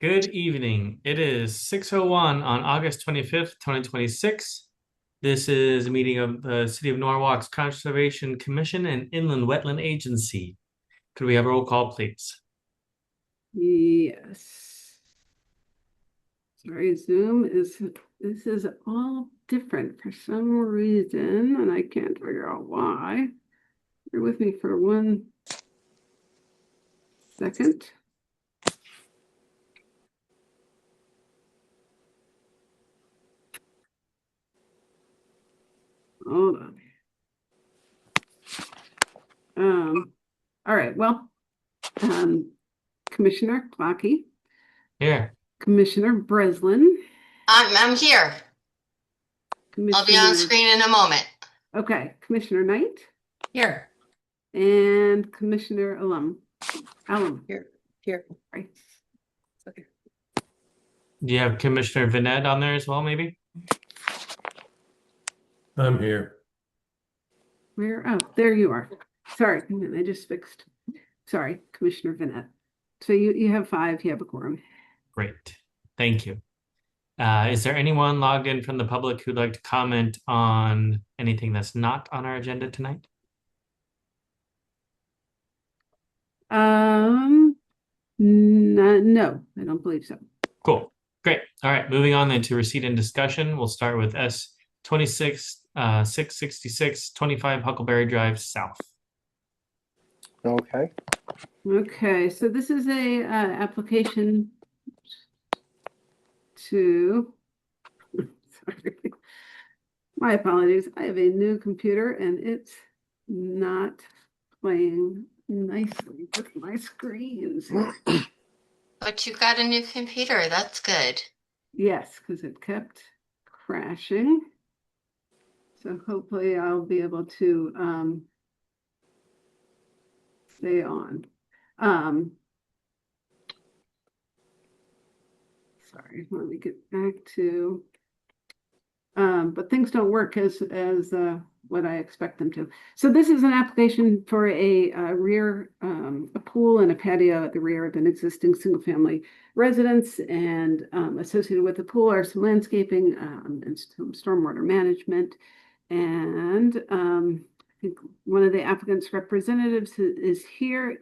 Good evening. It is 6:01 on August 25th, 2026. This is a meeting of the City of Norwalk's Conservation Commission and Inland Wetland Agency. Could we have a roll call, please? Yes. Sorry, Zoom this is all different for some reason, and I can't figure out why. Bear with me for 1 second. Hold on. All right, well, Commissioner Clocky, Here. Commissioner Breslin, I'm here. I'll be on Commissioner, screen in a moment. okay, Commissioner Knight, Here. and Commissioner Alum. Here. Right. Okay. Do you have Commissioner Vined on there as well, maybe? I'm here. Where? Oh, there you are. Sorry, I just fixed. Sorry, Commissioner Vinette. So you have 5, you have a quorum. Great. Thank you. Is there anyone logged in from the public who'd like to comment on anything that's not on our agenda tonight? No, I don't believe so. Cool. Great. All right. Moving on then to receipt and discussion. We'll start with S 666 25 Huckleberry Drive South. Okay. Okay, so this is a application to, sorry, my apologies. I have a new computer and it's not playing nicely with my screens. But you got a new computer. That's good. Yes, because it kept crashing. So hopefully I'll be able to stay on. Sorry, let me get back to, but things don't work as what I expect them to. So this is an application for a rear, a pool and a patio at the rear of an existing single-family residence, and associated with the pool are some landscaping and some stormwater management. And I think one of the applicant's representatives is here.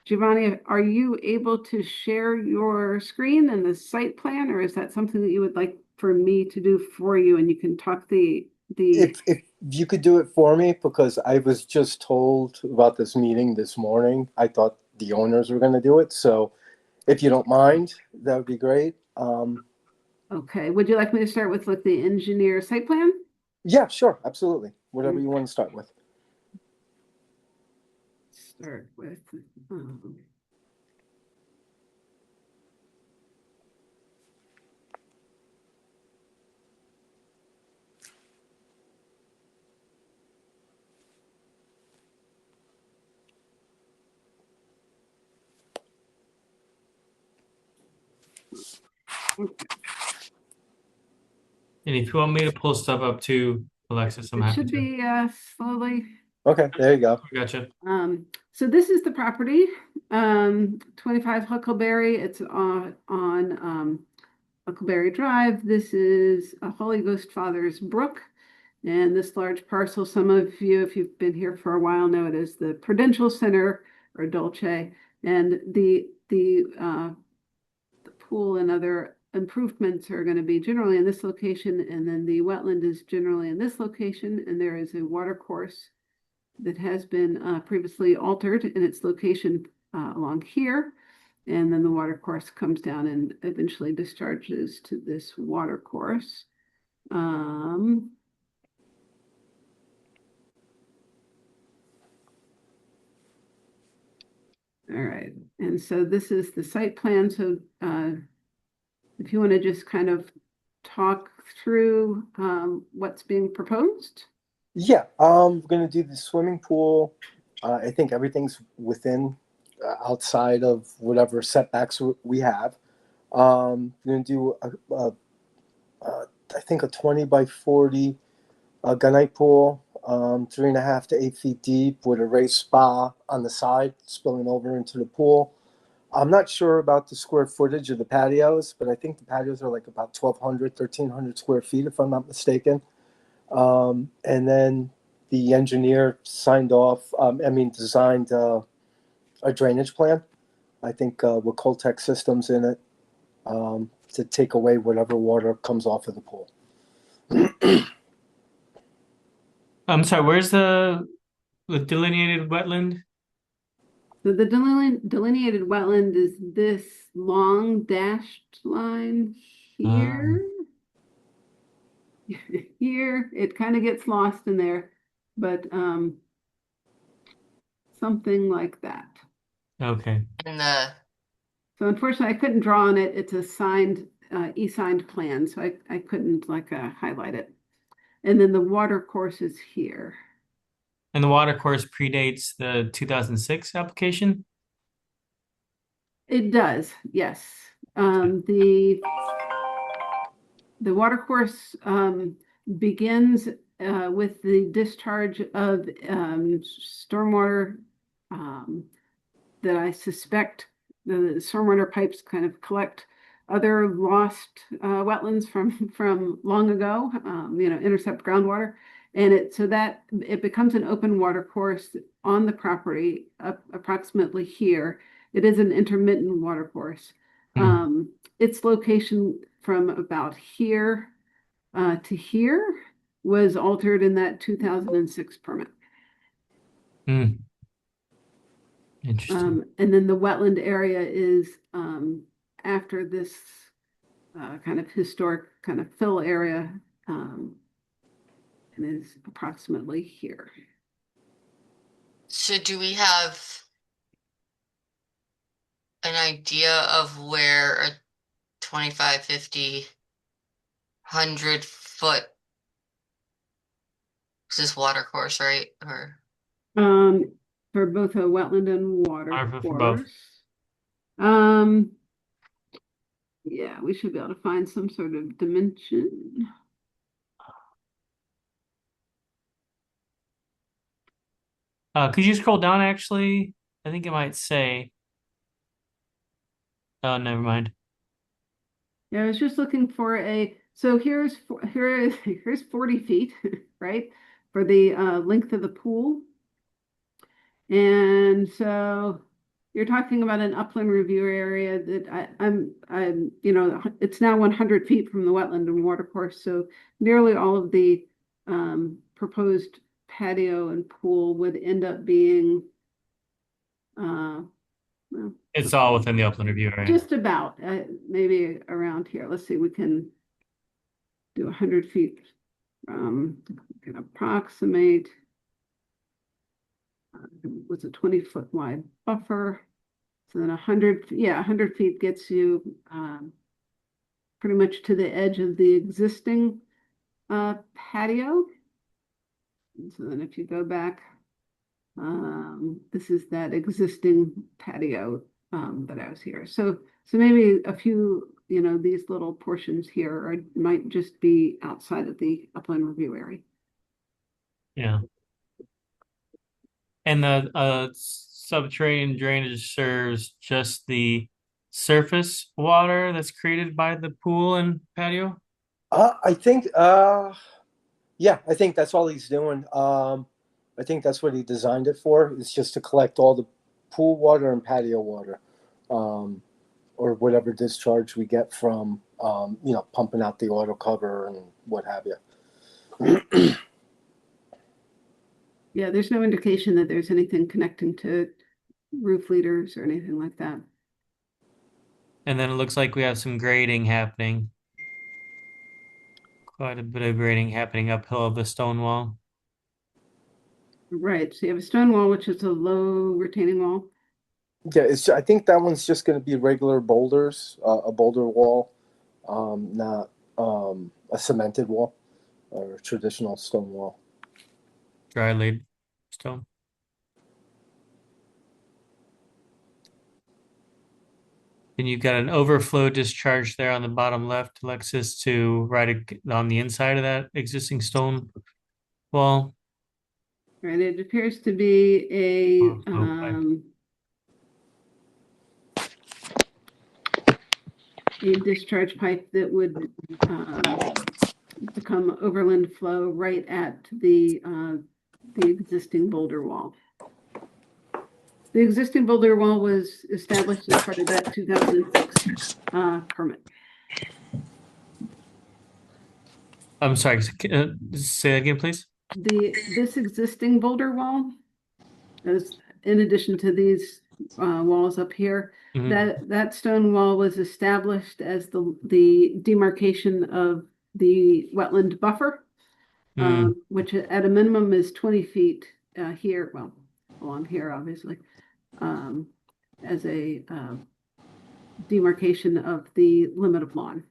Giovanni, are you able to share your screen and the site plan, or is that something that you would like for me to do for you, and you can talk the If you could do it for me, because I was just told about this meeting this morning. I thought the owners were going to do it. So if you don't mind, that would be great. Okay, would you like me to start with like the engineer site plan? Yeah, sure. Absolutely. Whatever you want to start with. Start with um, And if you want me to pull stuff up too, Alexis, I'm it happy should to. be slowly. Okay, there you go. Gotcha. So this is the property, 25 Huckleberry. It's on Huckleberry Drive. This is a Holy Ghost Father's Brook. And this large parcel, some of you, if you've been here for a while, know it as the Prudential Center or Dolce. And the pool and other improvements are going to be generally in this location. And then the wetland is generally in this location. And there is a water course that has been previously altered in its location along here. And then the water course comes down and eventually discharges to this water course. All right, and so this is the site plan. So if you want to just kind of talk through what's being proposed. Yeah, we're going to do the swimming pool. I think everything's within, outside of whatever setbacks we have. We're going to do I think a 20 by 40 gunite pool, 3.5 to 8 feet deep, with a raised spa on the side spilling over into the pool. I'm not sure about the square footage of the patios, but I think the patios are like about 1,200, 1,300 square feet, if I'm not mistaken. And then the engineer signed off, designed a drainage plan, I think with Coltech systems in it, to take away whatever water comes off of the pool. I'm sorry, where's the delineated wetland? So the delineated wetland is this long dashed line here. Here, it kind of gets lost in there, but something like that. Okay. And the, So unfortunately, I couldn't draw on it. It's a signed, e-signed plan, so I couldn't like highlight it. And then the water course is here. And the water course predates the 2006 application? It does, yes. The water course begins with the discharge of stormwater that I suspect the stormwater pipes kind of collect other lost wetlands from long ago, intercept groundwater. And it becomes an open water course on the property up approximately here. It is an intermittent water course. Its location from about here to here was altered in that 2006 permit. Interesting. And then the wetland area is after this kind of historic kind of fill area and is approximately here. so do we have an idea of where a 25, 50, 100 foot, is this water course, right? Or For both a wetland and water For both. course. Yeah, we should be able to find some sort of dimension. Could you scroll down actually? I think it might say. Oh, never mind. Yeah, I was just looking for so here's 40 feet, right? For the length of the pool. And so you're talking about an upland review area that it's now 100 feet from the wetland and water course. So nearly all of the proposed patio and pool would end up being well, It's all within the upland review, right? just about maybe around here. Let's see, we can do 100 feet. We can approximate. Was a 20-foot wide buffer. So then 100 feet gets you pretty much to the edge of the existing patio. And so then if you go back, this is that existing patio that I was here. So maybe a few, these little portions here might just be outside of the upland review area. Yeah. And the subterranean drainage serves just the surface water that's created by the pool and patio? I think, yeah, I think that's all he's doing. I think that's what he designed it for. It's just to collect all the pool water and patio water, or whatever discharge we get from, pumping out the auto cover and what have you. Yeah, there's no indication that there's anything connecting to roof leaders or anything like that. And then it looks like we have some grading happening. Quite a bit of grading happening uphill of the stone wall. Right, so you have a stone wall, which is a low retaining wall. Yeah, I think that one's just going to be regular boulders, a boulder wall, not a cemented wall or a traditional stone wall. Dry laid stone. Then you've got an overflow discharge there on the bottom left, Alexis, to on the inside of that existing stone wall. Right, it appears to be a Overflow pipe. a discharge pipe that would become overland flow right at the existing boulder wall. The existing boulder wall was established as part of that 2006 permit. I'm sorry, say that again, please. This existing boulder wall, as in addition to these walls up here, Mhm. that stone wall was established as the demarcation of the wetland buffer, which at a minimum is 20 feet here, well, along here, obviously, as a demarcation of the limit of lawn.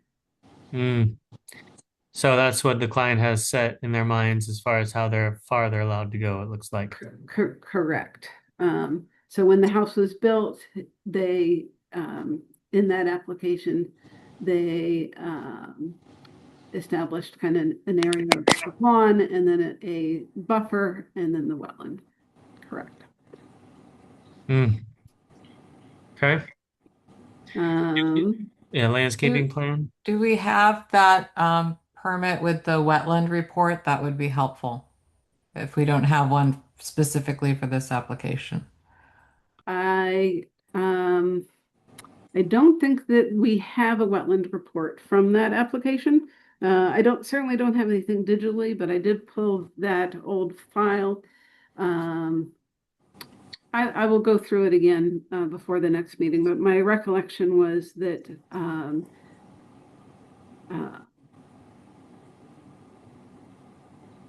Mm. So that's what the client has set in their minds as far as how far they're allowed to go, it looks like. Correct. So when the house was built, they, in that application, they established kind of an area of lawn and then a buffer and then the wetland. Correct. Mm. Okay. Um, Yeah, landscaping plan. Do we have that permit with the wetland report? That would be helpful if we don't have one specifically for this application. I don't think that we have a wetland report from that application. I certainly don't have anything digitally, but I did pull that old file. I will go through it again before the next meeting, but my recollection was that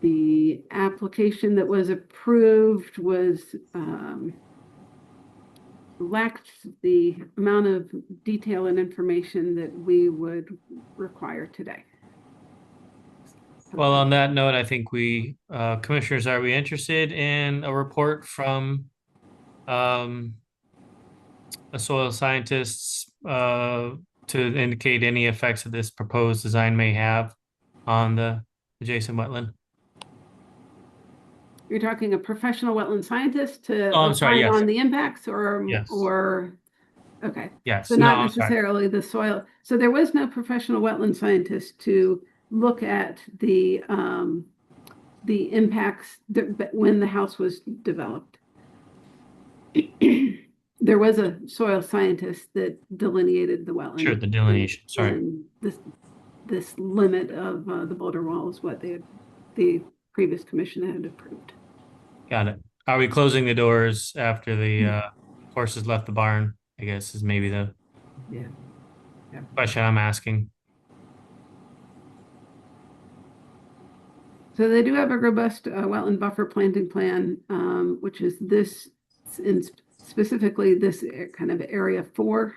the application that was approved was lacked the amount of detail and information that we would require today. Well, on that note, I think commissioners, are we interested in a report from a soil scientist to indicate any effects that this proposed design may have on the adjacent wetland? You're talking a professional wetland scientist to Oh, I'm sorry, opine yes. on the impacts Yes. Okay. Yes. So No, not I'm sorry. necessarily the soil. So there was no professional wetland scientist to look at the impacts when the house was developed. There was a soil scientist that delineated the wetland. Sure, the delineation. Sorry. And this limit of the boulder wall is what the previous commission had approved. Got it. Are we closing the doors after the horses left the barn? I guess is maybe the Yeah. question I'm asking. So they do have a robust wetland buffer planting plan, which is specifically this kind of area 4.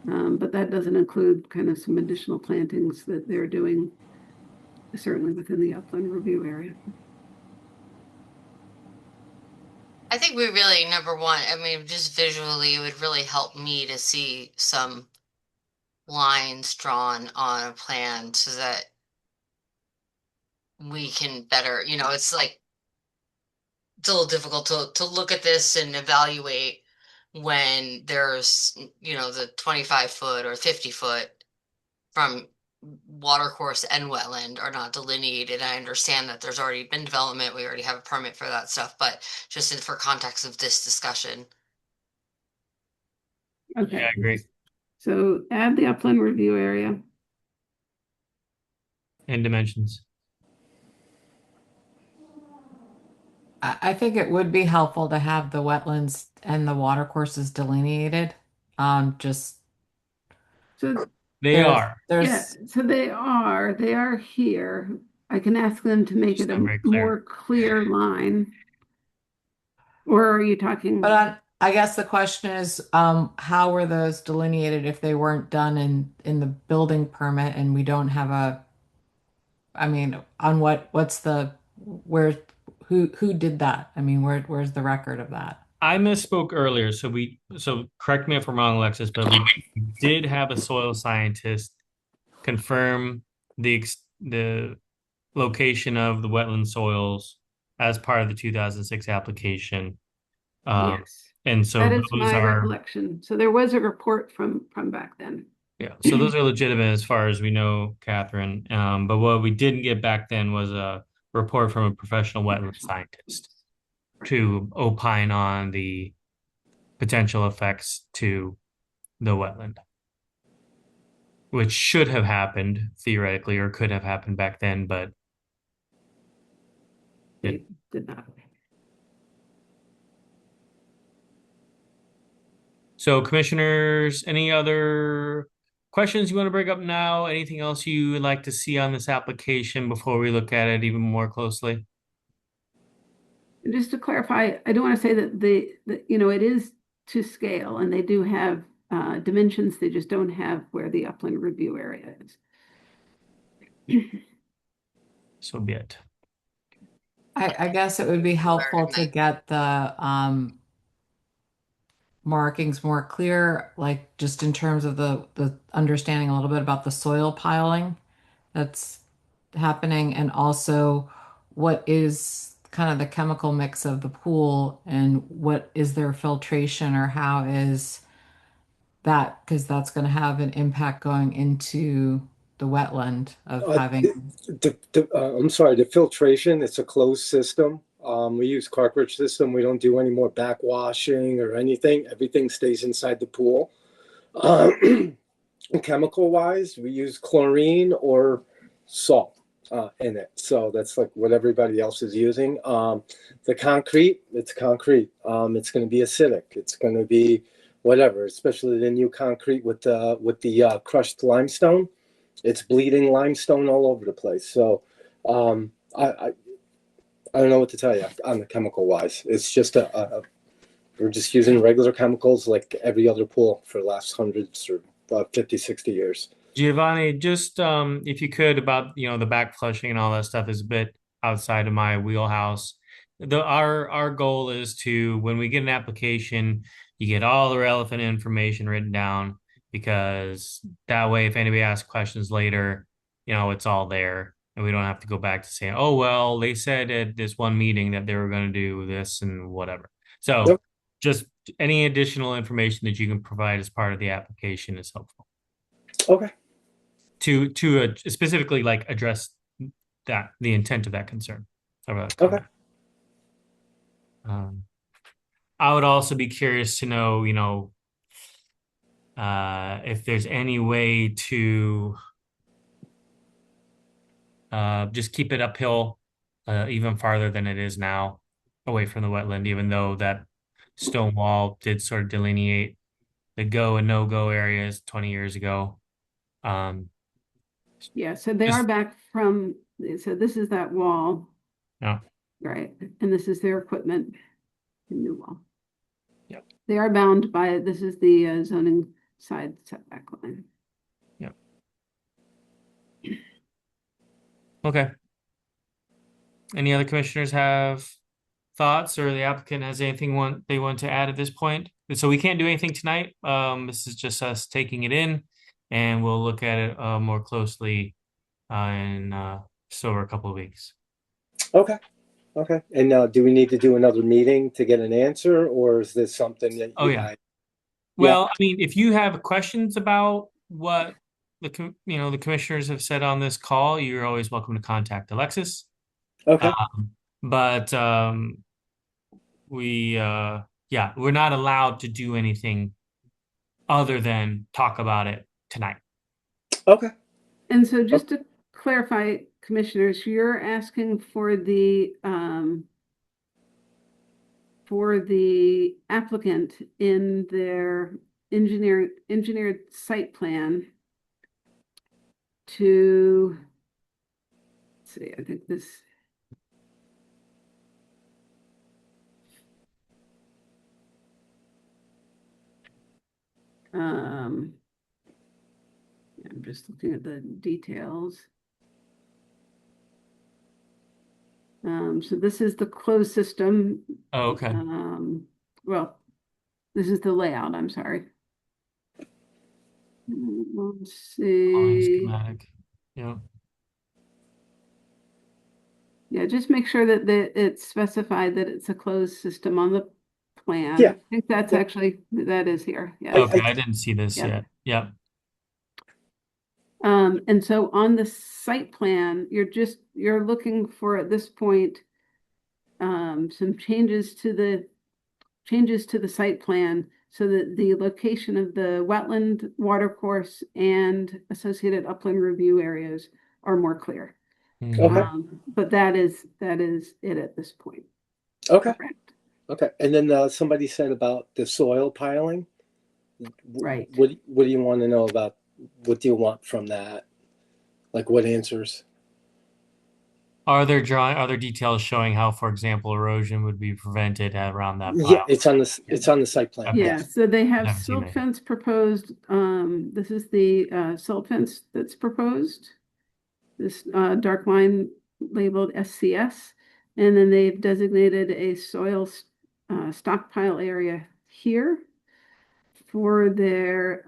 But that doesn't include kind of some additional plantings that they're doing, certainly within the upland review area. I think we really, number one, I mean, just visually, it would really help me to see some lines drawn on a plan so that we can better, it's like, it's a little difficult to look at this and evaluate when there's, the 25-foot or 50-foot from watercourse and wetland are not delineated. I understand that there's already been development. We already have a permit for that stuff, but just for context of this discussion. Okay. Yeah, I agree. So add the upland review area. And dimensions. I think it would be helpful to have the wetlands and the watercourses delineated. Just So They are. yeah, so they are here. I can ask them to make Just it a not very clear. more clear line. Or are you talking? But I guess the question is, how were those delineated if they weren't done in the building permit and we don't have on who did that? I mean, where's the record of that? I misspoke earlier, so correct me if I'm wrong, Alexis, but we did have a soil scientist confirm the location of the wetland soils as part of the 2006 application. Yes. And so That is those my are recollection. So there was a report from back then. Yeah, so those are legitimate as far as we know, Catherine. But what we didn't get back then was a report from a professional wetland scientist to opine on the potential effects to the wetland, which should have happened theoretically or could have happened back then, but They did not. so commissioners, any other questions you want to bring up now? Anything else you would like to see on this application before we look at it even more closely? And just to clarify, I do want to say that it is to scale and they do have dimensions. They just don't have where the upland review area is. So be it. I guess it would be helpful to tonight. get the markings more clear, like just in terms of the understanding a little bit about the soil piling that's happening, and also what is kind of the chemical mix of the pool and what is their filtration or how is that, because that's going to have an impact going into the wetland of Uh, having. I'm sorry, the filtration, it's a closed system. We use cartridge system. We don't do any more backwashing or anything. Everything stays inside the pool. Chemical wise, we use chlorine or salt in it. So that's like what everybody else is using. The concrete, it's concrete. It's going to be acidic. It's going to be whatever, especially the new concrete with the crushed limestone. It's bleeding limestone all over the place. So I don't know what to tell you on the chemical wise. It's just we're just using regular chemicals like every other pool for the last hundreds or 50, 60 years. Giovanni, just if you could about the back flushing and all that stuff is a bit outside of my wheelhouse. Our goal is to when we get an application, you get all the relevant information written down because that way if anybody asks questions later, it's all there and we don't have to go back to saying, oh well, they said at this one meeting that they were going to do this and whatever. So Yep. just any additional information that you can provide as part of the application is helpful Okay. to specifically like address the intent of that concern. Okay. I would also be curious to know, if there's any way to just keep it uphill even farther than it is now, away from the wetland, even though that stone wall did sort of delineate the go and no-go areas 20 years ago. Yeah, so they are back from, so this is that wall. Yeah. Right, and this is their equipment, the new wall. Yep. They are bound by, this is the zoning side setback line. Yep. Okay. Any other commissioners have thoughts or the applicant has anything they want to add at this point? So we can't do anything tonight. This is just us taking it in and we'll look at it more closely in just over a couple of weeks. Okay. Okay. And do we need to do another meeting to get an answer, or is this something that Oh, yeah. Well, I mean, if you have questions about what the commissioners have said on this call, you're always welcome to contact Alexis. Okay. But we're not allowed to do anything other than talk about it tonight. Okay. And so just to clarify, commissioners, you're asking for the applicant in their engineered site plan to, let's see, I think this. I'm just looking at the details. So this is the closed system. Oh, okay. Well, this is the layout, I'm sorry. Let's see. Schematic. Yeah. Yeah, just make sure that it's specified that it's a closed system on the plan. Yeah. I think that's actually, that is here. Yeah. Okay, I didn't see this Yeah. yet. Yeah. And so on the site plan, you're looking for at this point some changes to the site plan so that the location of the wetland, watercourse, and associated upland review areas are more clear. Okay. But that is it at this point. Okay. Correct. Okay. And then somebody said about the soil piling. Right. What do you want to know about? What do you want from that? Like what answers? Are there details showing how, for example, erosion would be prevented around that Yeah, pile? it's on the site plan. Okay. Yeah, so they have Haven't seen silt that. fence proposed. This is the silt fence that's proposed. This dark line labeled SCS. And then they've designated a soil stockpile area here for their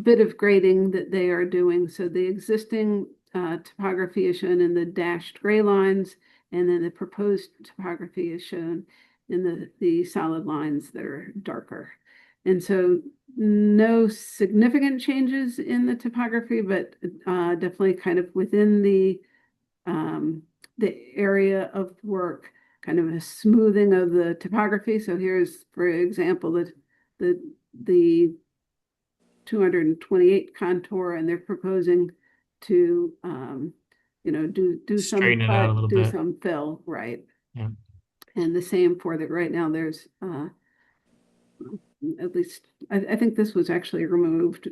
bit of grading that they are doing. So the existing topography is shown in the dashed gray lines, and then the proposed topography is shown in the solid lines that are darker. And so no significant changes in the topography, but definitely kind of within the area of work, kind of a smoothing of the topography. So here's, for example, the 228 contour, and they're proposing to do some Straighten it out a little do bit. some fill, right? Yeah. And the same for right now there's at least I think this was actually removed.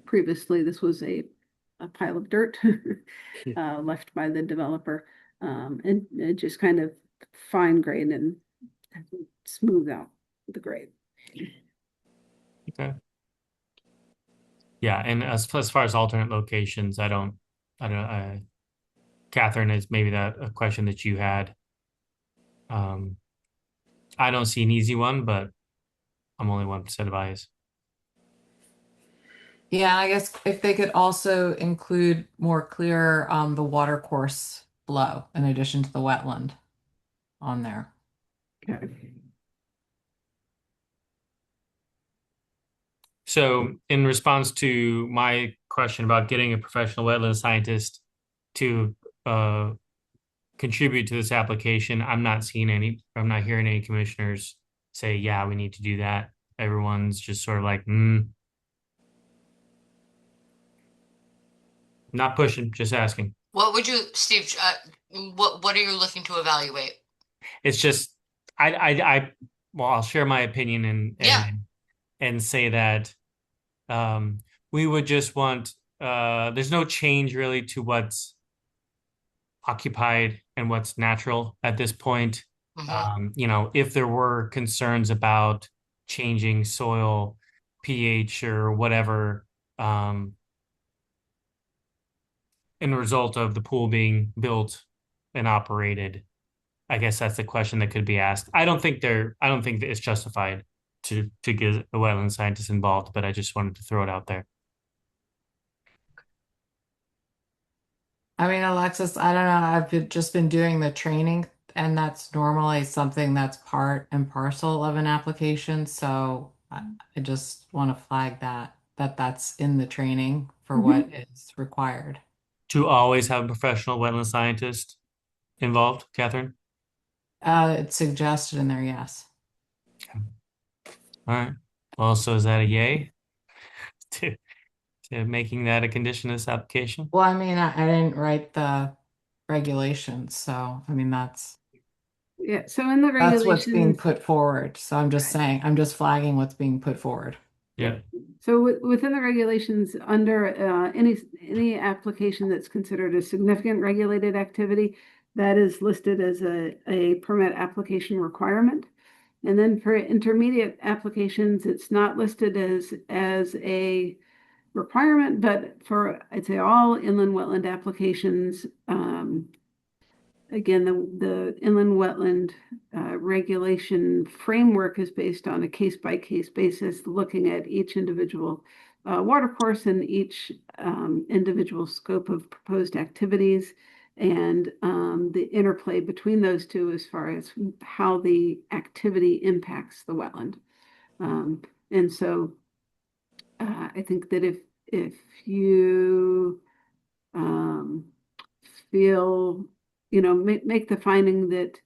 Previously this was a pile of dirt left by the developer, and it just kind of fine grain and smooth out the grade. Okay. Yeah, and as far as alternate locations, Catherine, is maybe that a question that you had. I don't see an easy one, but I'm only one set of eyes. Yeah, I guess if they could also include more clear the water course flow in addition to the wetland on there. Okay. So, in response to my question about getting a professional wetland scientist to contribute to this application, I'm not hearing any commissioners say, yeah, we need to do that. Everyone's just sort of like, not pushing, just asking. What would you, Steve, what are you looking to evaluate? It's just, well, I'll share my opinion Yeah. and say that we would just want, there's no change really to what's occupied and what's natural at this point. If there were concerns about changing soil pH or whatever, in result of the pool being built and operated, I guess that's the question that could be asked. I don't think that it's justified to get a wetland scientist involved, but I just wanted to throw it out there. I mean, Alexis, I don't know. Just been doing the training, and that's normally something that's part and parcel of an application. So I just want to flag that's in the training for what is required. To always have a professional wetland scientist involved, Catherine? It's suggested in there, yes. All right. Well, so is that a yay to making that a condition of this application? Well, I mean, I didn't write the regulations, so I mean that's So in the what's being regulations, put forward. So I'm just saying, I'm just flagging what's being put forward. Yeah. so within the regulations, under any application that's considered a significant regulated activity, that is listed as a permit application requirement. And then for intermediate applications, it's not listed as a requirement, but for, I'd say, all inland wetland applications, again, the inland wetland regulation framework is based on a case-by-case basis, looking at each individual watercourse and each individual scope of proposed activities, and the interplay between those two as far as how the activity impacts the wetland. And so I think that if you feel, make the finding that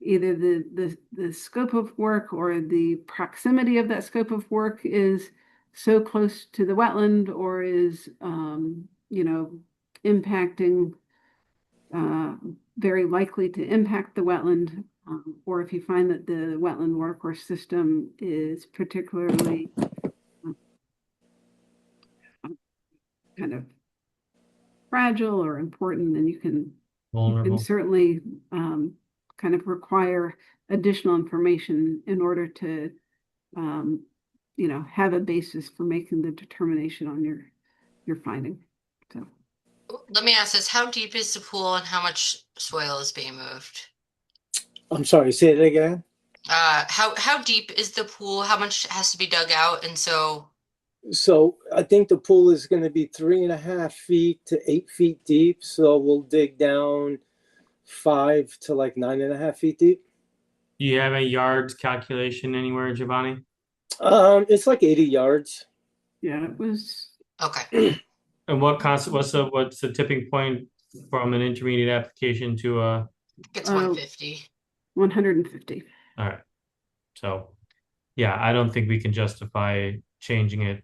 either the scope of work or the proximity of that scope of work is so close to the wetland or is, impacting, very likely to impact the wetland, or if you find that the wetland work or system is particularly kind of fragile or important, then you can Vulnerable. certainly kind of require additional information in order to have a basis for making the determination on your finding. So Let me ask this, how deep is the pool and how much soil is being moved? I'm sorry, say it again. How deep is the pool? How much has to be dug out? And so, So I think the pool is going to be 3.5 feet to 8 feet deep. So we'll dig down 5 to like 9.5 feet deep. Do you have a yards calculation anywhere, Giovanni? It's like 80 yards. yeah, it was okay. And what's the tipping point from an intermediate application to a? It's 150. 150. All right. So, yeah, I don't think we can justify changing it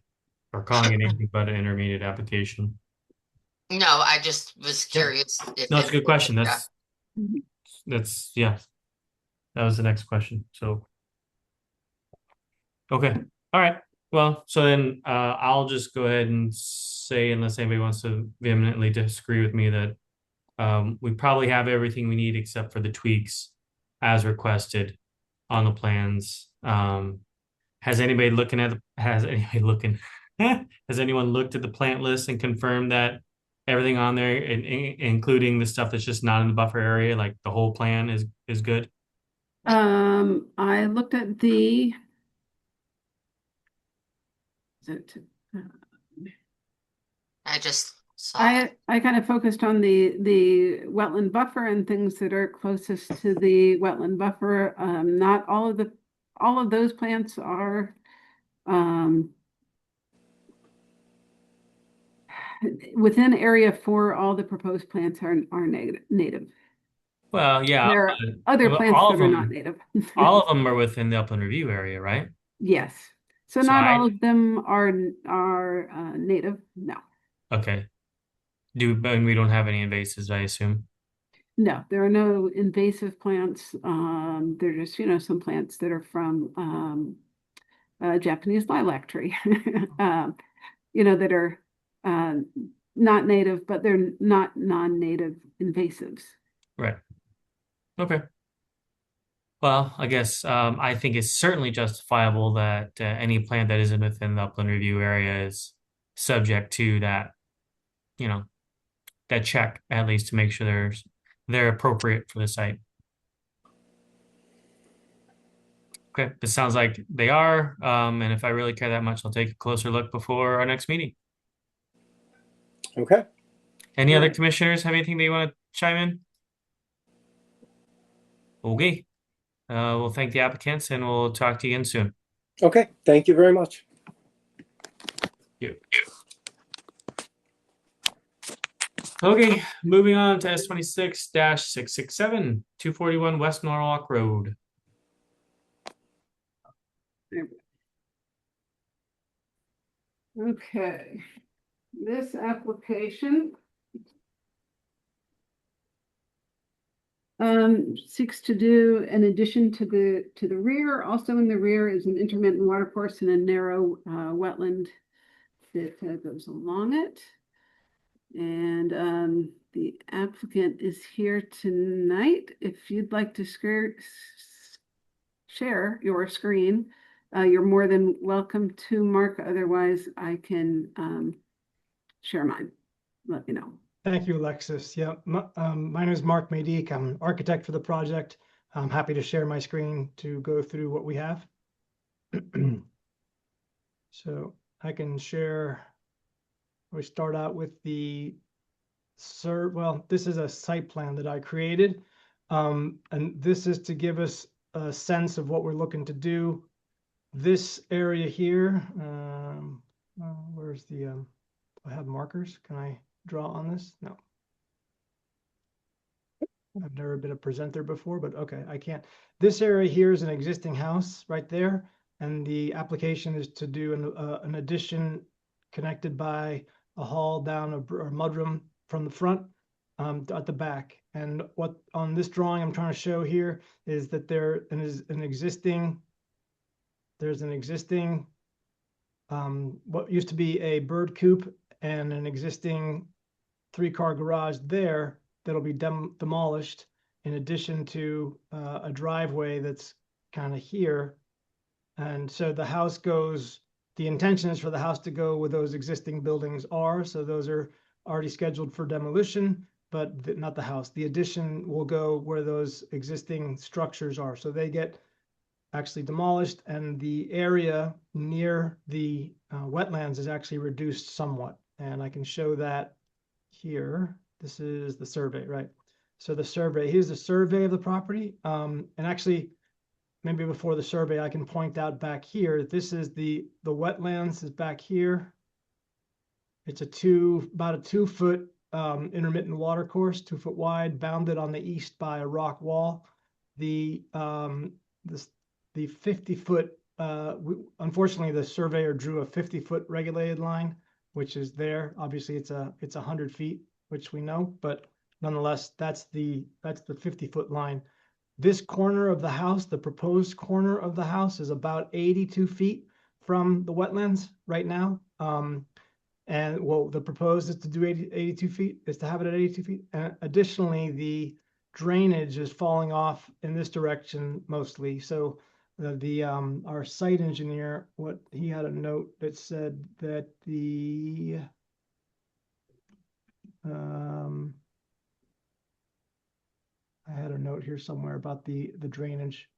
or calling it anything but an intermediate application. No, I just was curious. No, it's a good question. Yeah. Yeah. That was the next question. So, okay. All right. Well, so then I'll just go ahead and say, unless anybody wants to vehemently disagree with me, that we probably have everything we need except for the tweaks as requested on the plans. Has anyone looked at the plant list and confirmed that everything on there, including the stuff that's just not in the buffer area, like the whole plan is good? I looked at the I just saw it. I kind of focused on the wetland buffer and things that are closest to the wetland buffer. Not all of those plants are within area 4. All the proposed plants are native. Well, yeah, There are other but plants all that of are them, not native. all of them are within the upland review area, right? Yes. So So not all of them are native. No. Okay. And we don't have any invasives, I assume. No, there are no invasive plants. They're just, some plants that are from Japanese lilac tree, that are not native, but they're not non-native invasives. Right. Okay. Well, I guess I think it's certainly justifiable that any plant that isn't within the upland review area is subject to that, that check, at least to make sure they're appropriate for the site. Okay, it sounds like they are. And if I really care that much, I'll take a closer look before our next meeting. Okay. Any All other right. commissioners have anything they want to chime in? Okay. We'll thank the applicants and we'll talk to you again soon. Okay. Thank you very much. Okay, moving on to S26-667, 241 West Norwalk Road. Okay, this application seeks to do an addition to the rear. Also in the rear is an intermittent water course and a narrow wetland that goes along it. And the applicant is here tonight. If you'd like to share your screen, you're more than welcome to, Mark. Otherwise, I can share mine. Let me know. Thank you, Alexis. Yeah, my name is Mark Maydiek. I'm an architect for the project. I'm happy to share my screen to go through what we have. So I can share. We start out with the well, this is a site plan that I created. And this is to give us a sense of what we're looking to do. This area here, where's the I have markers. Can I draw on this? No. I've never been a presenter before, but okay, I can't. This area here is an existing house right there, and the application is to do an addition connected by a hall down a mudroom from the front at the back. And what on this drawing I'm trying to show here is that there's an existing what used to be a bird coop and an existing 3-car garage there that'll be demolished, in addition to a driveway that's kind of here. And so the house goes, the intention is for the house to go where those existing buildings are. So those are already scheduled for demolition, but not the house. The addition will go where those existing structures are. So they get actually demolished, and the area near the wetlands is actually reduced somewhat. And I can show that here. This is the survey, right? So the survey, here's the survey of the property. And actually, maybe before the survey, I can point out back here, this is the wetlands is back here. It's about a 2-foot intermittent water course, 2-foot wide, bounded on the east by a rock wall. The 50-foot, unfortunately, the surveyor drew a 50-foot regulated line, which is there. Obviously, it's 100 feet, which we know, but nonetheless, that's the 50-foot line. This corner of the house, the proposed corner of the house, is about 82 feet from the wetlands right now. And well, the proposed is to do 82 feet, is to have it at 82 feet. And additionally, the drainage is falling off in this direction mostly. So our site engineer, he had a note that said that I had a note here somewhere about the drainage,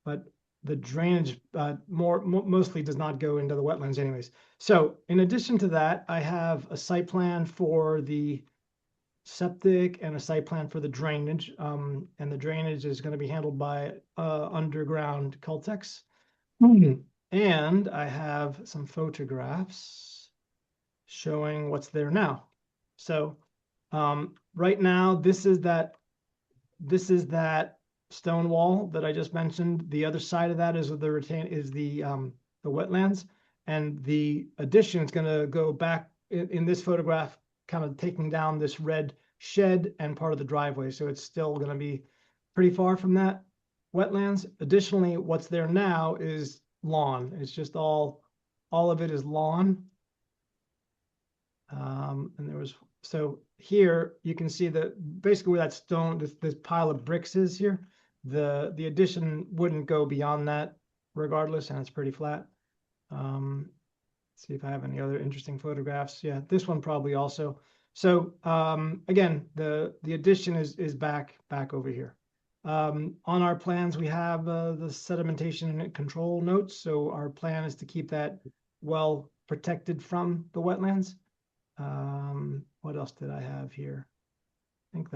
but the drainage mostly does not go into the wetlands anyways. So in addition to that, I have a site plan for the septic and a site plan for the drainage. And the drainage is going to be handled by underground Cultex. And I have some photographs showing what's there now. So right now, this is that stone wall that I just mentioned. The other side of that is the wetlands, and the addition is going to go back in this photograph, kind of taking down this red shed and part of the driveway. So it's still going to be pretty far from that wetlands. Additionally, what's there now is lawn. It's just all of it is lawn. So here you can see that basically where that stone, this pile of bricks is here, the addition wouldn't go beyond that regardless, and it's pretty flat. Let's see if I have any other interesting photographs. Yeah, this one probably also. So again, the addition is back over here. On our plans, we have the sedimentation control notes. So our plan is to keep that well protected from the wetlands. What else did I have here? I think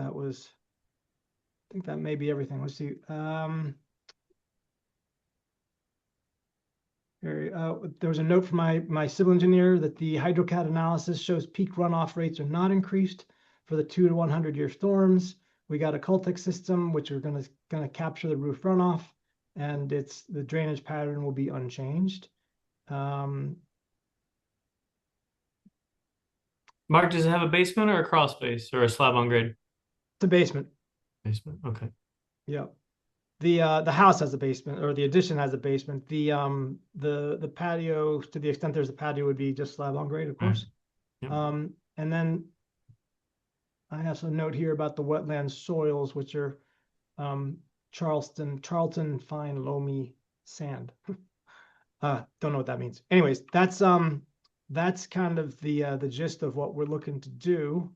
that may be everything. Let's see. There was a note from my civil engineer that the HydroCAD analysis shows peak runoff rates are not increased for the 2 to 100 year storms. We got a Cultex system, which are gonna capture the roof runoff, and the drainage pattern will be unchanged. Mark, does it have a basement or a crawl space or a slab on grade? It's a basement. Basement, okay. Yeah. The house has a basement, or the addition has a basement. The patio, to the extent there's a patio, would be just slab on grade, of course. Yeah. And then I have some note here about the wetland soils, which are Charlton fine loamy sand. Don't know what that means. Anyways, that's kind of the gist of what we're looking to do.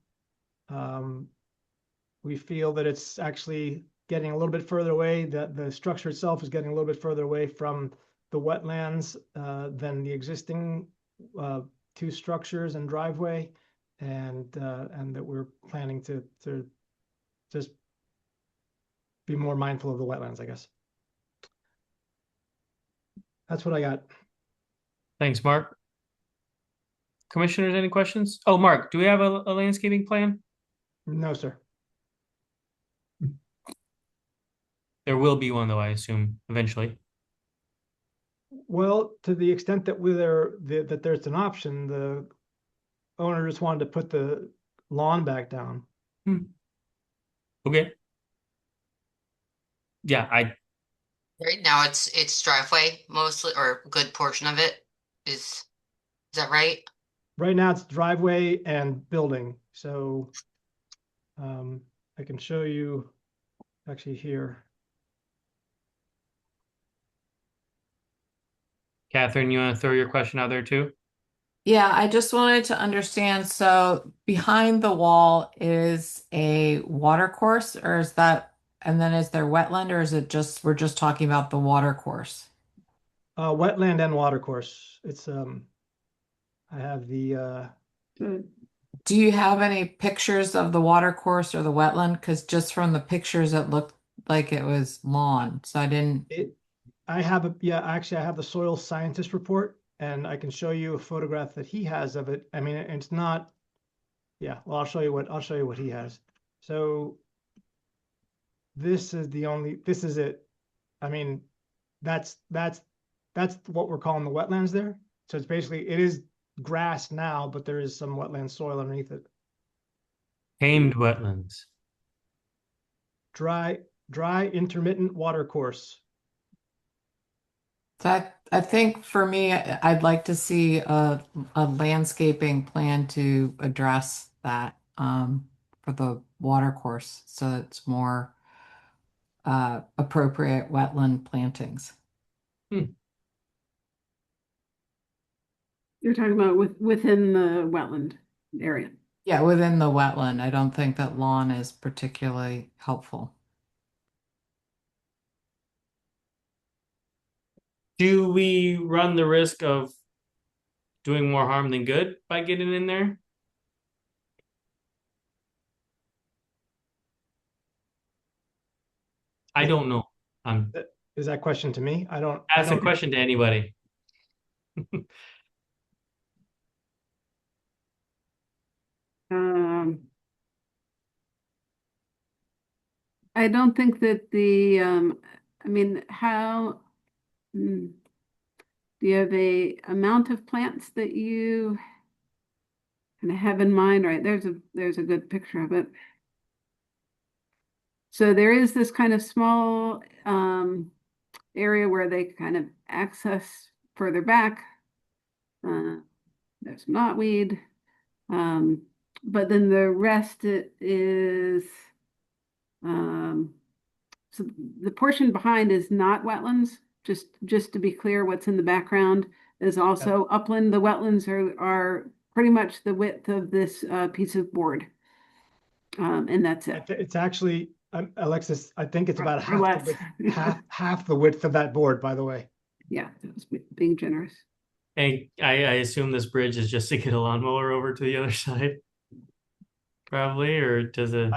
We feel that it's actually getting a little bit further away, that the structure itself is getting a little bit further away from the wetlands than the existing 2 structures and driveway, and that we're planning to just be more mindful of the wetlands, I guess. That's what I got. Thanks, Mark. Commissioners, any questions? Oh, Mark, do we have a landscaping plan? No, sir. There will be one though, I assume, eventually. Well, to the extent that that there's an option, the owner just wanted to put the lawn back down. Okay. Yeah, Right now it's driveway mostly, or a good portion of it is that right? Right now it's driveway and building, so I can show you actually here. Catherine, you want to throw your question out there too? Yeah, I just wanted to understand. So behind the wall is a water course, or is that, and then is there wetland, or is it just, we're just talking about the water course? Wetland and water course. It's I have the Good. Do you have any pictures of the water course or the wetland? Because just from the pictures, it looked like it was lawn. So I didn't. I have actually I have the soil scientist report, and I can show you a photograph that he has of it. I mean, it's not, yeah, well, I'll show you what he has. So this is it. I mean, that's what we're calling the wetlands there. So it's basically, it is grass now, but there is some wetland soil underneath it. Tamed wetlands. Dry intermittent water course. So I think for me, I'd like to see a landscaping plan to address that for the water course, so it's more appropriate wetland plantings. You're talking about within the wetland area. Yeah, within the wetland, I don't think that lawn is particularly helpful. Do we run the risk of doing more harm than good by getting in there? I don't know. Is that question to me? I don't. Ask a question to anybody. I don't think that I mean, do you have a amount of plants that you kind of have in mind? Right, there's a good picture of it. So there is this kind of small area where they kind of access further back. There's knotweed. But then the rest is so the portion behind is not wetlands. Just to be clear, what's in the background is also upland. The wetlands are pretty much the width of this piece of board. And that's it. It's actually, Alexis, I think it's about Or less. half the width of that board, by the way. Yeah, that was being generous. And I assume this bridge is just to get a lawnmower over to the other side. Probably, or does it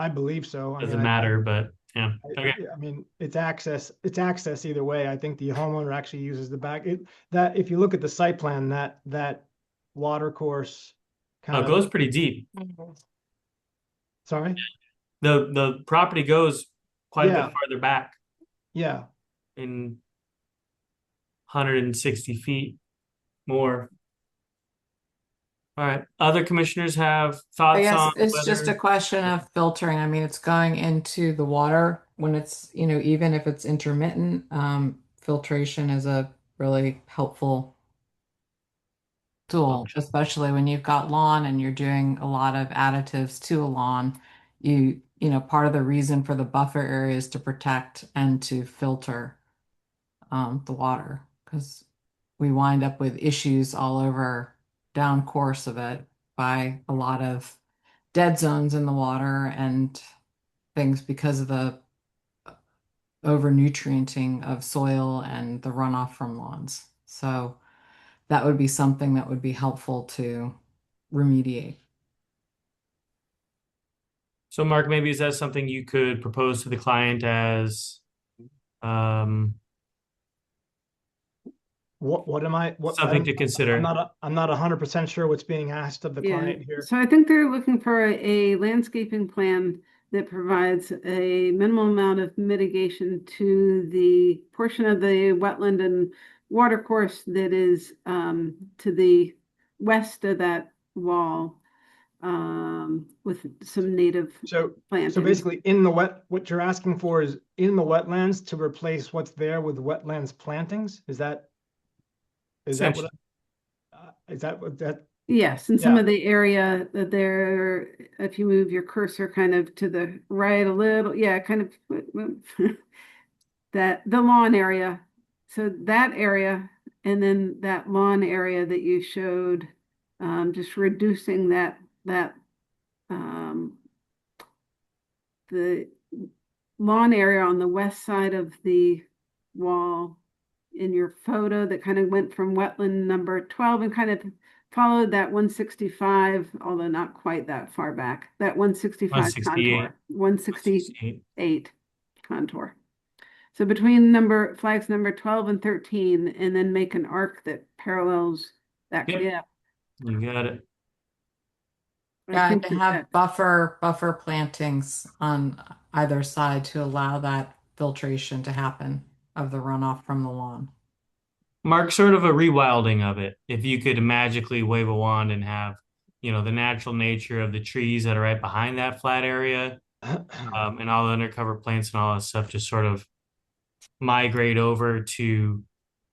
I believe so. doesn't matter, but yeah. Okay. I mean, it's access either way. I think the homeowner actually uses the back. That if you look at the site plan, that water course Oh, it goes pretty deep. Sorry? The property goes quite a Yeah. bit farther back Yeah. in 160 feet more. All right. Other commissioners have I thoughts guess on it's just a whether question of filtering. I mean, it's going into the water when it's, even if it's intermittent, filtration is a really helpful tool, especially when you've got lawn and you're doing a lot of additives to a lawn. Part of the reason for the buffer area is to protect and to filter the water, because we wind up with issues all over down course of it by a lot of dead zones in the water and things because of the over nutrienting of soil and the runoff from lawns. So that would be something that would be helpful to remediate. so Mark, maybe is that something you could propose to the client as what am I, Something to consider. I'm not 100% sure what's being asked of the Yeah, client here. so I think they're looking for a landscaping plan that provides a minimal amount of mitigation to the portion of the wetland and watercourse that is to the west of that wall with some native So planting. basically what you're asking for is in the wetlands to replace what's there with wetlands plantings? Is that what, that, Yes, and some Yeah. of the area that there, if you move your cursor kind of to the right a little, yeah, kind of that the lawn area. So that area and then that lawn area that you showed, just reducing that the lawn area on the west side of the wall in your photo that kind of went from wetland number 12 and kind of followed that 165, although not quite that far back, that 165 168. contour, 168 contour. So between flags number 12 and 13, and then make an arc that parallels that. Yep. Yeah. You got it. I Yeah, think to that have that- buffer plantings on either side to allow that filtration to happen of the runoff from the lawn. Mark, sort of a rewilding of it. If you could magically wave a wand and have, the natural nature of the trees that are right behind that flat area, and all the undercover plants and all that stuff just sort of migrate over to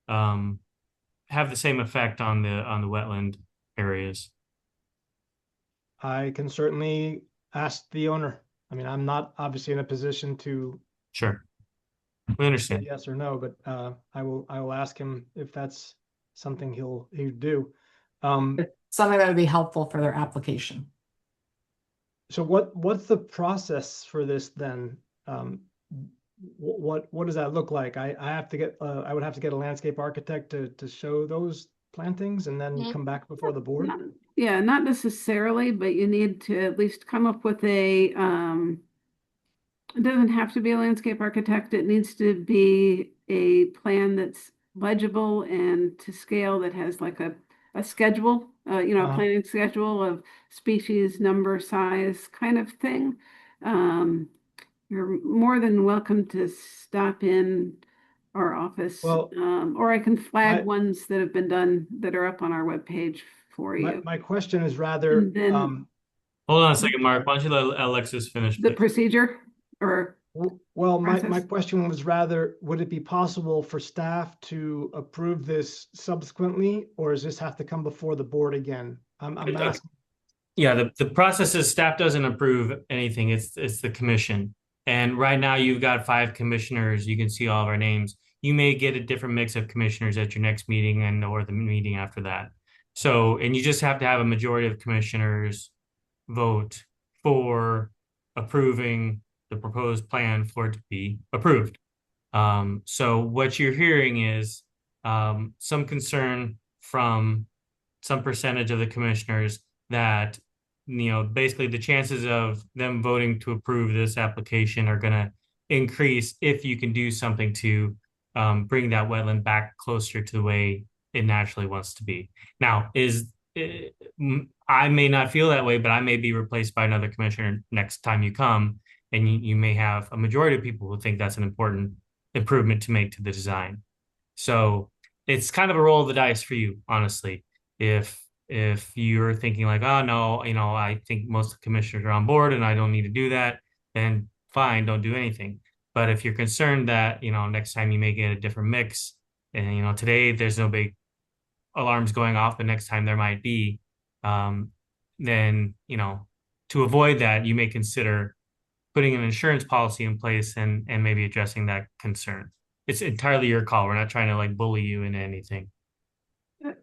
have the same effect on the wetland areas. I can certainly ask the owner. I mean, I'm not obviously in a position to Sure. We say understand. yes or no, but I will ask him if that's something he'll do. Something that would be helpful for their application. So what's the process for this then? What does that look like? I have to get I would have to get a landscape architect to show those plantings and then Mhm. come back before the board. Yeah, not necessarily, but you need to at least come up with a, it doesn't have to be a landscape architect. It needs to be a plan that's legible and to scale that has like a schedule, a planning schedule of species, number, size kind of thing. You're more than welcome to stop in our office, Well, or I can flag I- ones that have been done that are up on our webpage for you. My question is rather, And then- Hold on a second, Mark. Why don't you let Alexis finish, The please? procedure or well, my process. question was rather, would it be possible for staff to approve this subsequently, or does this have to come before the board again? I'm asking. Yeah, the process is staff doesn't approve anything. It's the commission. And right now you've got 5 commissioners. You can see all of our names. You may get a different mix of commissioners at your next meeting or the meeting after that. So, and you just have to have a majority of commissioners vote for approving the proposed plan for it to be approved. So what you're hearing is some concern from some percentage of the commissioners that basically the chances of them voting to approve this application are going to increase if you can do something to bring that wetland back closer to the way it naturally wants to be. Now, I may not feel that way, but I may be replaced by another commissioner next time you come, and you may have a majority of people who think that's an important improvement to make to the design. So it's kind of a roll of the dice for you, honestly. If you're thinking like, oh no, I think most of the commissioners are on board and I don't need to do that, then fine, don't do anything. But if you're concerned that, next time you may get a different mix, and today there's no big alarms going off, but next time there might be, then, to avoid that, you may consider putting an insurance policy in place and maybe addressing that concern. It's entirely your call. We're not trying to like bully you into anything.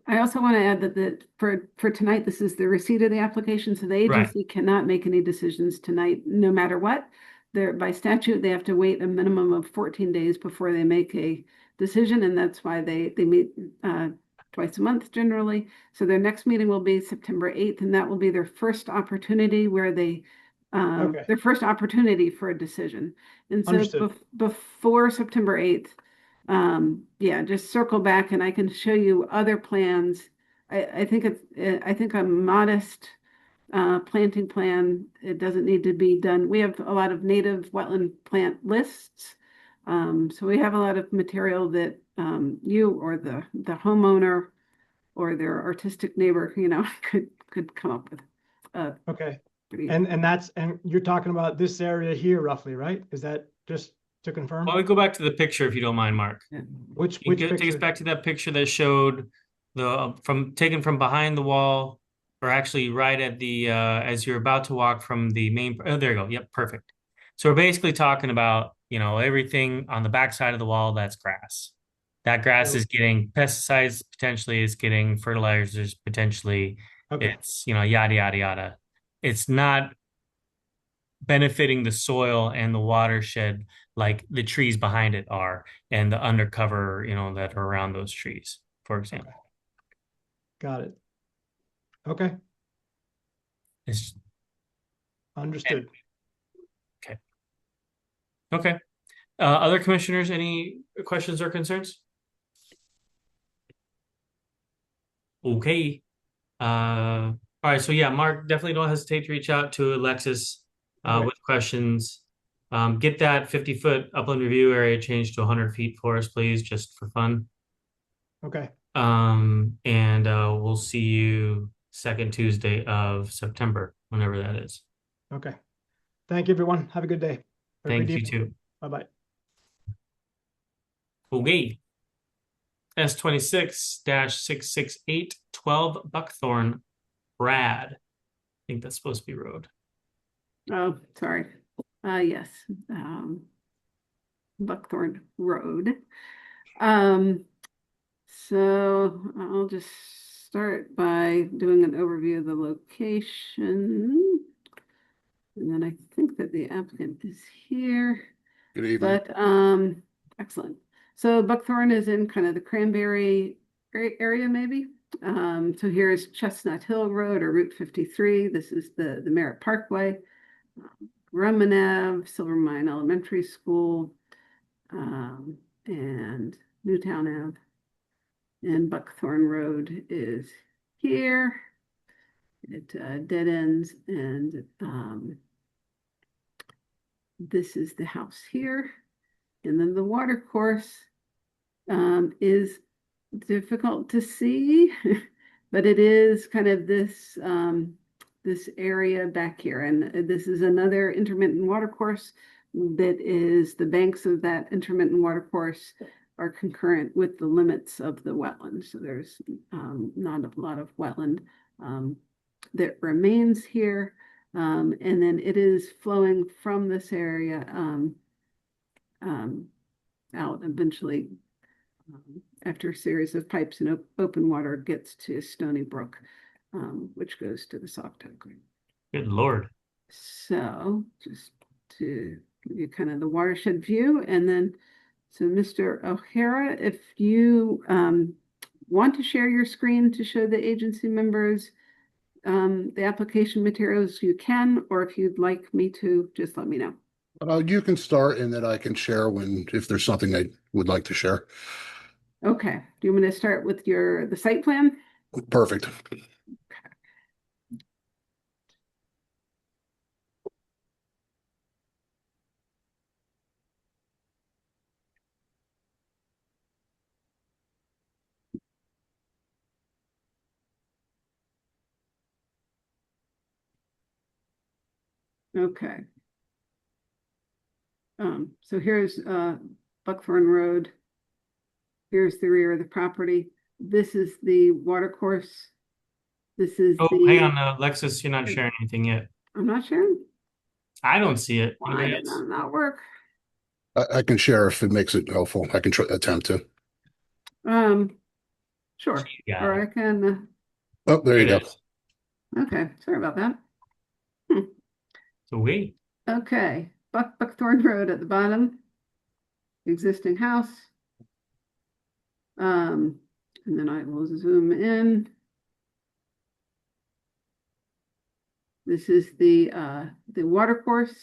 I also want to add that for tonight, this is the receipt of the application, so the agency cannot make any decisions tonight, no matter what. By statute, they have to wait a minimum of 14 days before they make a decision, and that's why they meet twice a month generally. So their next meeting will be September 8th, and that will be their first opportunity where they their first opportunity for a decision. And so Understood. before September 8th, Yeah, just circle back and I can show you other plans. I think I think a modest planting plan, it doesn't need to be done. We have a lot of native wetland plant lists. So we have a lot of material that you or the homeowner or their artistic neighbor, could come up with. Okay. Pretty, And you're talking about this area here roughly, right? Is that just to confirm? Why don't we go back to the picture if you don't mind, Mark? Which You take us picture? back to that picture that showed taken from behind the wall, or actually right at the as you're about to walk from the main. Oh, there you go. Yep, perfect. So we're basically talking about, everything on the back side of the wall that's grass. That grass is getting pesticides, potentially it's getting fertilizers, potentially Okay. it's, yada yada yada. It's not benefiting the soil and the watershed like the trees behind it are, and the undercover, that are around those trees, for example. Got it. Okay. It's Understood. okay. Other commissioners, any questions or concerns? Okay. All right. So yeah, Mark, definitely don't hesitate to reach out to Alexis Okay. with questions. Get that 50-foot upland review area changed to 100 feet for us, please, just for fun. Okay. And we'll see you second Tuesday of September, whenever that is. Okay. Thank you, everyone. Have a good day. Thank you too. Bye-bye. Okay. S26-668-12 Buckthorn Brad. I think that's supposed to be road. oh, sorry. Yes. Buckthorn Road. So I'll just start by doing an overview of the location. And then I think that the applicant is here. Good evening. But excellent. So Buckthorn is in kind of the Cranberry area, maybe. So here's Chestnut Hill Road or Route 53. This is the Merritt Parkway, Grumman Ave, Silver Mine Elementary School, and Newtown Ave. And Buckthorn Road is here. It dead ends, and this is the house here. And then the water course is difficult to see, but it is kind of this this area back here. And this is another intermittent water course that is the banks of that intermittent water course are concurrent with the limits of the wetland. So there's not a lot of wetland that remains here. And then it is flowing from this area out eventually after a series of pipes and open water gets to Stony Brook, which goes to the Saugatuck. Good Lord. So just to give you kind of the watershed view, and then so Mr. O'Hara, if you want to share your screen to show the agency members the application materials, you can, or if you'd like me to, just let me know. You can start and then I can share if there's something I would like to share. Okay. Do you want me to start with the site plan? Perfect. Okay. So here's Buckthorn Road. Here's the rear of the property. This is the water course. This is Oh, the. hang on, Alexis, you're not sharing anything yet. I'm not sharing. I don't see it. Why Anybody did else? that not work? I can share if it makes it helpful. I can attempt to. Sure. Got Or it. I can. Oh, there you There go. it is. Okay. Sorry about that. So wait. Okay. Buckthorn Road at the bottom. Existing house. And then I will zoom in. This is the water course,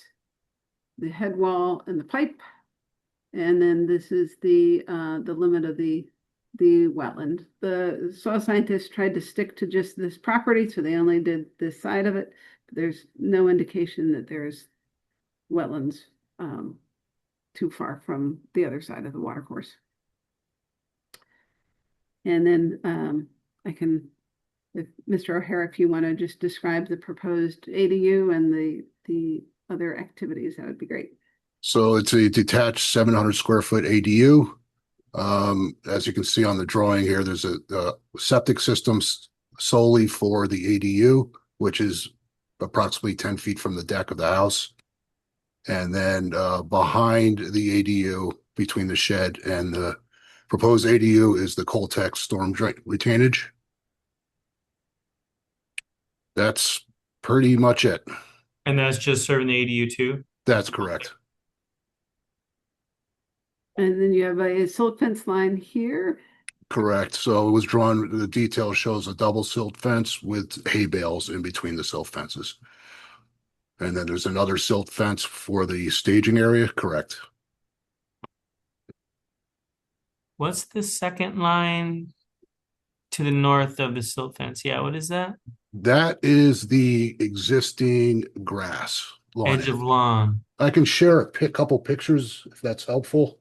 the head wall, and the pipe. And then this is the limit of the wetland. The soil scientists tried to stick to just this property, so they only did this side of it. There's no indication that there's wetlands too far from the other side of the watercourse. And then I can, if Mr. O'Hara, if you want to just describe the proposed ADU and the other activities, that would be great. So it's a detached 700 square foot ADU. As you can see on the drawing here, there's a septic system solely for the ADU, which is approximately 10 feet from the deck of the house. And then behind the ADU, between the shed and the proposed ADU, is the Coltex storm drain retainage. That's pretty much it. And that's just serving the ADU too? That's correct. And then you have a silt fence line here. Correct. So it was drawn, the detail shows a double silt fence with hay bales in between the silt fences. And then there's another silt fence for the staging area, correct? What's the second line to the north of the silt fence? Yeah, what is that? That is the existing grass line. Edge of lawn. I can share a couple pictures if that's helpful.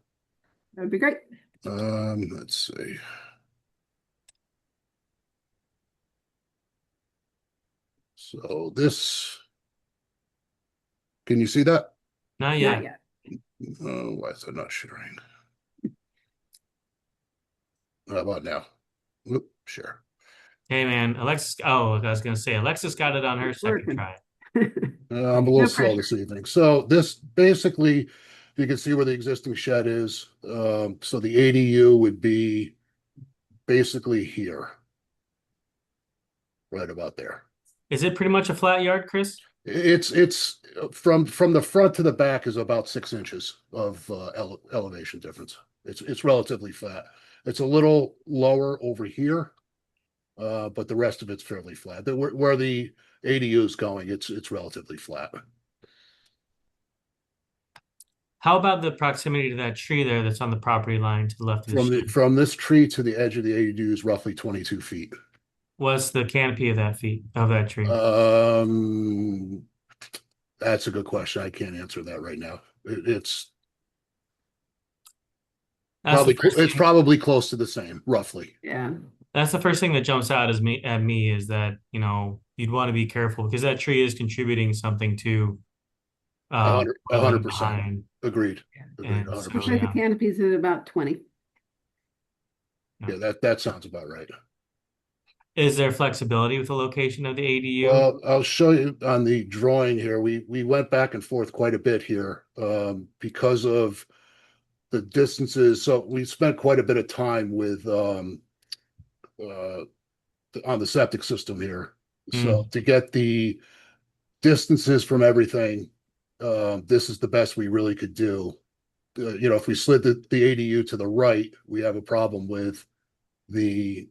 That would be great. Let's see. So this, can you see that? Not Not yet. yet. Oh, why is it not sharing? How about now? Whoop, share. Hey man, Alexis. Oh, I was gonna say Alexis got it on her It's second working. try. I'm a little No slow this evening. So this basically, you can see where the existing shed is. So the ADU would be basically here. Right about there. Is it pretty much a flat yard, Chris? It's from the front to the back is about 6 inches of elevation difference. It's relatively flat. It's a little lower over here, but the rest of it's fairly flat. Where the ADU is going, it's relatively flat. How about the proximity to that tree there that's on the property line to the left of the shed? From this tree to the edge of the ADU is roughly 22 feet. What's the canopy of that tree? That's a good question. I can't answer that right now. It's That's the probably first thing- probably close to the same, roughly. Yeah. That's the first thing that jumps out at me is that, you'd want to be careful because that tree is contributing something to 100%. behind. Agreed. And so, 100%. Looks like the yeah. canopy's at about 20. Yeah, that sounds about right. Is there flexibility with the location of the ADU? Well, I'll show you on the drawing here. We went back and forth quite a bit here because of the distances. So we spent quite a bit of time with on the septic system here. So to get the distances from everything, this is the best we really could do. If we slid the ADU to the right, we have a problem with the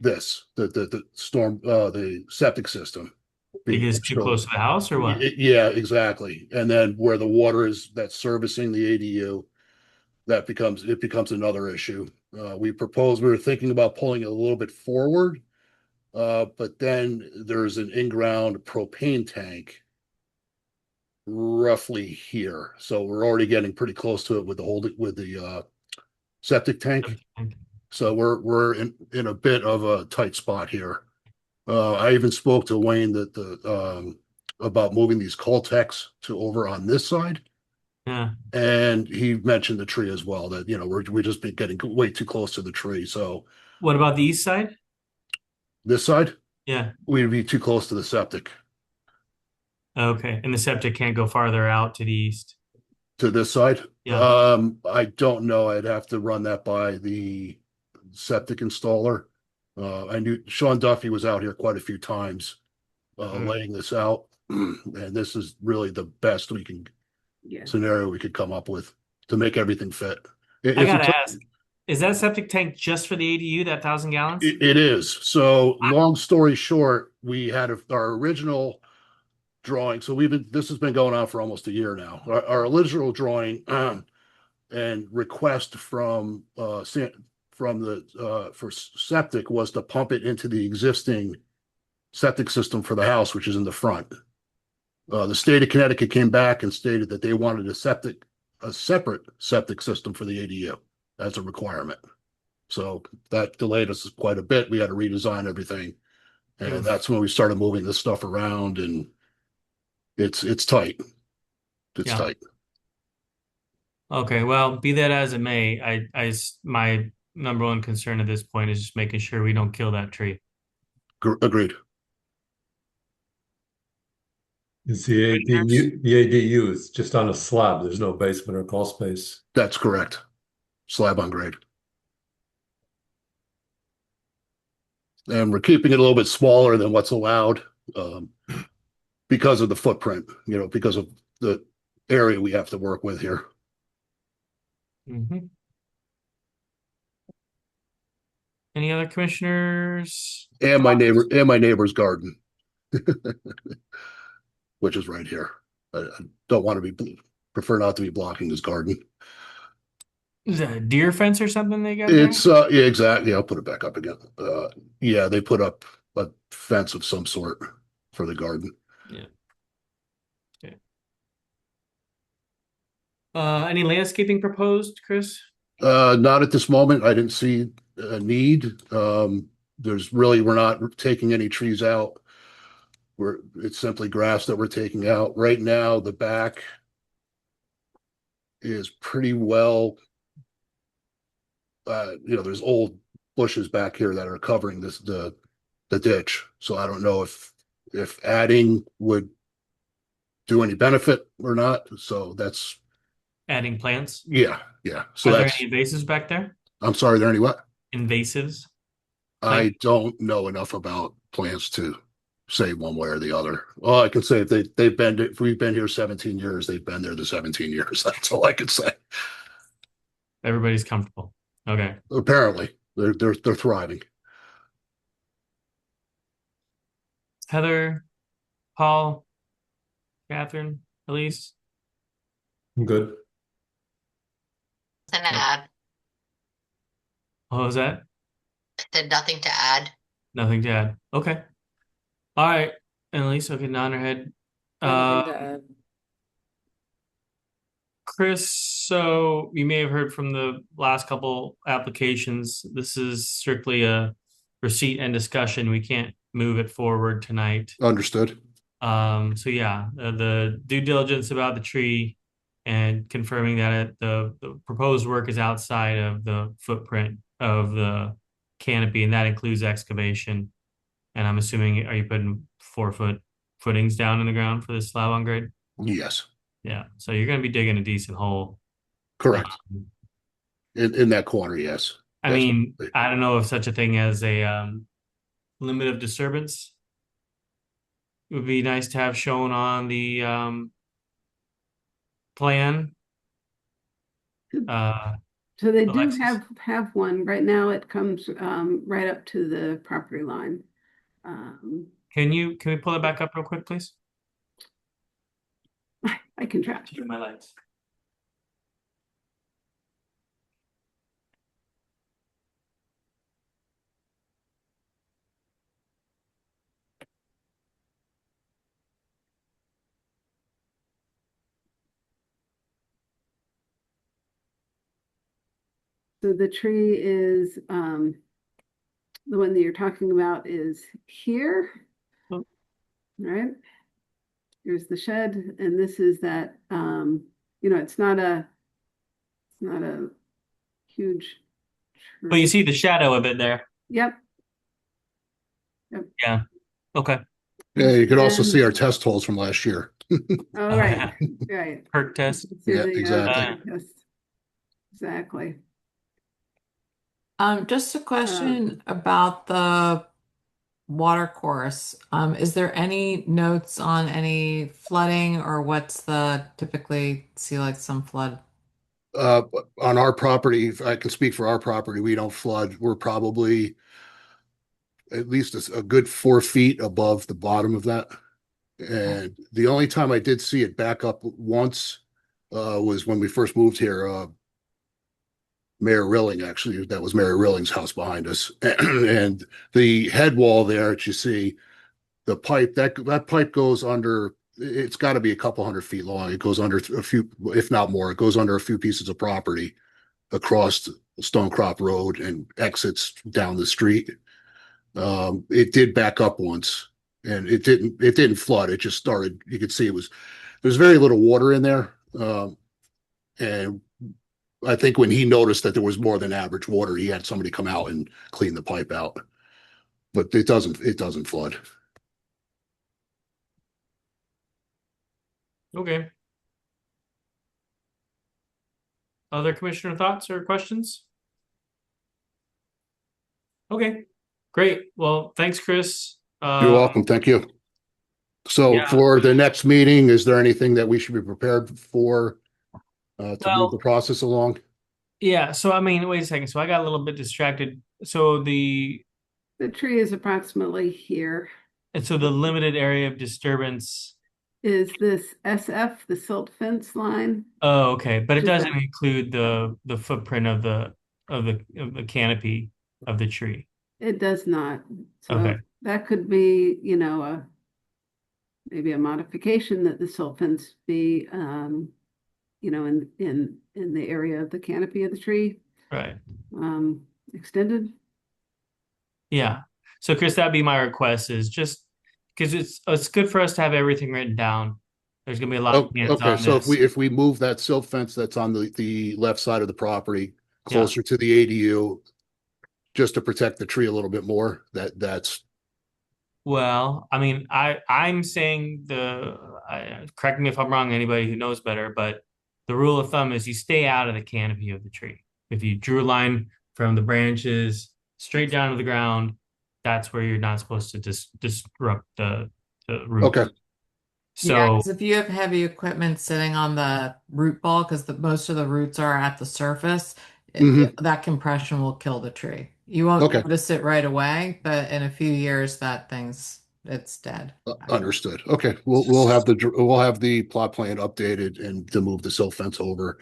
the storm the septic system Because it's too close to the house or what? Yeah, exactly. And then where the water is that's servicing the ADU, it becomes another issue. We were thinking about pulling it a little bit forward, but then there's an in-ground propane tank roughly here. So we're already getting pretty close to it with the septic tank. So we're in a bit of a tight spot here. I even spoke to Wayne about moving these Coltex to over on this side. Yeah. And he mentioned the tree as well, that we just been getting way too close to the tree. So What about the east side? this side, Yeah. we'd be too close to the septic. Okay. And the septic can't go farther out to the east. To this side? Yeah. I don't know. I'd have to run that by the septic installer. I knew Sean Duffy was out here quite a few times laying this out. And this is really the best Yeah. scenario we could come up with to make everything fit. I gotta ask, is that septic tank just for the ADU, that 1,000 gallons? It is. So long story short, we had our original drawing. So this has been going on for almost a year now. Our original drawing and request from for septic was to pump it into the existing septic system for the house, which is in the front. The state of Connecticut came back and stated that they wanted a separate septic system for the ADU as a requirement. So that delayed us quite a bit. We had to redesign everything. And that's when we started moving this stuff around, and it's tight. It's Yeah. tight. Okay, well, be that as it may, my number one concern at this point is just making sure we don't kill that tree. Agreed. It's the ADU is just on a slab. There's no basement or crawl space. That's correct. Slab on grade. And we're keeping it a little bit smaller than what's allowed because of the footprint, because of the area we have to work with here. Mm-hmm. Any other commissioners? And my neighbor's garden, which is right here. I don't want to prefer not to be blocking his garden. Is that a deer fence or something they got there? It's yeah, exactly. I'll put it back up again. Yeah, they put up a fence of some sort for the garden. Yeah. Okay. Any landscaping proposed, Chris? Not at this moment. I didn't see a need. We're not taking any trees out. It's simply grass that we're taking out. Right now, the back is pretty well, there's old bushes back here that are covering the ditch. So I don't know if adding would do any benefit or not. So that's Adding plants? yeah. So Are there that's, any invasives back there? I'm sorry, are there any what? Invasives? I don't know enough about plants to say one way or the other. All I can say if we've been here 17 years, they've been there the 17 years. That's all I can say. Everybody's comfortable. Okay. Apparently, they're thriving. Heather, Paul, Catherine, Elise? I'm good. Nothing to add. What was that? Said nothing to add. Nothing to add. Okay. All right. And Elise, okay, nod her head. Chris, so you may have heard from the last couple applications. This is strictly a receipt and discussion. We can't move it forward tonight. Understood. So yeah, the due diligence about the tree and confirming that the proposed work is outside of the footprint of the canopy, and that includes excavation. And I'm assuming, are you putting 4-foot footings down in the ground for this slab on grade? Yes, Yeah. So you're going to be digging a decent hole. correct. Um, In that corner, yes. I mean, I don't know if such a thing as a limit of disturbance would be nice to have shown on the plan. So they do Alexis? have one. Right now it comes right up to the property line. Can we pull it back up real quick, please? I can try. Turn my lights. So the tree is the one that you're talking about is here. Oh. Right? Here's the shed, and this is that it's not a huge tree. But you see the shadow of it there. Yep. Yeah. Okay. Yeah, you can also And- see our test holes from last year. Oh, right, right. Perk test. See Yeah, the, exactly. yes, exactly. Just a question about the water course. Is there any notes on any flooding, or what's the typically see like some flood? On our property, if I can speak for our property, we don't flood. We're probably at least a good 4 feet above the bottom of that. And the only time I did see it back up once was when we first moved here. Mayor Rilling, actually, that was Mayor Rilling's house behind us. And the head wall there that you see, the pipe, that pipe goes under, it's got to be a couple 100 feet long. It goes under a few, if not more, it goes under a few pieces of property across Stonecrop Road and exits down the street. It did back up once, and it didn't flood. It just started. You could see there's very little water in there, and I think when he noticed that there was more than average water, he had somebody come out and clean the pipe out. But it doesn't flood. Okay. Other commissioner thoughts or questions? Okay, great. Well, thanks, Chris. You're welcome. Thank you. So yeah. for the next meeting, is there anything that we should be prepared for to move the process along? Yeah, so I mean, wait a second. So I got a little bit distracted. So The tree is approximately here. the limited area of disturbance. Is this SF, the silt fence line? Oh, okay. But it Just doesn't include the footprint of the canopy of the tree. It does not. So Okay. that could be, maybe a modification that the silt fence be, in the area of the canopy of the tree, Right. extended. Yeah. So Chris, that'd be my request is just because it's good for us to have everything written down. There's gonna be a lot of hands Okay, on so this. if we move that silt fence that's on the left side of the property closer to the ADU, just to protect the tree a little bit more, that's Well, I mean, I'm saying correct me if I'm wrong, anybody who knows better, but the rule of thumb is you stay out of the canopy of the tree. If you drew a line from the branches straight down to the ground, that's where you're not supposed to disrupt the roots. okay. So Yeah, 'cause if you have heavy equipment sitting on the root ball, because most of the roots are at the surface, Mhm. that compression will kill the tree. You won't Okay. notice it right away, but in a few years, it's dead. Understood. Okay, we'll have the plot plan updated and to move the silt fence over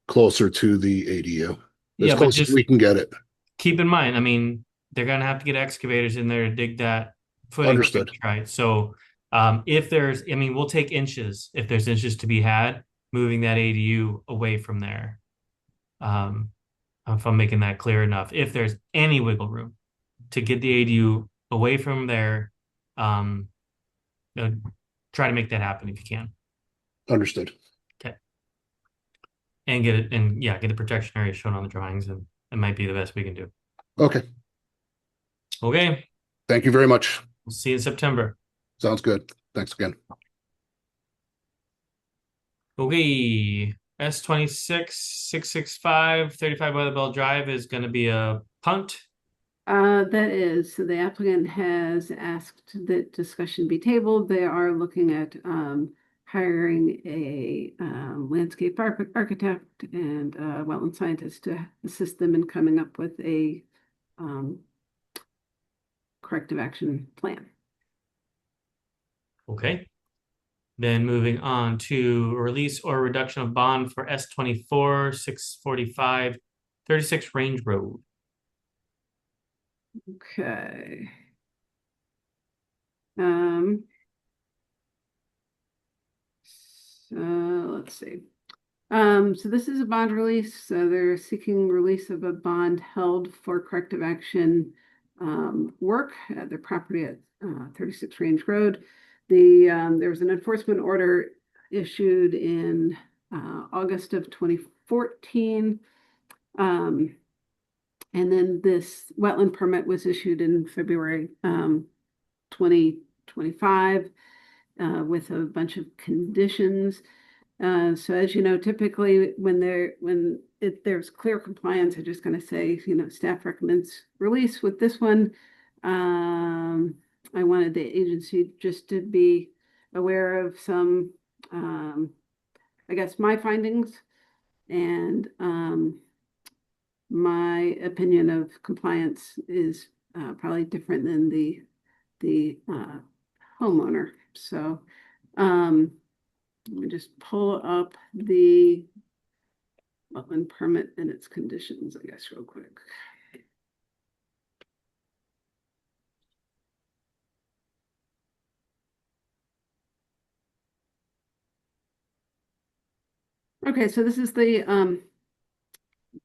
closer to the ADU. As yeah, but close as just we can get it. keep in mind, I mean, they're gonna have to get excavators in there to dig that footing, Understood. right? So, I mean, we'll take inches if there's inches to be had, moving that ADU away from there. If I'm making that clear enough, if there's any wiggle room to get the ADU away from there, try to make that happen if you can. Understood. Okay. And get the protection area shown on the drawings, and it might be the best we can do. Okay, Okay, thank you very much. we'll see you in September. Sounds good. Thanks again. Okay, S26-665 35 Weatherbell Drive is going to be a punt. That is, so the applicant has asked that discussion be tabled. They are looking at hiring a landscape architect and wetland scientist to assist them in coming up with a corrective action plan. Okay. Then moving on to release or reduction of bond for S24-645 36 Range Road. Okay. So let's see. So this is a bond release. So they're seeking release of a bond held for corrective action work at their property at 36 Range Road. There was an enforcement order issued in August of 2014. And then this wetland permit was issued in February 2025 with a bunch of conditions. So as you know, typically when there's clear compliance, I'm just going to say, staff recommends release. With this one, I wanted the agency just to be aware of some, I guess, my findings and my opinion of compliance is probably different than the homeowner. So, let me just pull up the wetland permit and its conditions, I guess, real quick. Okay, so this is the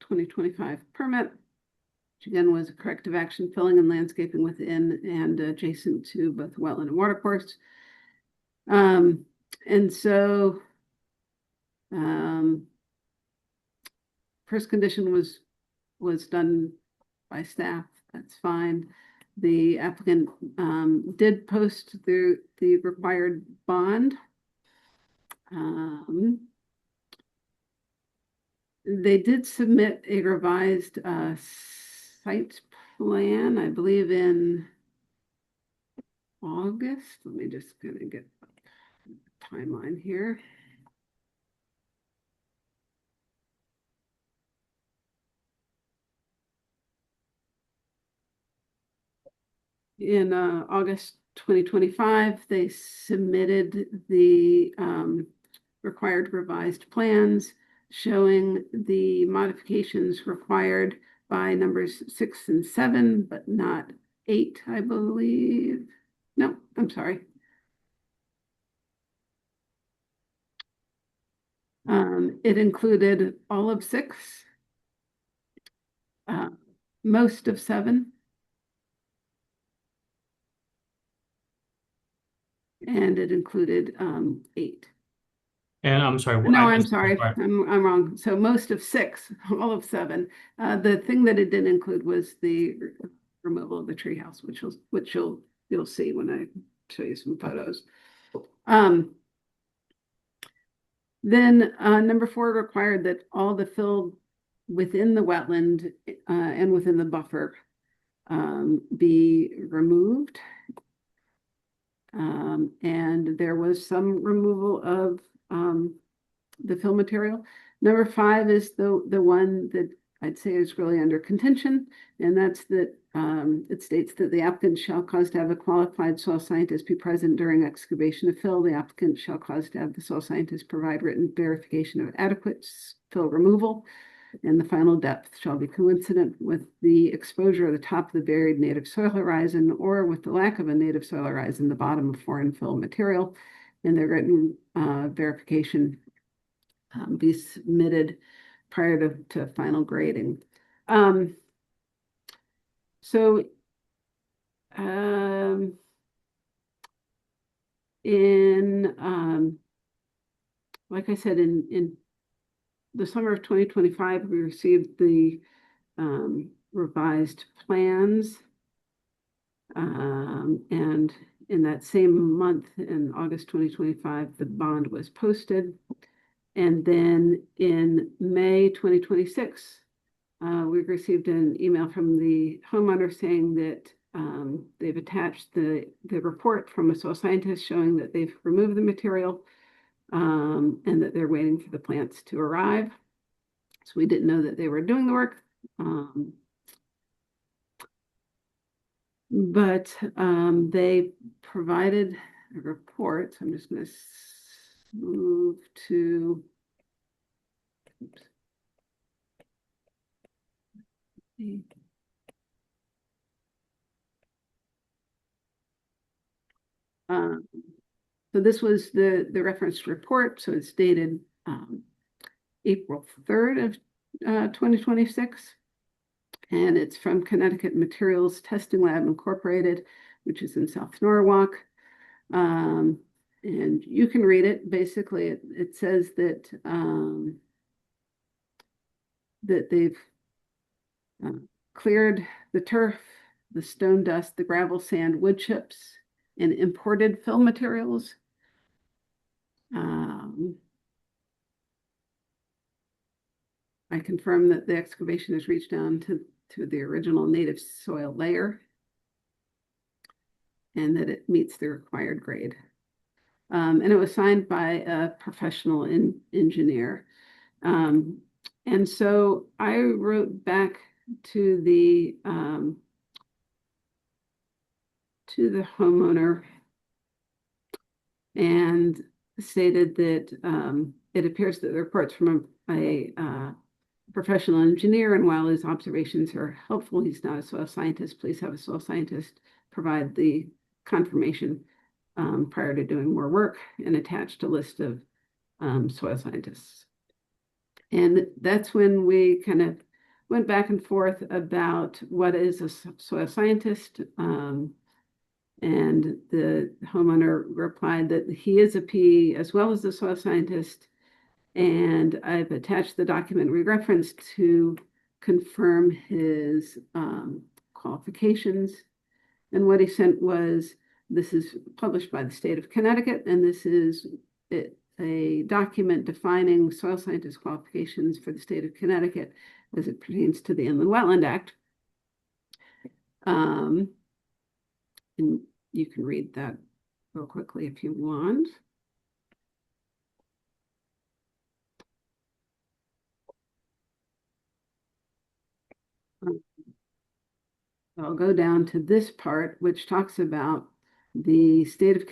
2025 permit, which again was a corrective action filling and landscaping within and adjacent to both wetland and watercourse. And so first condition was done by staff. That's fine. The applicant did post the required bond. They did submit a revised site plan, I believe in August. Let me just kind of get the timeline here. In August 2025, they submitted the required revised plans showing the modifications required by numbers 6 and 7, but not 8, I believe. No, I'm sorry. It included all of 6, most of 7, and it included 8. And I'm sorry. No, I I'm missed the sorry. part. I'm wrong. So most of 6, all of 7. The thing that it didn't include was the removal of the treehouse, which you'll see when I show you some photos. Then number 4 required that all the fill within the wetland and within the buffer be removed. And there was some removal of the fill material. Number 5 is the one that I'd say is really under contention, and that's that it states that the applicant shall cause to have a qualified soil scientist be present during excavation of fill. The applicant shall cause to have the soil scientist provide written verification of adequate fill removal, and the final depth shall be coincident with the exposure of the top of the buried native soil horizon or with the lack of a native soil horizon, the bottom of foreign fill material, and the written verification be submitted prior to final grading. Like I said, in the summer of 2025, we received the revised plans. And in that same month, in August 2025, the bond was posted. And then in May 2026, we received an email from the homeowner saying that they've attached the report from a soil scientist showing that they've removed the material and that they're waiting for the plants to arrive. So we didn't know that they were doing the work. But they provided a report. So I'm just going to move to. Oops. So this was the reference report. So it's dated April 3rd of 2026. And it's from Connecticut Materials Testing Lab Incorporated, which is in South Norwalk. And you can read it. Basically, it says that that they've cleared the turf, the stone dust, the gravel, sand, wood chips, and imported fill materials. I confirm that the excavation has reached down to the original native soil layer and that it meets the required grade. And it was signed by a professional engineer. And so I wrote back to the homeowner and stated that it appears that the reports from a professional engineer, and while his observations are helpful, he's not a soil scientist. Please have a soil scientist provide the confirmation prior to doing more work, and attached a list of soil scientists. And that's when we kind of went back and forth about what is a soil scientist. And the homeowner replied that he is a PE as well as a soil scientist. And I've attached the document we referenced to confirm his qualifications. And what he sent was, this is published by the state of Connecticut, and this is a document defining soil scientist qualifications for the state of Connecticut as it pertains to the Inland Wetland Act. And you can read that real quickly if you want. I'll go down to this part, which talks about the state of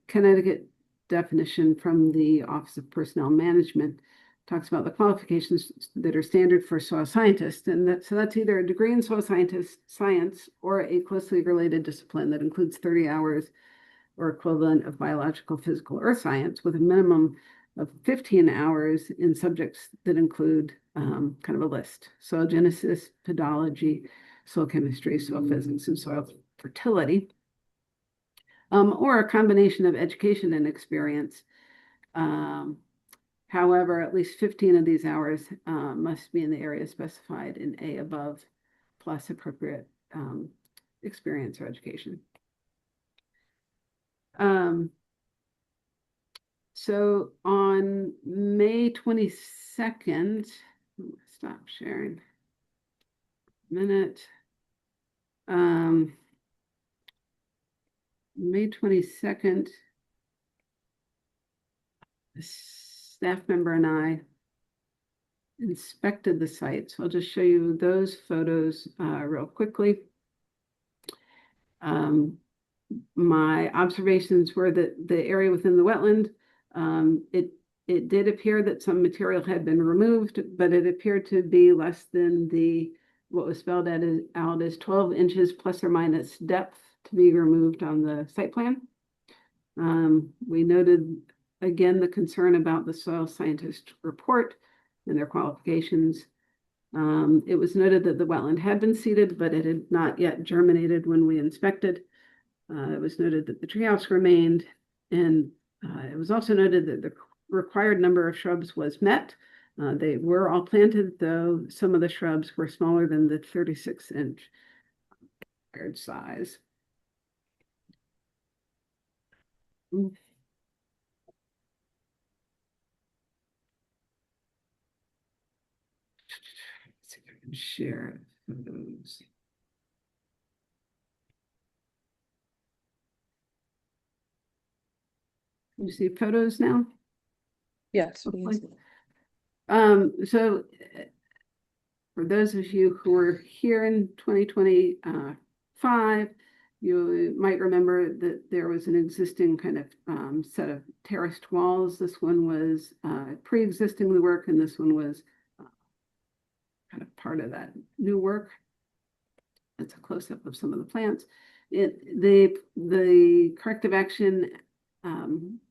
Connecticut definition from the Office of Personnel Management. Talks about the qualifications that are standard for soil scientists. And so that's either a degree in soil science or a closely related discipline that includes 30 hours or equivalent of biological, physical, or science, with a minimum of 15 hours in subjects that include kind of a list: soil genesis, pedology, soil chemistry, soil physics, and soil fertility, or a combination of education and experience. However, at least 15 of these hours must be in the area specified in A above, plus appropriate experience or education. So on May 22nd, stop sharing a minute. May 22nd, a staff member and I inspected the site. So I'll just show you those photos real quickly. My observations were that the area within the wetland, it did appear that some material had been removed, but it appeared to be less than what was spelled out as 12 inches plus or minus depth to be removed on the site plan. We noted again the concern about the soil scientist report and their qualifications. It was noted that the wetland had been seeded, but it had not yet germinated when we inspected. It was noted that the treehouse remained, and it was also noted that the required number of shrubs was met. They were all planted, though some of the shrubs were smaller than the 36-inch required size. Let's see if I can share those. Can you see photos now? Yes. Hopefully. So for those of you who were here in 2025, you might remember that there was an existing kind of set of terraced walls. This one was pre-existing the work, and this one was kind of part of that new work. That's a close-up of some of the plants. The corrective action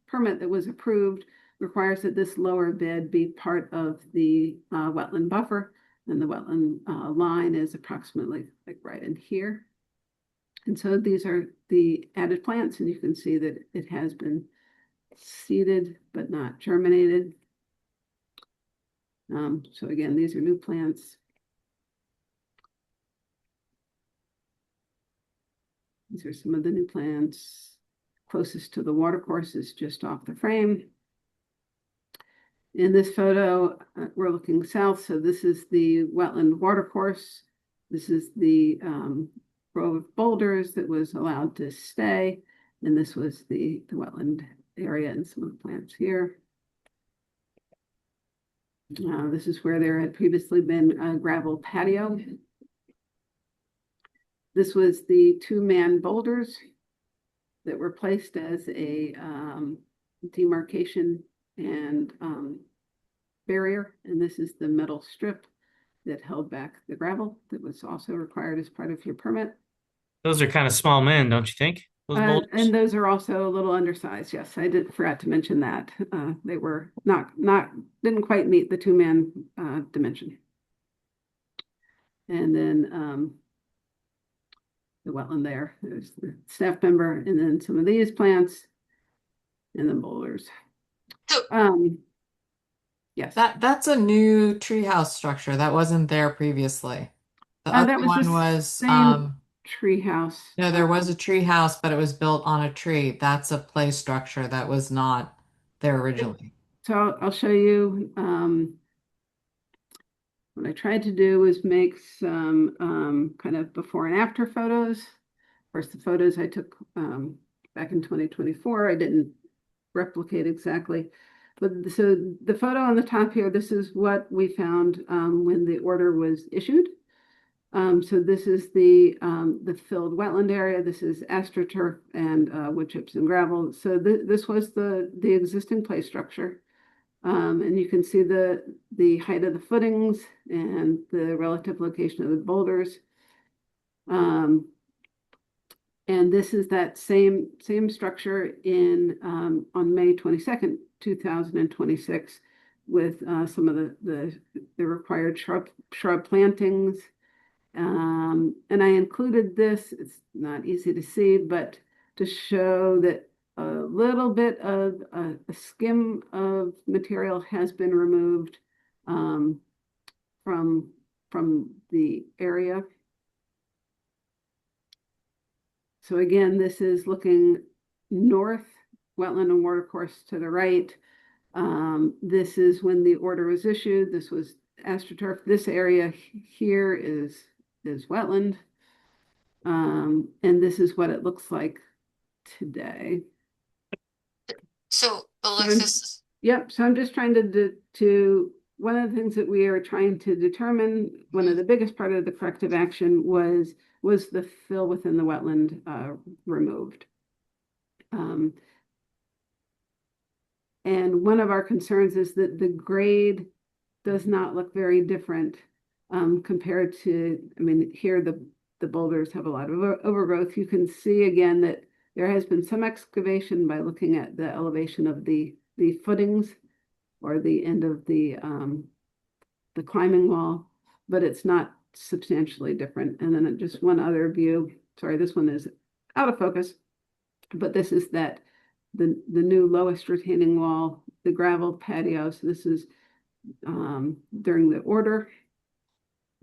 permit that was approved requires that this lower bed be part of the wetland buffer, and the wetland line is approximately like right in here. And so these are the added plants, and you can see that it has been seeded but not germinated. So again, these are new plants. These are some of the new plants. Closest to the watercourse is just off the frame. In this photo, we're looking south, so this is the wetland watercourse. This is the row of boulders that was allowed to stay, and this was the wetland area and some of the plants here. This is where there had previously been a gravel patio. This was the 2-man boulders that were placed as a demarcation and barrier, and this is the metal strip that held back the gravel that was also required as part of your permit. Those are kind of small men, don't you think? Those boulders? And those are also a little undersized. Yes, I forgot to mention that. They were didn't quite meet the 2-man dimension. And then the wetland there's the staff member, and then some of these plants, and then boulders. So- Yes. That's a new treehouse structure that wasn't there previously. The that other was the one was same treehouse. no, there was a tree house, but it was built on a tree. That's a play structure that was not there originally. So I'll show you. What I tried to do was make some kind of before and after photos. Of course, the photos I took back in 2024, I didn't replicate exactly. But so the photo on the top here, this is what we found when the order was issued. So this is the filled wetland area. This is AstroTurf and wood chips and gravel. So this was the existing play structure. And you can see the height of the footings and the relative location of the boulders. And this is that same structure in on May 22nd, 2026, with some of the required shrub plantings. And I included this, it's not easy to see, but to show that a little bit of a skim of material has been removed from the area. So again, this is looking north, wetland and watercourse to the right. This is when the order was issued. This was AstroTurf. This area here is wetland. And this is what it looks like today. So Alexis, Yep. So I'm just trying to one of the things that we are trying to determine, one of the biggest part of the corrective action was the fill within the wetland removed. And one of our concerns is that the grade does not look very different compared to, I mean, here the boulders have a lot of overgrowth. You can see again that there has been some excavation by looking at the elevation of the footings or the end of the climbing wall, but it's not substantially different. And then just one other view, sorry, this one is out of focus, but this is that the new lowest retaining wall, the gravel patio. So this is during the order.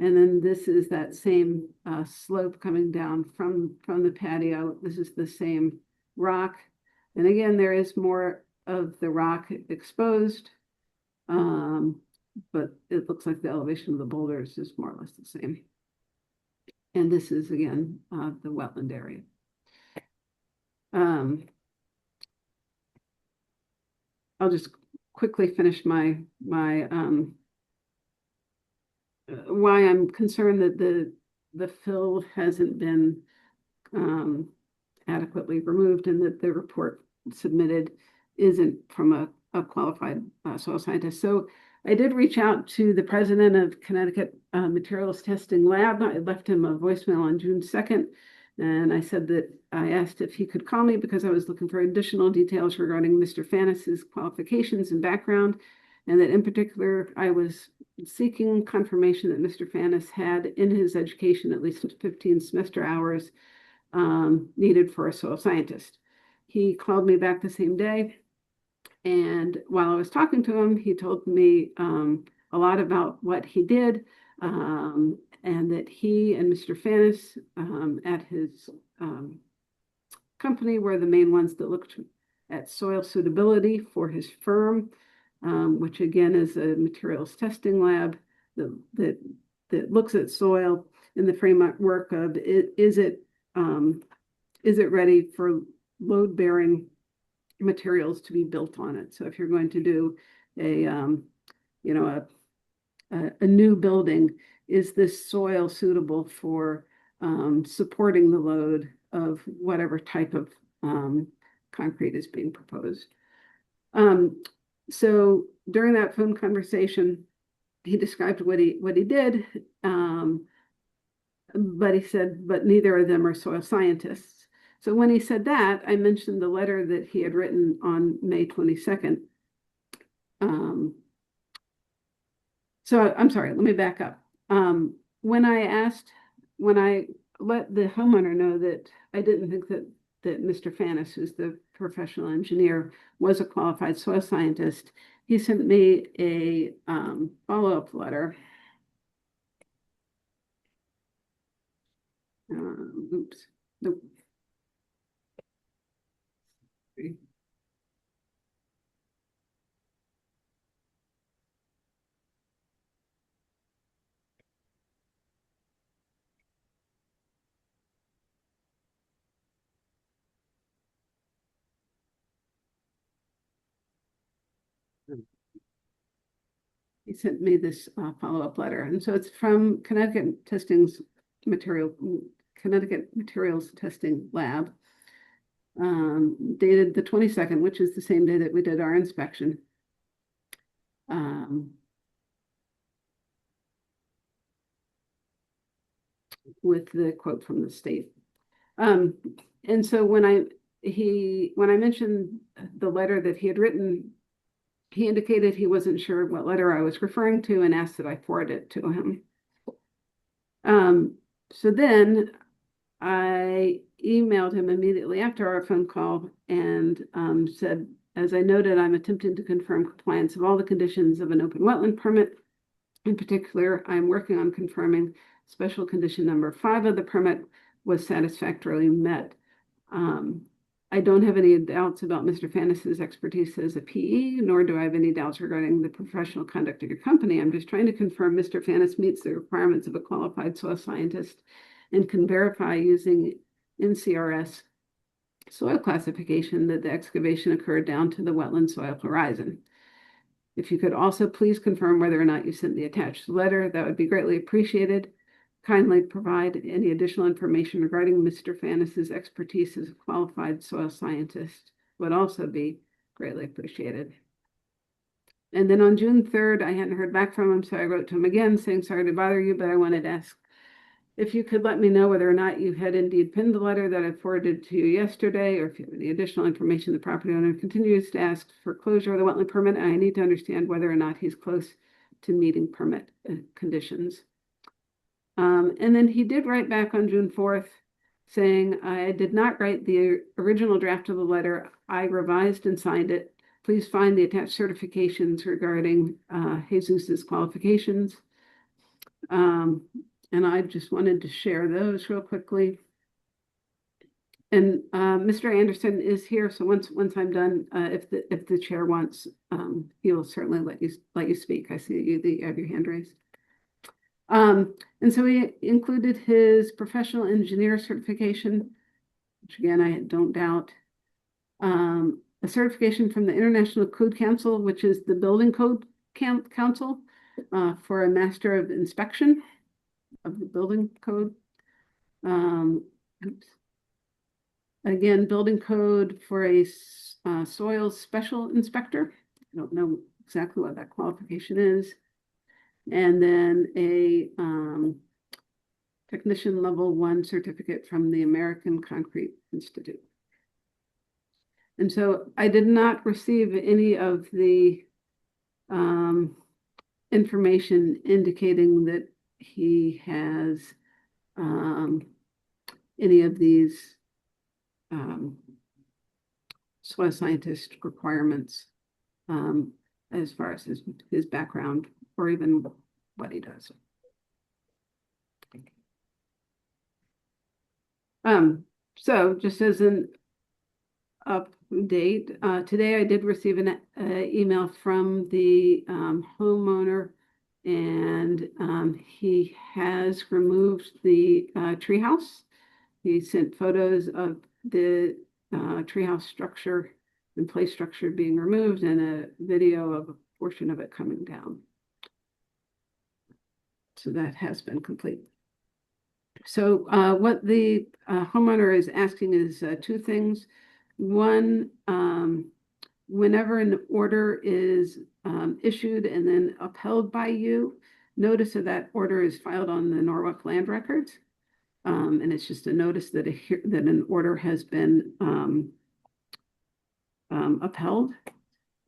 And then this is that same slope coming down from the patio. This is the same rock. And again, there is more of the rock exposed, but it looks like the elevation of the boulders is more or less the same. And this is, again, the wetland area. I'll just quickly finish my why I'm concerned that the fill hasn't been adequately removed and that the report submitted isn't from a qualified soil scientist. So I did reach out to the president of Connecticut Materials Testing Lab. I left him a voicemail on June 2nd. And I said that I asked if he could call me because I was looking for additional details regarding Mr. Fannis's qualifications and background. And that in particular, I was seeking confirmation that Mr. Fannis had in his education at least 15 semester hours needed for a soil scientist. He called me back the same day. And while I was talking to him, he told me a lot about what he did and that he and Mr. Fannis at his company were the main ones that looked at soil suitability for his firm, which again is a materials testing lab that looks at soil in the framework of is it ready for load-bearing materials to be built on it. So if you're going to do a new building, is this soil suitable for supporting the load of whatever type of concrete is being proposed? So during that phone conversation, he described what he did, but he said, but neither of them are soil scientists. So when he said that, I mentioned the letter that he had written on May 22nd. So I'm sorry, let me back up. When I let the homeowner know that I didn't think that Mr. Fannis, who's the professional engineer, was a qualified soil scientist, he sent me a follow-up letter. Oops. Nope. He sent me this follow-up letter, and so it's from Connecticut Materials Testing Lab, dated the 22nd, which is the same day that we did our inspection. With the quote from the state. And so when I mentioned the letter that he had written, he indicated he wasn't sure what letter I was referring to and asked that I forward it to him. So then I emailed him immediately after our phone call and said, as I noted, I'm attempting to confirm compliance of all the conditions of an open wetland permit. In particular, I'm working on confirming special condition number 5 of the permit was satisfactorily met. I don't have any doubts about Mr. Fannis's expertise as a PE, nor do I have any doubts regarding the professional conduct of your company. I'm just trying to confirm Mr. Fannis meets the requirements of a qualified soil scientist and can verify using NCRS soil classification that the excavation occurred down to the wetland soil horizon. If you could also please confirm whether or not you sent the attached letter, that would be greatly appreciated. Kindly provide any additional information regarding Mr. Fannis's expertise as a qualified soil scientist would also be greatly appreciated. And then on June 3rd, I hadn't heard back from him, so I wrote to him again saying, sorry to bother you, but I wanted to ask if you could let me know whether or not you had indeed pinned the letter that I forwarded to you yesterday, or if you have any additional information. The property owner continues to ask for closure of the wetland permit, and I need to understand whether or not he's close to meeting permit conditions. And then he did write back on June 4th saying, I did not write the original draft of the letter. I revised and signed it. Please find the attached certifications regarding Jesus's qualifications. And I just wanted to share those real quickly. And Mr. Anderson is here, so once I'm done, if the chair wants, he will certainly let you speak. I see you have your hand raised. And so he included his professional engineer certification, which again, I don't doubt. A certification from the International Code Council, which is the Building Code Council, for a Master of Inspection of the Building Code. Again, Building Code for a Soil Special Inspector. I don't know exactly what that qualification is. And then a Technician Level 1 certificate from the American Concrete Institute. And so I did not receive any of the information indicating that he has any of these soil scientist requirements as far as his background or even what he does. So just as an update, today I did receive an email from the homeowner, and he has removed the treehouse. He sent photos of the treehouse structure and play structure being removed and a video of a portion of it coming down. So that has been complete. So what the homeowner is asking is two things. One, whenever an order is issued and then upheld by you, notice of that order is filed on the Norwalk Land Records. And it's just a notice that that an order has been upheld.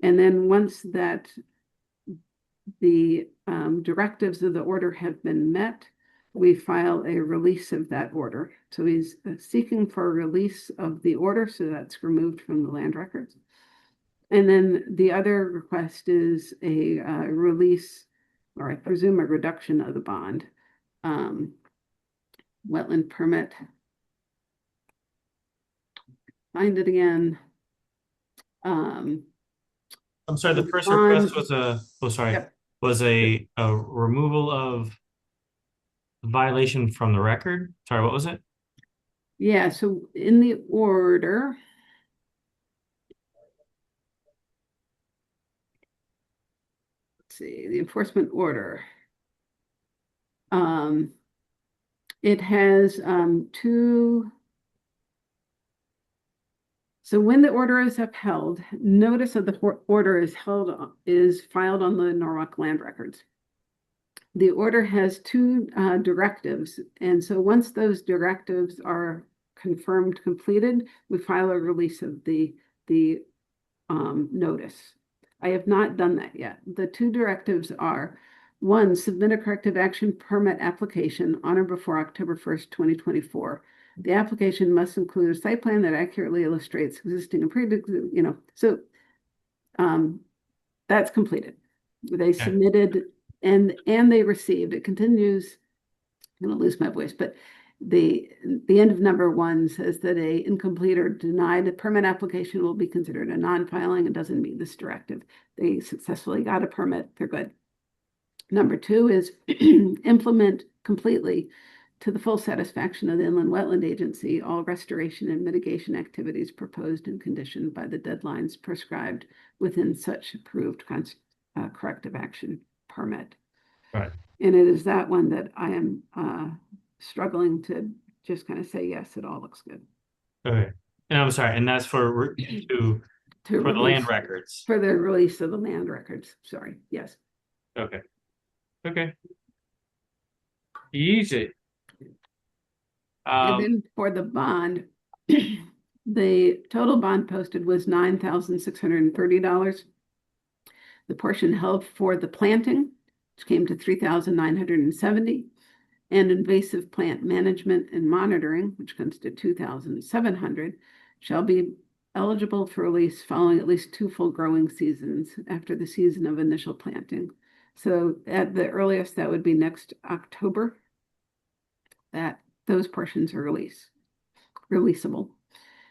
And then once that the directives of the order have been met, we file a release of that order. So he's seeking for a release of the order, so that's removed from the land records. And then the other request is a release, or I presume a reduction of the bond. Wetland permit. Find it again. I'm sorry, the first bond- request was Yep. was a removal of violation from the record. Sorry, what was it? Yeah, so in the order. Let's see, the enforcement order. It has two. So when the order is upheld, notice of the order is filed on the Norwalk Land Records. The order has two directives, and so once those directives are confirmed completed, we file a release of the notice. I have not done that yet. The two directives are: one, submit a corrective action permit application on or before October 1st, 2024. The application must include a site plan that accurately illustrates existing and so that's completed. They submitted and they received. It continues. I'm going to lose my voice, but the end of number 1 says that a incomplete or denied permit application will be considered a non-filing and doesn't meet this directive. They successfully got a permit. They're good. Number 2 is implement completely, to the full satisfaction of the Inland Wetland Agency, all restoration and mitigation activities proposed and conditioned by the deadlines prescribed within such approved corrective action permit. Right. And it is that one that I am struggling to just kind of say, yes, it all looks good. Okay. And I'm sorry, and that's for the land records. For the release of the land records. Sorry. Yes. Okay. Okay. Easy. And then for the bond, the total bond posted was $9,630. The portion held for the planting, which came to $3,970, and invasive plant management and monitoring, which comes to $2,700, shall be eligible for release following at least 2 full growing seasons after the season of initial planting. So at the earliest, that would be next October, that those portions are releasable.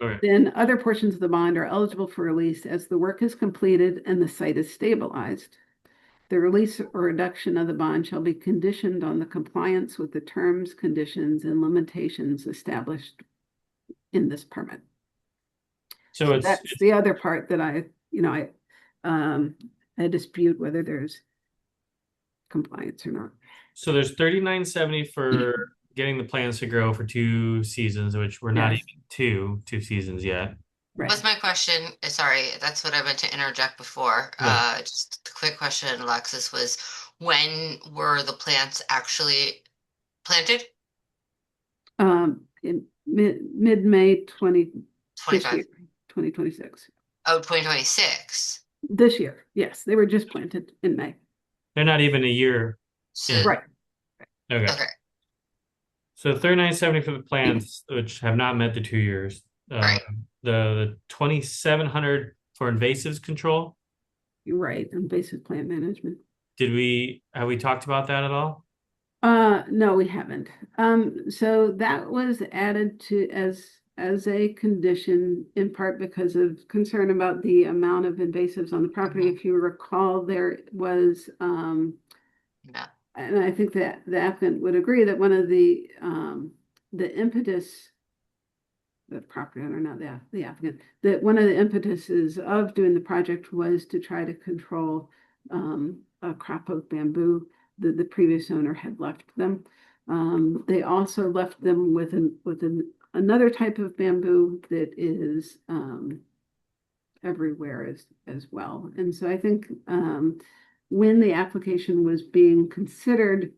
Okay. Then other portions of the bond are eligible for release as the work is completed and the site is stabilized. The release or reduction of the bond shall be conditioned on the compliance with the terms, conditions, and limitations established in this permit. So that's the other part that I dispute whether there's compliance or not. So there's $39.70 for getting the plants to grow for 2 seasons, which we're not Yes. even two seasons yet. Right. Was my question, sorry, that's what I meant to interject before. Yeah. Just a quick question, Alexis, was when were the plants actually planted? In mid-May 25. 2026. Oh, 2026. This year, yes, they were just planted in May. They're not even a year. So, Right. Okay. okay. So $39.70 for the plants, which have not met the 2 years. Right. The $2,700 for invasives control. You're right. Invasive plant management. Have we talked about that at all? No, we haven't. So that was added to as a condition in part because of concern about the amount of invasives on the property. If you recall, there was Yeah. and I think that the applicant would agree that one of the impetus, the property owner, not the applicant, that one of the impetuses of doing the project was to try to control a crop of bamboo that the previous owner had left them. They also left them with another type of bamboo that is everywhere as well. And so I think when the application was being considered,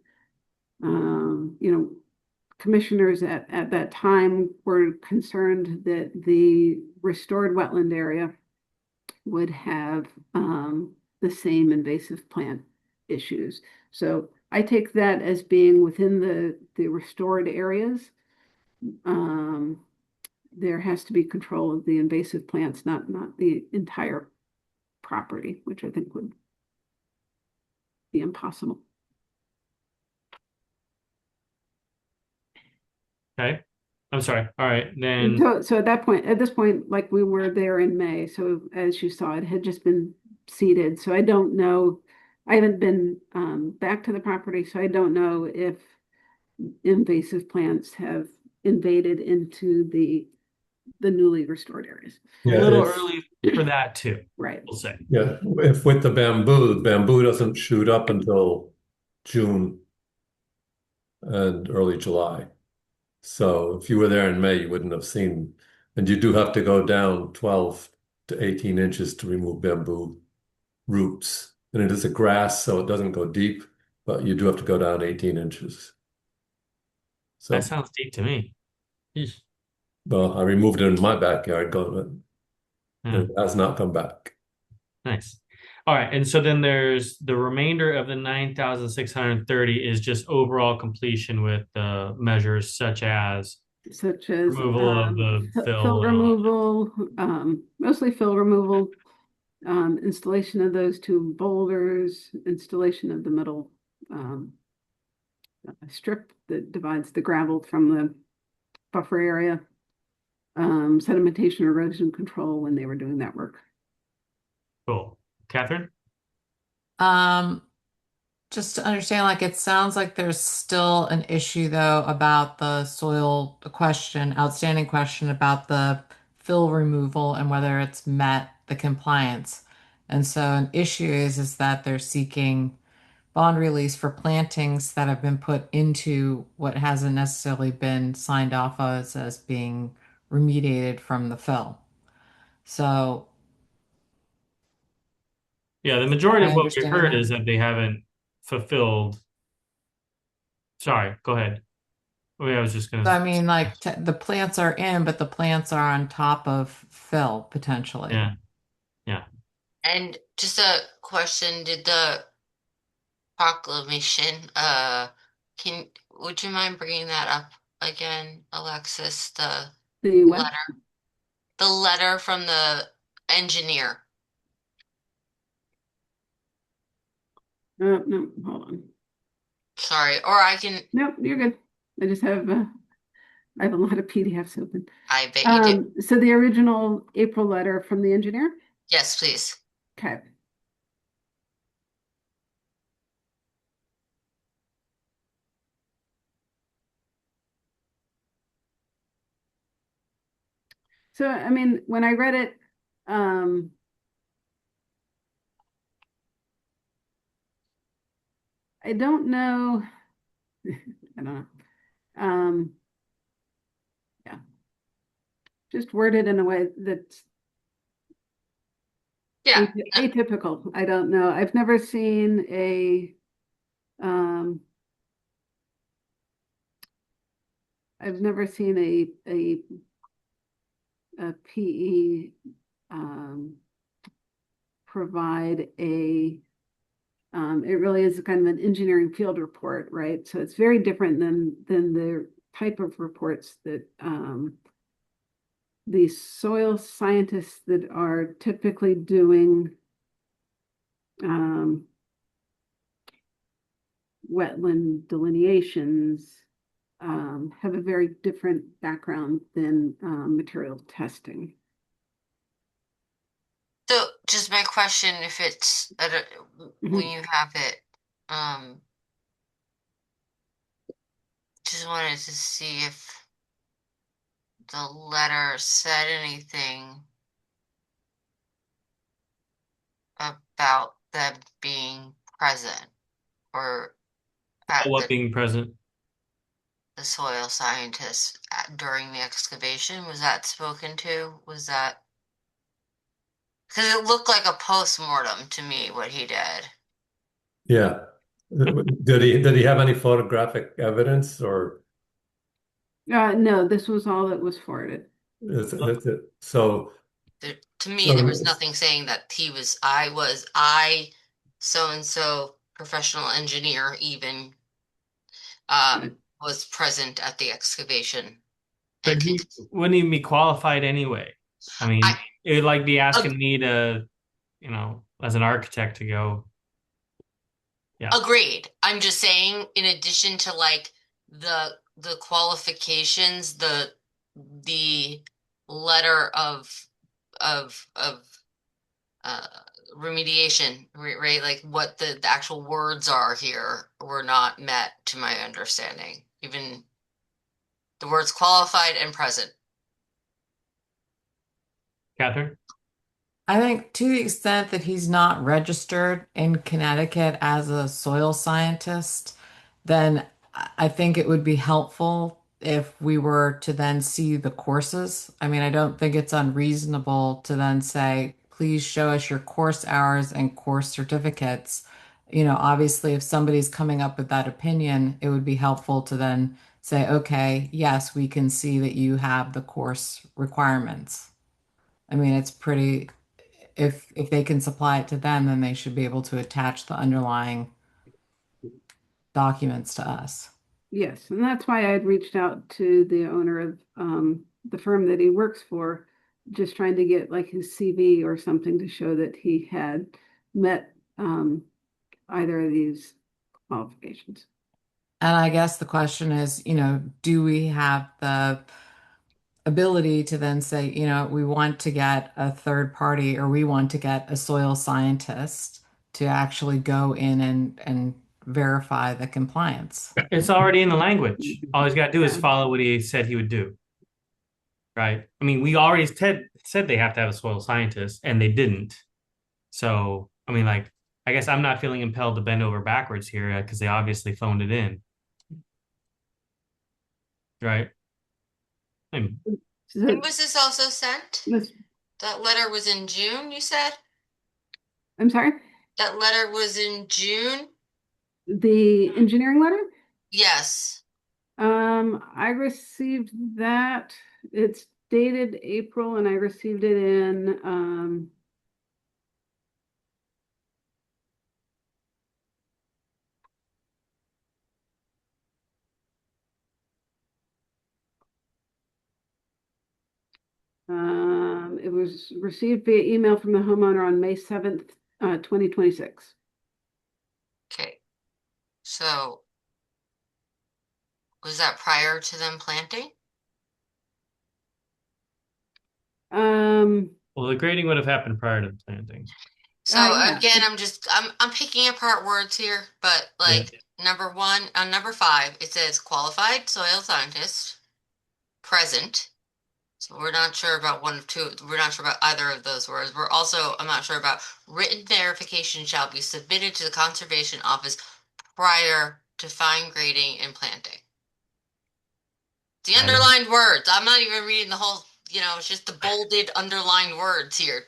commissioners at that time were concerned that the restored wetland area would have the same invasive plant issues. So I take that as being within the restored areas. There has to be control of the invasive plants, not the entire property, which I think would be impossible. Okay. I'm sorry. All right. Then, So at this point, like we were there in May, so as you saw, it had just been seeded. So I don't know, I haven't been back to the property, so I don't know if invasive plants have invaded into the newly restored areas. a Yeah, little if- early for that too, Right. we'll say. Yeah, if with the bamboo doesn't shoot up until June and early July. So if you were there in May, you wouldn't have seen, and you do have to go down 12 to 18 inches to remove bamboo roots. And it is a grass, so it doesn't go deep, but you do have to go down 18 inches. So, That sounds deep to me. Yeesh. well, I removed it in my backyard, Yeah. it has not come back. Nice. All right. And so then there's the remainder of the 9,630 is just overall completion with measures such as removal of the fill fill and all that. removal, mostly fill removal, installation of those two boulders, installation of the middle strip that divides the gravel from the buffer area, sedimentation erosion control when they were doing that work. Cool. Catherine? Just to understand, like it sounds like there's still an issue though about the soil outstanding question about the fill removal and whether it's met the compliance. And so an issue is that they're seeking bond release for plantings that have been put into what hasn't necessarily been signed off as being remediated from the fill. So Yeah, the majority I of what we understand heard that. is that they haven't fulfilled. Sorry, go ahead. Oh, yeah, I was just So, gonna. I mean, like the plants are in, but the plants are on top of fill potentially. Yeah, yeah. And just a question, did the proclamation, would you mind bringing that up again, Alexis? The what? The letter from the engineer. No, hold on. Sorry, or I can, Nope, you're good. I just have I have a lot of PDFs open. I bet you do. So the original April letter from the engineer. Yes, please. Okay. So, I mean, when I read it, I don't know. I don't know. Yeah. Just worded in a way that's Yeah, atypical. I don't know. I've never seen a PE provide it really is kind of an engineering field report, right? So it's very different than the type of reports that the soil scientists that are typically doing wetland delineations have a very different background than material testing. so just my question, if it's when you have it, just wanted to see if the letter said anything about them being present or at What being present? the soil scientists during the excavation. Was that spoken to? Was that Because it looked like a post-mortem to me, what he did. Yeah. Did he have any photographic evidence or No, this was all that was forwarded. that's it? So, To me, there so was nothing saying that I, so and so professional engineer even was present at the excavation But and he wouldn't even be qualified anyway. I mean, I it would like be asking ag- me to, as an architect to go, yeah. agreed. I'm just saying, in addition to like the qualifications, the letter of uh remediation, right? Like what the actual words are here were not met to my understanding. Even the words qualified and present. Catherine? I think to the extent that he's not registered in Connecticut as a soil scientist, then I think it would be helpful if we were to then see the courses. I mean, I don't think it's unreasonable to then say, please show us your course hours and course certificates. Obviously, if somebody's coming up with that opinion, it would be helpful to then say, okay, yes, we can see that you have the course requirements. I mean, it's pretty, if they can supply it to them, then they should be able to attach the underlying documents to us. Yes, and that's why I had reached out to the owner of the firm that he works for, just trying to get like his CV or something to show that he had met either of these qualifications. And I guess the question is, do we have the ability to then say, we want to get a third party or we want to get a soil scientist to actually go in and verify the compliance? It's already in the language. All he's got to do is Yeah. follow what he said he would do. Right? I mean, we already said they have to have a soil scientist, and they didn't. So, I mean, like, I guess I'm not feeling impelled to bend over backwards here because they obviously phoned it in. Right? I mean, So When was this also sent? this- That letter was in June, you said? I'm sorry, That letter was in June? the engineering letter? Yes. I received that. It's dated April and I received it in it was received via email from the homeowner on May 7th, 2026. Okay. So was that prior to them planting? Um, well, the grading would have happened prior to the planting. So yeah. again, I'm picking apart words here, but like number one, on number 5, it says qualified soil scientist present. So we're not sure about one of two. We're not sure about either of those words. I'm not sure about written verification shall be submitted to the conservation office prior to fine grading and planting. The underlined words. I'm not even reading the whole, it's just the bolded underlined words here.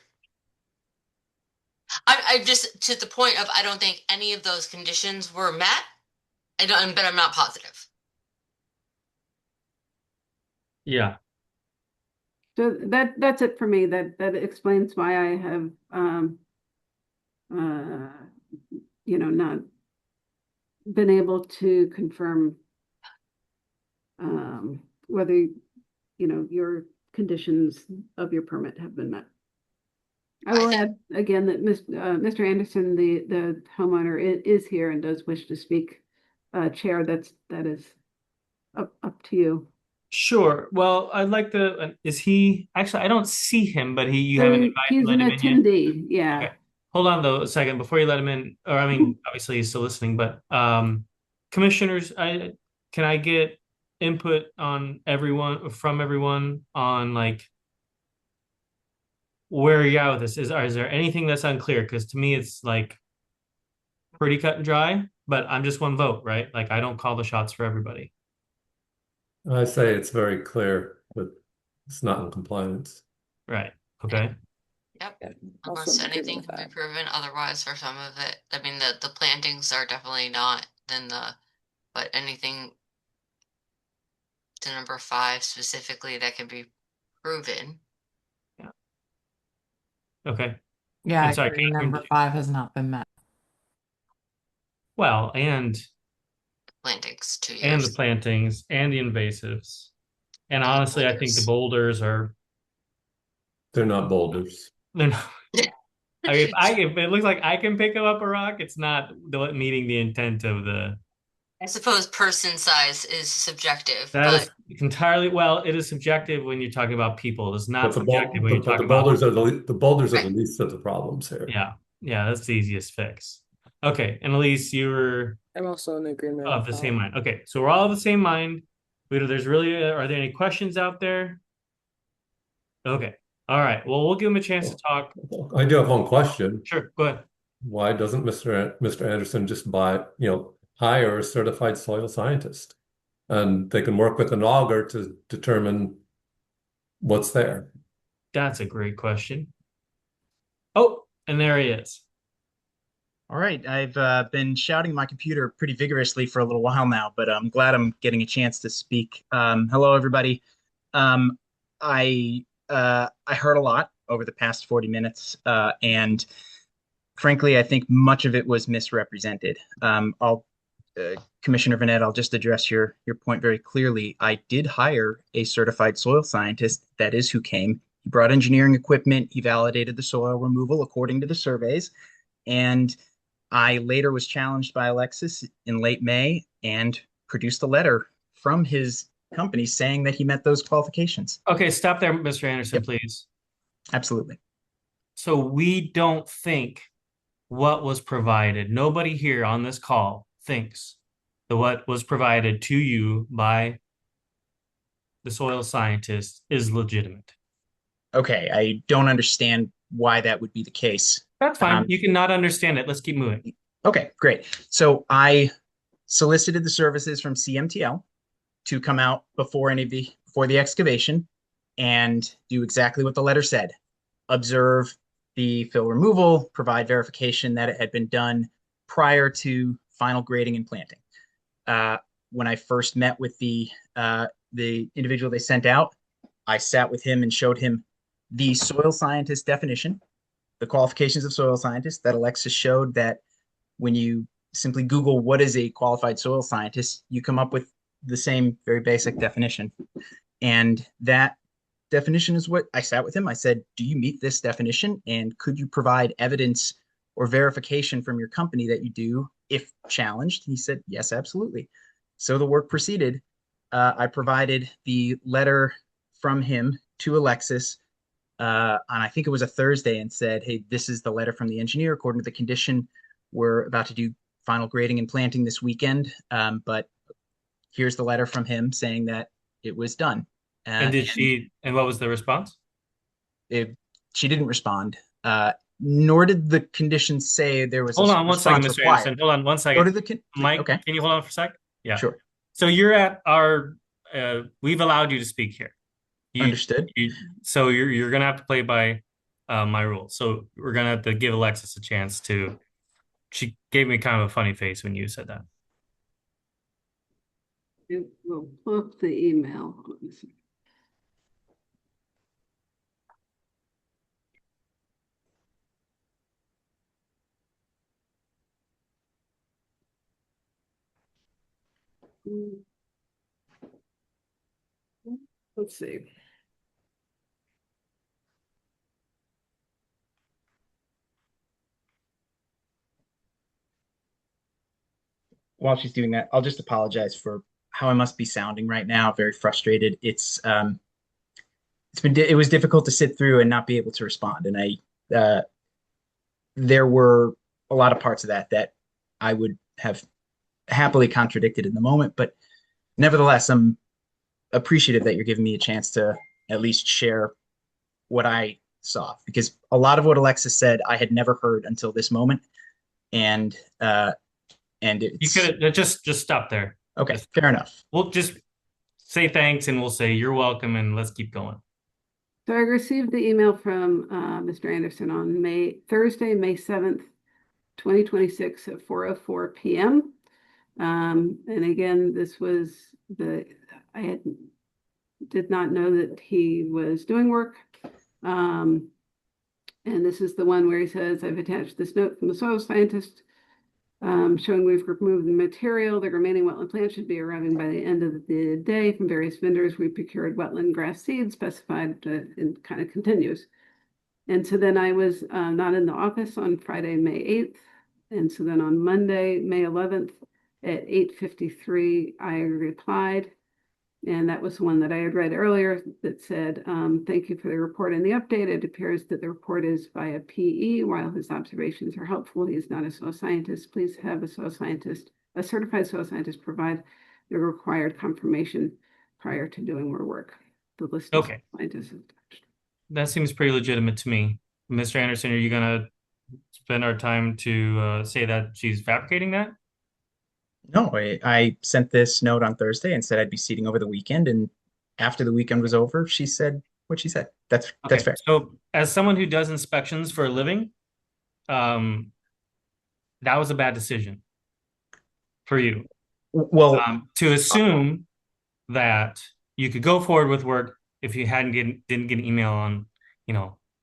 I just to the point of I don't think any of those conditions were met. But I'm not positive. Yeah. So that's it for me. That explains why I have not been able to confirm whether your conditions of your permit have been met. I will add again that Mr. Anderson, the homeowner, is here and does wish to speak. Chair, that is up to you. Sure. Well, I'd like to. Is he actually? I don't see him, but you So haven't he's let an him in yet. attendee. Yeah. Okay. Hold on though a second before you let him in. Or I mean, obviously he's still listening, but commissioners, can I get input on from everyone on like where are you at with this? Is there anything that's unclear? Because to me it's like pretty cut and dry, but I'm just one vote, right? Like I don't call the shots for everybody. I say it's very clear that it's not in compliance. Right. Okay. Yep. Yeah, Unless also in agreement anything with can be that. proven otherwise for some of it. I mean, the plantings are definitely not, but anything to number 5 specifically that can be proven. Okay. Yeah, I And sorry, agree. Catherine, Number 5 has not been met. well, and Plantings, 2 the years. plantings and the invasives. And And the honestly, I think the boulders. boulders are They're not boulders. they're not. I mean, if it looks like I can pick up a rock, it's not meeting the intent of the. I suppose person size is subjective, That but is entirely, well, it is subjective when you're talking about people. It's not subjective when you're But the talking about. boulders are the boulders are the right. least of the problems here. Yeah, yeah, that's the easiest fix. Okay, and Elise, you were I'm also in agreement of the same mind. Okay, so we're all of the same mind. There's really, are there any questions out there? Okay, all right. Well, we'll give them a chance to talk. I do have one question. Sure, go ahead. Why doesn't Mr. Anderson just hire a certified soil scientist? And they can work with an auger to determine what's there. That's a great question. Oh, and there he is. All right, I've been shouting at my computer pretty vigorously for a little while now, but I'm glad I'm getting a chance to speak. Hello, everybody. Um, I heard a lot over the past 40 minutes, and frankly, I think much of it was misrepresented. Commissioner Vanette, I'll just address your point very clearly. I did hire a certified soil scientist. That is who came. He brought engineering equipment. He validated the soil removal according to the surveys, and I later was challenged by Alexis in late May and produced a letter from his company saying that he met those qualifications. Okay, stop there, Mr. Anderson, please. Absolutely. So we don't think what was provided. Nobody here on this call thinks that what was provided to you by the soil scientist is legitimate. Okay, I don't understand why that would be the case. That's fine. You can not understand it. Let's keep moving. Okay, great. So I solicited the services from CMTL to come out before the excavation and do exactly what the letter said. Observe the fill removal, provide verification that it had been done prior to final grading and planting. When I first met with the individual they sent out, I sat with him and showed him the soil scientist definition, the qualifications of soil scientist that Alexis showed that when you simply Google what is a qualified soil scientist, you come up with the same very basic definition. And that definition is what I sat with him. I said, do you meet this definition? And could you provide evidence or verification from your company that you do if challenged? And he said, yes, absolutely. So the work proceeded. I provided the letter from him to Alexis on I think it was a Thursday and said, hey, this is the letter from the engineer according to the condition. We're about to do final grading and planting this weekend, but here's the letter from him saying that it was done. And what was the response? She didn't respond, nor did the conditions say there was Hold a on one second, response Mr. required. Anderson. Hold on one second. Mike, okay. Can you hold on for a sec? Yeah. Sure. So you're at our, we've allowed you to speak here. Understood. So you're gonna have to play by my rules. So we're gonna have to give Alexis a chance to. She gave me kind of a funny face when you said that. It will pull up the email. Let's see. While she's doing that, I'll just apologize for how I must be sounding right now. Very frustrated. It was difficult to sit through and not be able to respond. And there were a lot of parts of that I would have happily contradicted in the moment, but nevertheless, I'm appreciative that you're giving me a chance to at least share what I saw, because a lot of what Alexis said I had never heard until this moment, and you could just stop there. Okay, fair enough. We'll just say thanks and we'll say you're welcome and let's keep going. So I received the email from Mr. Anderson on Thursday, May 7th, 2026 at 4:04 p.m. And again, this was I did not know that he was doing work. And this is the one where he says, I've attached this note from the soil scientist showing we've removed the material. The remaining wetland plants should be arriving by the end of the day from various vendors. We procured wetland grass seed specified and kind of continues. And so then I was not in the office on Friday, May 8th. And so then on Monday, May 11th at 8:53, I replied. And that was the one that I had read earlier that said, thank you for the report and the update. It appears that the report is via PE. While his observations are helpful, he is not a soil scientist. Please have a certified soil scientist provide the required confirmation prior to doing more work. The list of Okay. scientists is attached. That seems pretty legitimate to me. Mr. Anderson, are you gonna spend our time to say that she's fabricating that? No, I sent this note on Thursday and said I'd be seating over the weekend. And after the weekend was over, she said what she said. That's fair. So as someone who does inspections for a living, that was a bad decision for you. Well, To assume that you could go forward with work if you didn't get an email on,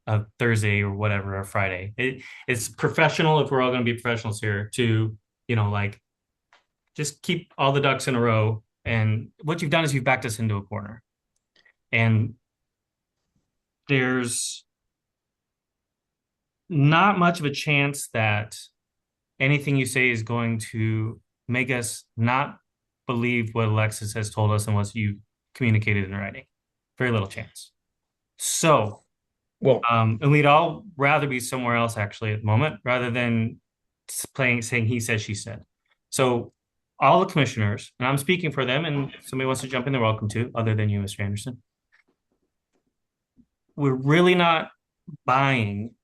a Thursday or whatever, or Friday. It's professional if we're all going to be professionals here to, just keep all the ducks in a row. And what you've done is you've backed us into a corner. And there's not much of a chance that anything you say is going to make us not believe what Alexis has told us and what you communicated in writing. Very little chance. So, and we'd all rather be somewhere else actually at the moment rather than saying he said, she said. So all the commissioners, and I'm speaking for them, and if somebody wants to jump in, they're welcome to, other than you, Mr. Anderson. We're really not buying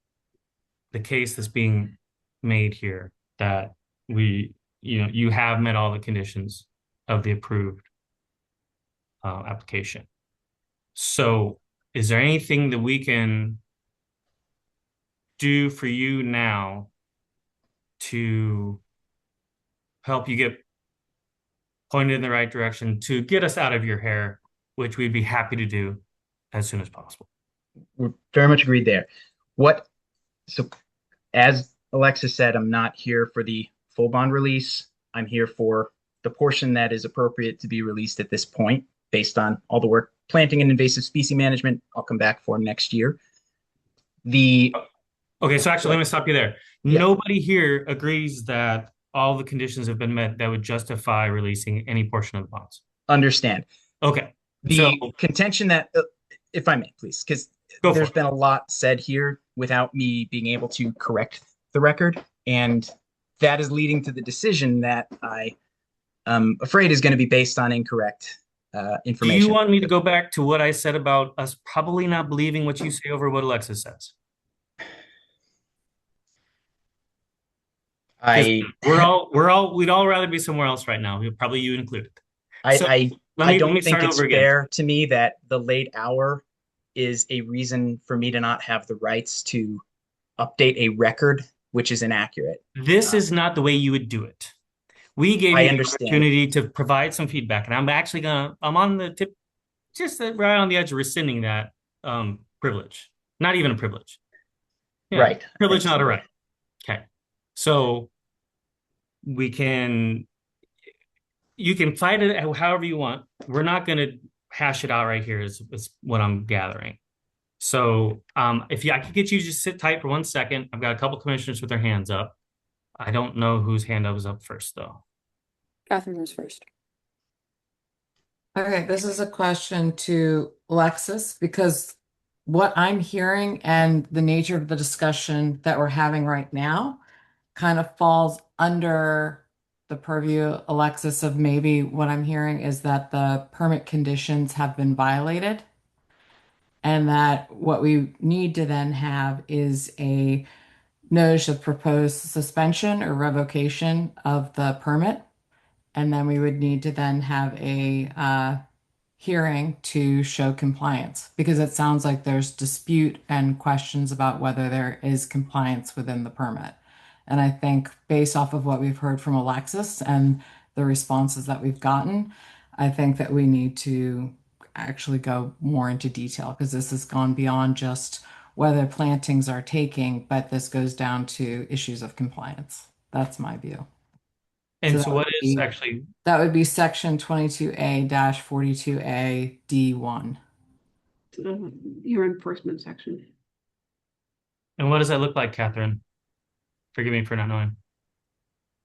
the case that's being made here that you have met all the conditions of the approved application. So is there anything that we can do for you now to help you get pointed in the right direction to get us out of your hair, which we'd be happy to do as soon as possible? We're very much agreed there. So as Alexis said, I'm not here for the full bond release. I'm here for the portion that is appropriate to be released at this point based on all the work, planting and invasive species management. I'll come back for next year. Okay, so actually, let me stop you there. Yeah. Nobody here agrees that all the conditions have been met that would justify releasing any portion of the bonds. Understand. Okay. The contention that, if I may, please, because there's been a lot said here without me being able to correct the record. And that is leading to the decision that I am afraid is going to be based on incorrect information. Do you want me to go back to what I said about us probably not believing what you say over what Alexis says? We'd all rather be somewhere else right now. Probably you included. I don't think it's fair to me that the late hour is a reason for me to not have the rights to update a record, which is inaccurate. This is not the way you would do it. We gave you the opportunity to provide some feedback, and I'm on the tip, just right on the edge of rescinding that privilege. Not even a privilege. Yeah, right. Privilege, not a right. Okay. So you can fight it however you want. We're not going to hash it out right here is what I'm gathering. So if I could get you to just sit tight for 1 second. I've got a couple commissioners with their hands up. I don't know whose hand was up first, though. Catherine was first. Okay, this is a question to Alexis, because what I'm hearing and the nature of the discussion that we're having right now kind of falls under the purview, Alexis, of maybe what I'm hearing is that the permit conditions have been violated, and that what we need to then have is a notice of proposed suspension or revocation of the permit. And then we would need to then have a hearing to show compliance? Because it sounds like there's dispute and questions about whether there is compliance within the permit. And I think based off of what we've heard from Alexis and the responses that we've gotten, I think that we need to actually go more into detail because this has gone beyond just whether plantings are taking, but this goes down to issues of compliance. That's my view. And So so that what would is be- actually, That would be section 22A-42A D1. Your enforcement section. and what does that look like, Catherine? Forgive me for not knowing.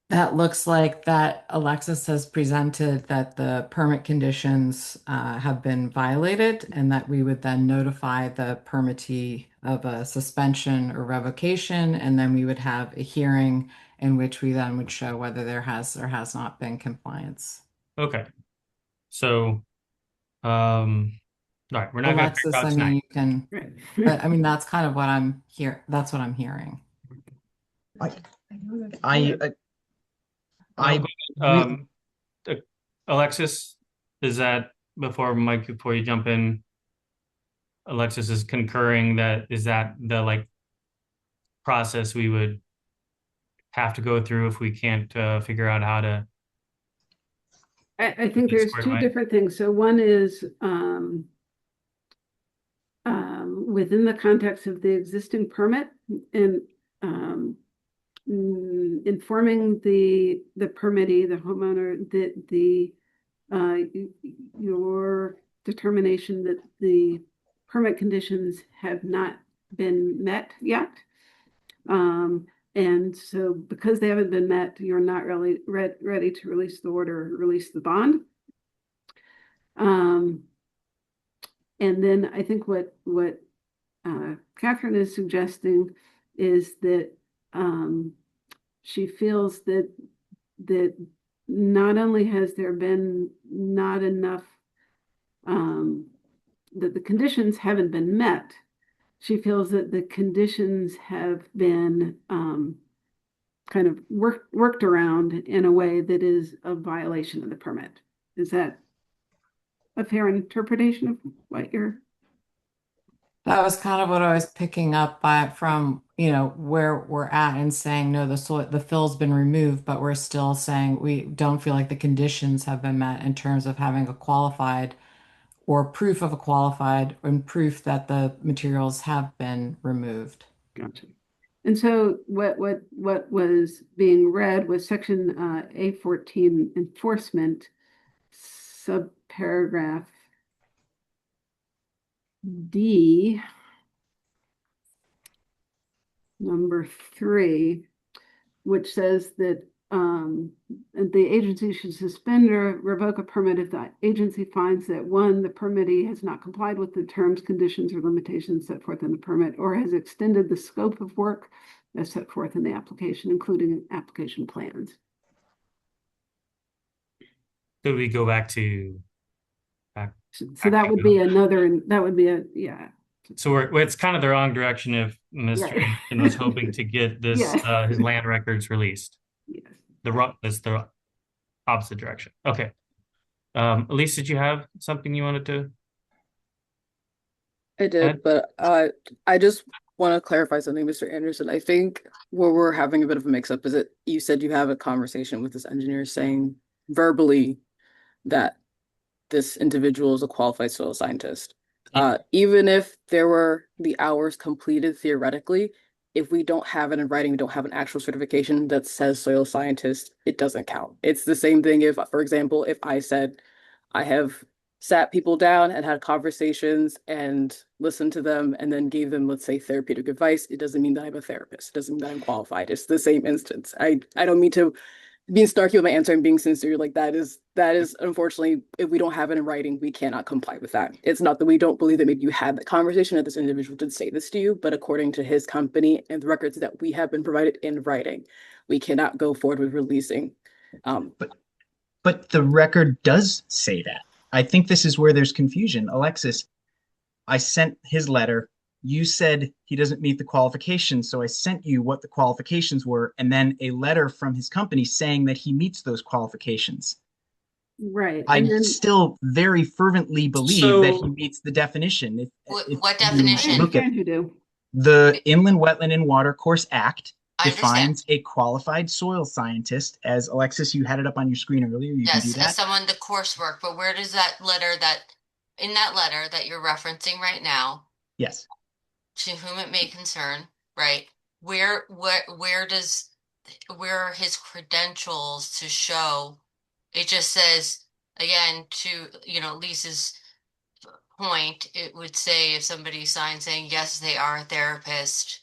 That looks like that Alexis has presented that the permit conditions have been violated and that we would then notify the permittee of a suspension or revocation, and then we would have a hearing in which we then would show whether there has or has not been compliance. Okay. So, all right, we're not going to figure Alexis, out I mean, tonight. you can, Right. but I mean, that's kind of what I'm here. That's what I'm hearing. I Um, Alexis, is that before Mike, before you jump in? Alexis is concurring that is that the like process we would have to go through if we can't figure out how to. I think It's there's squared two away. different things. So one is within the context of the existing permit and informing the permittee, the homeowner, that your determination that the permit conditions have not been met yet. And so because they haven't been met, you're not really ready to release the order, release the bond. And then I think what Catherine is suggesting is that she feels that not only has there been not enough, that the conditions haven't been met, she feels that the conditions have been kind of worked around in a way that is a violation of the permit. Is that a fair interpretation of what you're? That was kind of what I was picking up from, where we're at and saying, no, the fill's been removed, but we're still saying we don't feel like the conditions have been met in terms of having a qualified or proof of a qualified and proof that the materials have been removed. Gotcha. And so what was being read was section A14 enforcement, subparagraph D, number 3, which says that the agency should suspend or revoke a permit if the agency finds that 1, the permittee has not complied with the terms, conditions, or limitations set forth in the permit, or has extended the scope of work as set forth in the application, including application plans. Could we go back to back? So that would be another, that would be yeah. So it's kind of the wrong direction if Mr. Anderson was hoping to get this Yes. His land records released. Yes. It's the opposite direction. Okay. Elise, did you have something you wanted to? I did, but I just want to clarify something, Mr. Anderson. I think where we're having a bit of a mix-up is that you said you have a conversation with this engineer saying verbally that this individual is a qualified soil scientist. Even if there were the hours completed theoretically, if we don't have it in writing, we don't have an actual certification that says soil scientist, it doesn't count. It's the same thing if, for example, if I said I have sat people down and had conversations and listened to them and then gave them, let's say, therapeutic advice, it doesn't mean that I'm a therapist. It doesn't mean that I'm qualified. It's the same instance. I don't mean to being snarky with my answer and being sincere. Like that is unfortunately, if we don't have it in writing, we cannot comply with that. It's not that we don't believe that maybe you had that conversation, that this individual did say this to you, but according to his company and the records that we have been provided in writing, we cannot go forward with releasing. But the record does say that. I think this is where there's confusion. Alexis, I sent his letter. You said he doesn't meet the qualifications, so I sent you what the qualifications were, and then a letter from his company saying that he meets those qualifications. Right. I And then still very fervently believe that he So meets the definition. What If what you I definition? look at understand you do. the Inland Wetland and Watercourse Act I understand. defines a qualified soil scientist as Alexis, you had it up on your screen earlier. You can do Yes, as that. someone the coursework, but where does that letter in that letter that you're referencing right now, Yes. to whom it may concern, right? Where are his credentials to show? It just says, again, to, Lisa's point, it would say if somebody signs saying, yes, they are a therapist,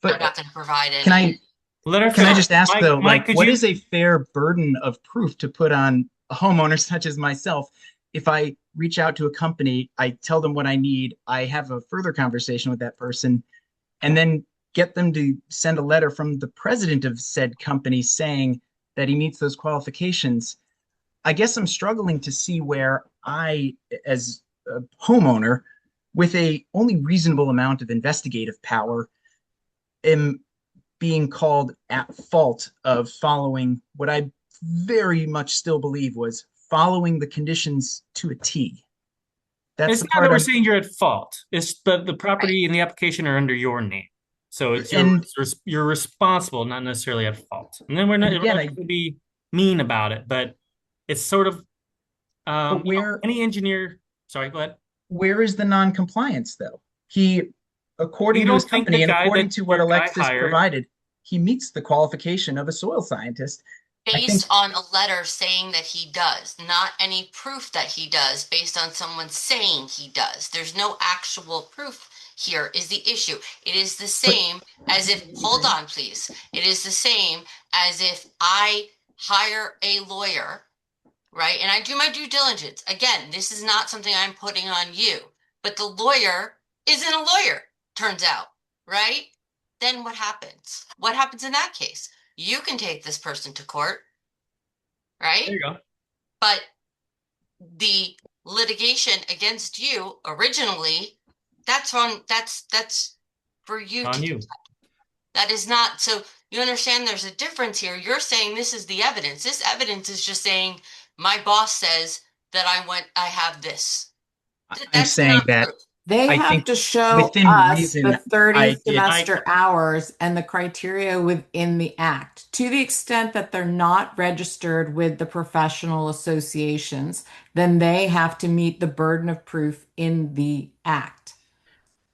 they're But not going to provide can any. I let her can I finish. just ask Mike, though, Mike, like, could what you? is a fair burden of proof to put on a homeowner such as myself? If I reach out to a company, I tell them what I need, I have a further conversation with that person, and then get them to send a letter from the president of said company saying that he meets those qualifications. I guess I'm struggling to see where I, as a homeowner, with a only reasonable amount of investigative power, am being called at fault of following what I very much still believe was following the conditions to a T. That's It's the not that part we're I'm, saying you're at fault. It's the property Right. and the application are under your name. So it's and you're responsible, not necessarily at fault. And then we're not, and we're again, not trying to be mean about it, but it's sort of but any engineer. Sorry, go ahead. where is the non-compliance though? He, according You to his don't think the company and guy according that to what your guy Alexis hired, provided, he meets the qualification of a soil scientist. I think Based on a letter saying that he does, not any proof that he does, based on someone saying he does. There's no actual proof here is the issue. It is the but same as if, hold on, please. It is the same as if I hire a lawyer, right? And I do my due diligence. Again, this is not something I'm putting on you, but the lawyer isn't a lawyer, turns out, right? Then what happens? What happens in that case? You can take this person to court, right? there you go. But the litigation against you originally, that's for you On to you. decide. That is not, so you understand there's a difference here. You're saying this is the evidence. This evidence is just saying my boss says that I have this. I'm That's saying not that proof. They I have think to show within us the reason, 30 I did. semester hours and the criteria within the act. To the extent that they're not registered with the professional associations, then they have to meet the burden of proof in the act.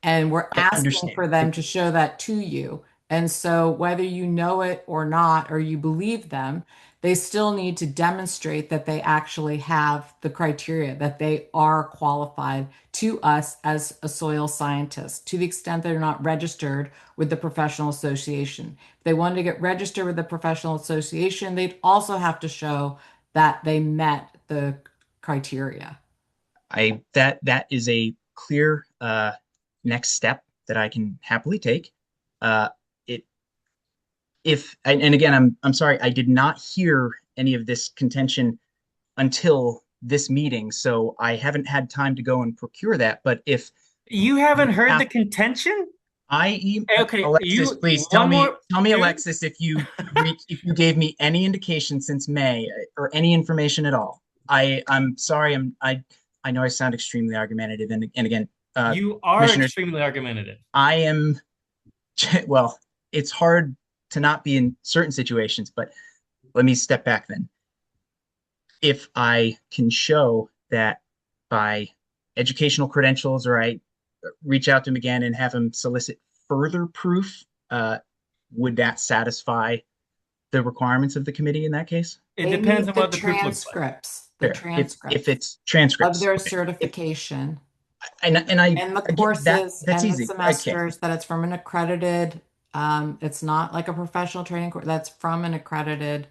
And we're I asking understand. for them to show that to you. And so, whether you know it or not, or you believe them, they still need to demonstrate that they actually have the criteria, that they are qualified to us as a soil scientist, to the extent they're not registered with the professional association. If they wanted to get registered with the professional association, they'd also have to show that they met the criteria. That is a clear next step that I can happily take. It if and again, I'm sorry, I did not hear any of this contention until this meeting, so I haven't had time to go and procure that. But if You haven't heard the app- contention? Okay, Alexis, please one more, tell me, dude. Alexis, if if you gave me any indication since May or any information at all. I'm sorry, I know I sound extremely argumentative, and again, You are Commissioner, extremely argumentative. I am, well, it's hard to not be in certain situations, but let me step back then. If I can show that by educational credentials, or I reach out to him again and have him solicit further proof, would that satisfy the requirements of the committee in that case? It They depends need on the what the proof looks like. transcripts, the Fair. transcripts If it's transcripts of their okay. certification and I and the again, courses that's and the easy. Okay. semesters, that it's from an accredited, it's not like a professional training course, that's from an accredited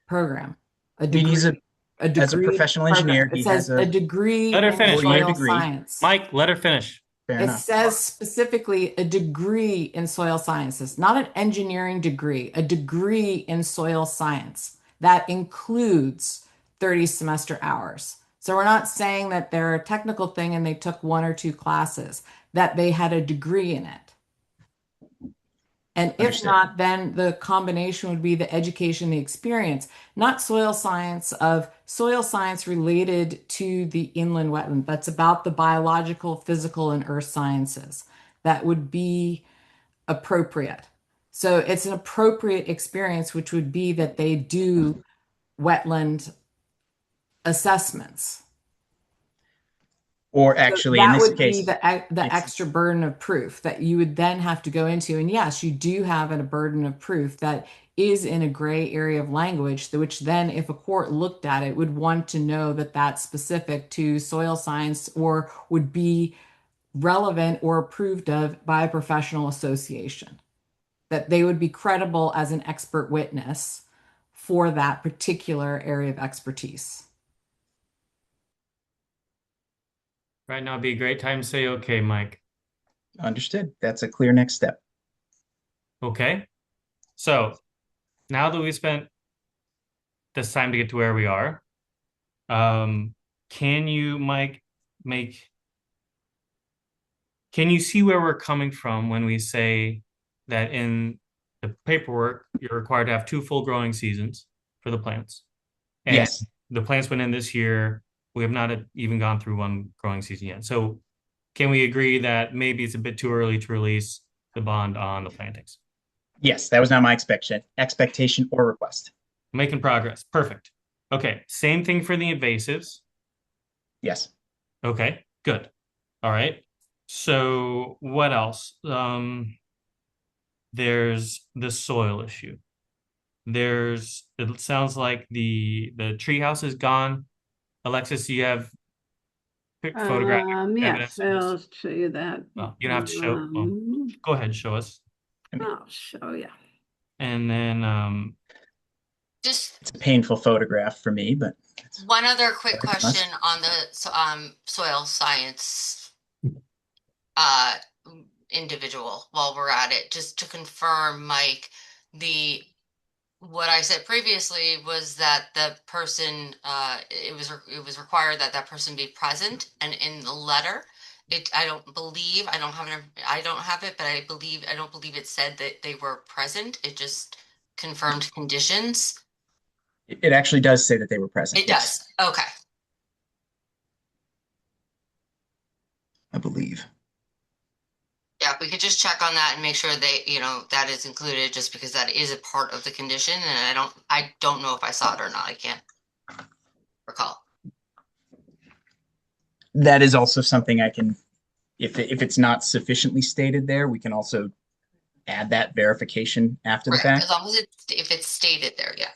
program. I mean, he's a as a degree professional program. engineer, It he says has a a degree Let her in finish, four-year soil Mike. degree. science. Mike, let her finish. Fair It enough. says specifically a degree in soil sciences, not an engineering degree, a degree in soil science. That includes 30 semester hours. So we're not saying that they're a technical thing and they took one or two classes, that they had a degree in it. And if Understood. not, then the combination would be the education, the experience, not soil science of soil science related to the inland wetland. That's about the biological, physical, and earth sciences. That would be appropriate. So it's an appropriate experience, which would be that they do wetland assessments. Or So actually, in that this would be case, the it's- extra burden of proof that you would then have to go into. And yes, you do have a burden of proof that is in a gray area of language, which then, if a court looked at it, would want to know that that's specific to soil science or would be relevant or approved of by a professional association. That they would be credible as an expert witness for that particular area of expertise. Right now would be a great time to say, okay, Mike. understood. That's a clear next step. Okay. So now that we spent this time to get to where we are, can you, Mike, can you see where we're coming from when we say that in the paperwork, you're required to have 2 full growing seasons for the plants? And Yes. the plants went in this year. We have not even gone through 1 growing season yet. So can we agree that maybe it's a bit too early to release the bond on the plantings? Yes, that was not my expectation or request. Making progress. Perfect. Okay. Same thing for the invasives. Yes. Okay, good. All right. So what else? There's the soil issue. It sounds like the treehouse is gone. Alexis, you have photographic evidence Yes, of this? I'll show you that. Well, you don't have to show. Well, go ahead, show us. I'll show you. And then Just It's a painful photograph for me, but one other quick Better than us. question on the soil science uh individual while we're at it, just to confirm, Mike, what I said previously was that the person it was required that that person be present, and in the letter I don't have it, but I don't believe it said that they were present. It just confirmed conditions. it actually does say that they were present. It Yes, does. Okay. I believe. Yeah, we could just check on that and make sure that is included, just because that is a part of the condition, and I don't know if I saw it or not. I can't recall. That is also something I can, if it's not sufficiently stated there, we can also add that verification after the Right, fact. as long as if it's stated there, yeah.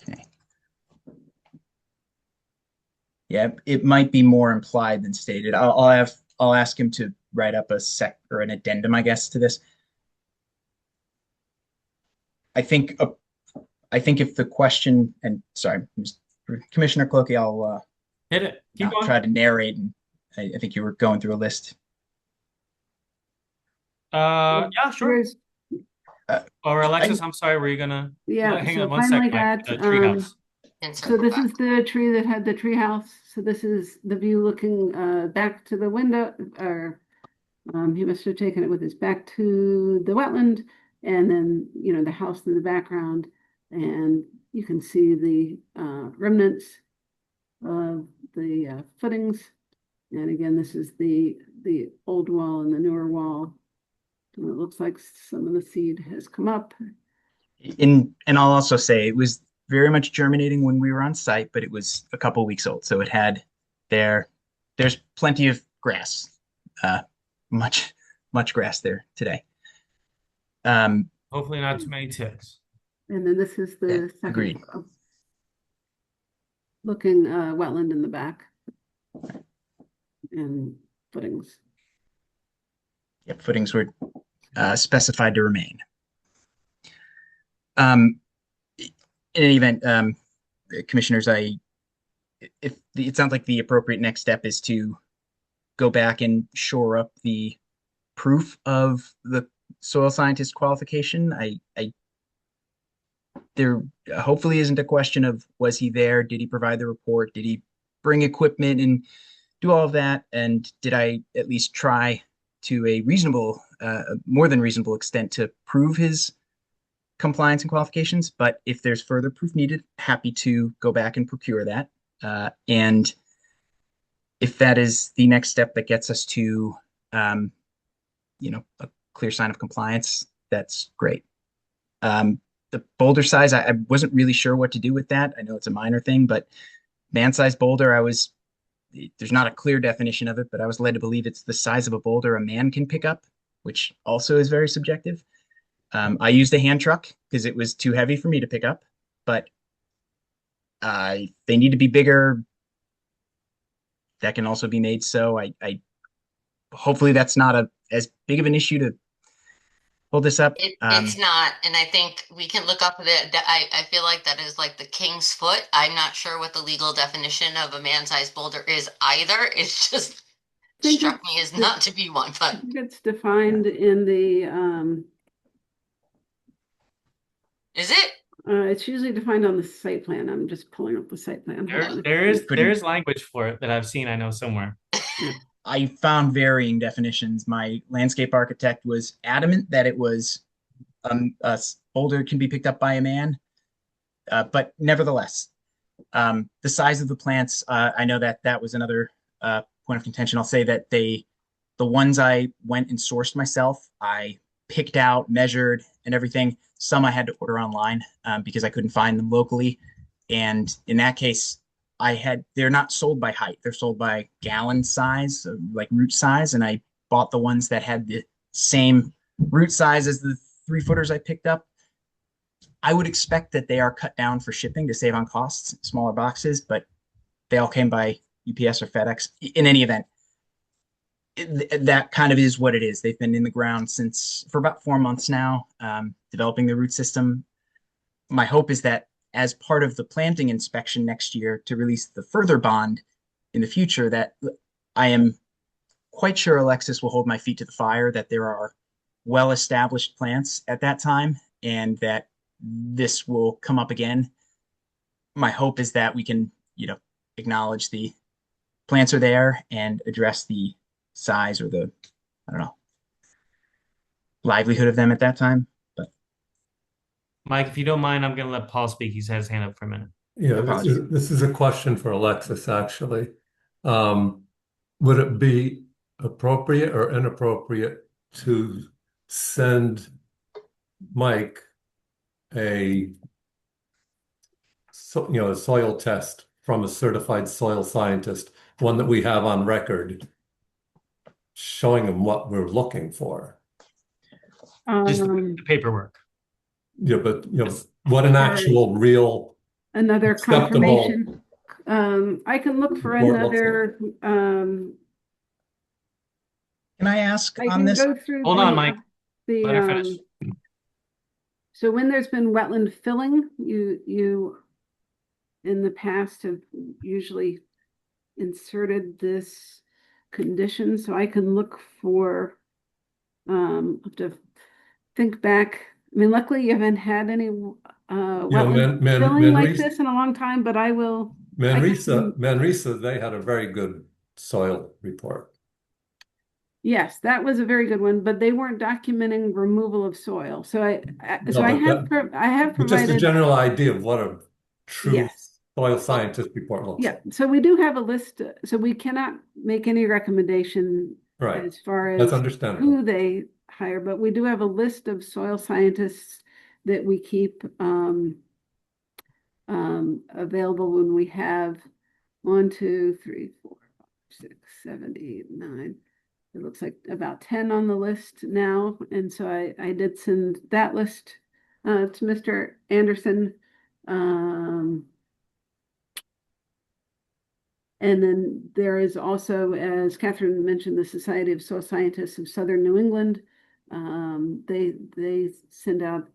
Okay. Yeah, it might be more implied than stated. I'll ask him to write up an addendum, I guess, to this. I think if the question, and sorry, Commissioner Cloakey, I'll hit it. Keep not going. try to narrate, and I think you were going through a list. Yeah, sure. Here's- Or Alexis, I'm sorry, were you gonna? Yeah, Hang so on one finally sec, Mike. got, Treehouse. And so this back. is the tree that had the tree house. So this is the view looking back to the window, or he must have taken it with his back to the wetland, and then the house in the background, and you can see the remnants of the footings. And again, this is the old wall and the newer wall. And it looks like some of the seed has come up. And I'll also say it was very much germinating when we were on site, but it was a couple weeks old, so it had there's plenty of grass, much grass there today. Hopefully not too many ticks. And then this is the second agreed. Looking wetland in the back and footings. Yep, footings were specified to remain. In any event, commissioners, it sounds like the appropriate next step is to go back and shore up the proof of the soil scientist qualification. I there hopefully isn't a question of was he there? Did he provide the report? Did he bring equipment and do all of that? And did I at least try to a reasonable, more than reasonable extent to prove his compliance and qualifications? But if there's further proof needed, happy to go back and procure that. And if that is the next step that gets us to, a clear sign of compliance, that's great. The boulder size, I wasn't really sure what to do with that. I know it's a minor thing, but man-sized boulder, there's not a clear definition of it, but I was led to believe it's the size of a boulder a man can pick up, which also is very subjective. I used a hand truck because it was too heavy for me to pick up, but they need to be bigger. That can also be made so. I hopefully that's not as big of an issue to hold this up. It's not, and I think we can look up that. I feel like that is like the king's foot. I'm not sure what the legal definition of a man-sized boulder is either. It's just think struck me as not to be one, I but think it's defined in the, is it? it's usually defined on the site plan. I'm just pulling up the site plan. Hold on. There is language for it that I've seen, I know somewhere. I found varying definitions. My landscape architect was adamant that it was a boulder can be picked up by a man, but nevertheless, the size of the plants. I know that was another point of contention. I'll say that the ones I went and sourced myself, I picked out, measured, and everything. Some I had to order online because I couldn't find them locally, and in that case, they're not sold by height. They're sold by gallon size, like root size. And I bought the ones that had the same root size as the 3-footers I picked up. I would expect that they are cut down for shipping to save on costs, smaller boxes, but they all came by UPS or FedEx. In any event, that kind of is what it is. They've been in the ground for about 4 months now, developing the root system. My hope is that as part of the planting inspection next year to release the further bond in the future, that I am quite sure Alexis will hold my feet to the fire, that there are well-established plants at that time, and that this will come up again. My hope is that we can, acknowledge the plants are there and address the size or livelihood of them at that time. Mike, if you don't mind, I'm going to let Paul speak. He's had his hand up for a minute. Yeah, this is a question for Alexis, actually. Would it be appropriate or inappropriate to send Mike a soil test from a certified soil scientist, one that we have on record, showing him what we're looking for? Just the paperwork. Yeah, but what an actual real another acceptable confirmation. I can look for report looks another, Can I ask I on can this? go through. Hold on, Mike. Let her finish. So when there's been wetland filling, you in the past have usually inserted this condition, so I can look for, have to think back. I mean, luckily you haven't had any wetland filling like this in a long time, but I will. Manresa, they had a very good soil report. Yes, that was a very good one, but they weren't documenting removal of soil. So I have Just a provided general idea of what a true yes. soil scientist report looks Yeah, like. so we do have a list. So we cannot make any recommendation Right. as far That's as understandable. who they hire, but we do have a list of soil scientists that we keep available when we have 1, 2, 3, 4, 5, 6, 7, 8, 9. It looks like about 10 on the list now. And so I did send that list to Mr. Anderson. And then there is also, as Catherine mentioned, the Society of Soil Scientists of Southern New England. They send out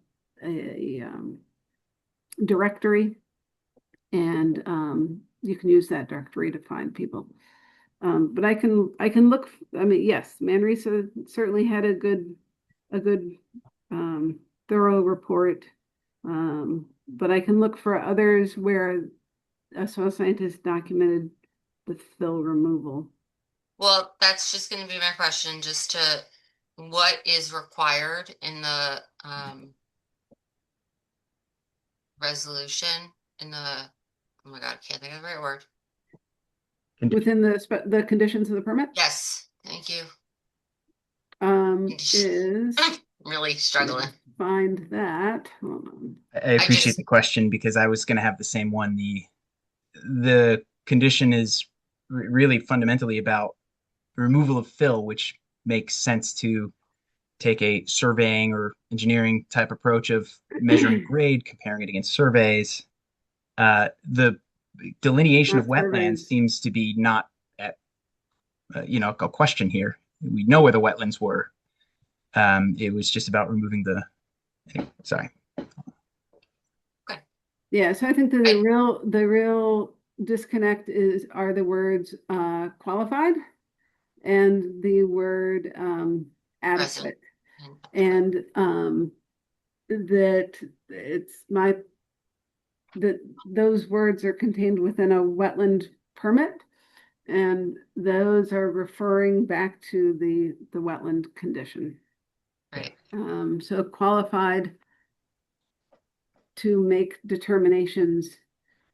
a directory, and you can use that directory to find people. But I can look. I mean, yes, Manresa certainly had a good thorough report. But I can look for others where a soil scientist documented the fill removal. Well, that's just going to be my question, just to what is required in the resolution in the, oh my God, I can't think of the right word. Within the conditions of the permit, Yes, thank you. is I'm really struggling. find that. Hold on. I appreciate just- the question because I was going to have the same one. The condition is really fundamentally about removal of fill, which makes sense to take a surveying or engineering type approach of measuring grade, comparing it against surveys. The delineation of Not wetlands surveys. seems to be not at a question here. We know where the wetlands were. It was just about removing the. Sorry. Yeah, so I think that the real disconnect are the words qualified and the word adequate. And that those words are contained within a wetland permit, and those are referring back to the wetland condition. Right. So qualified to make determinations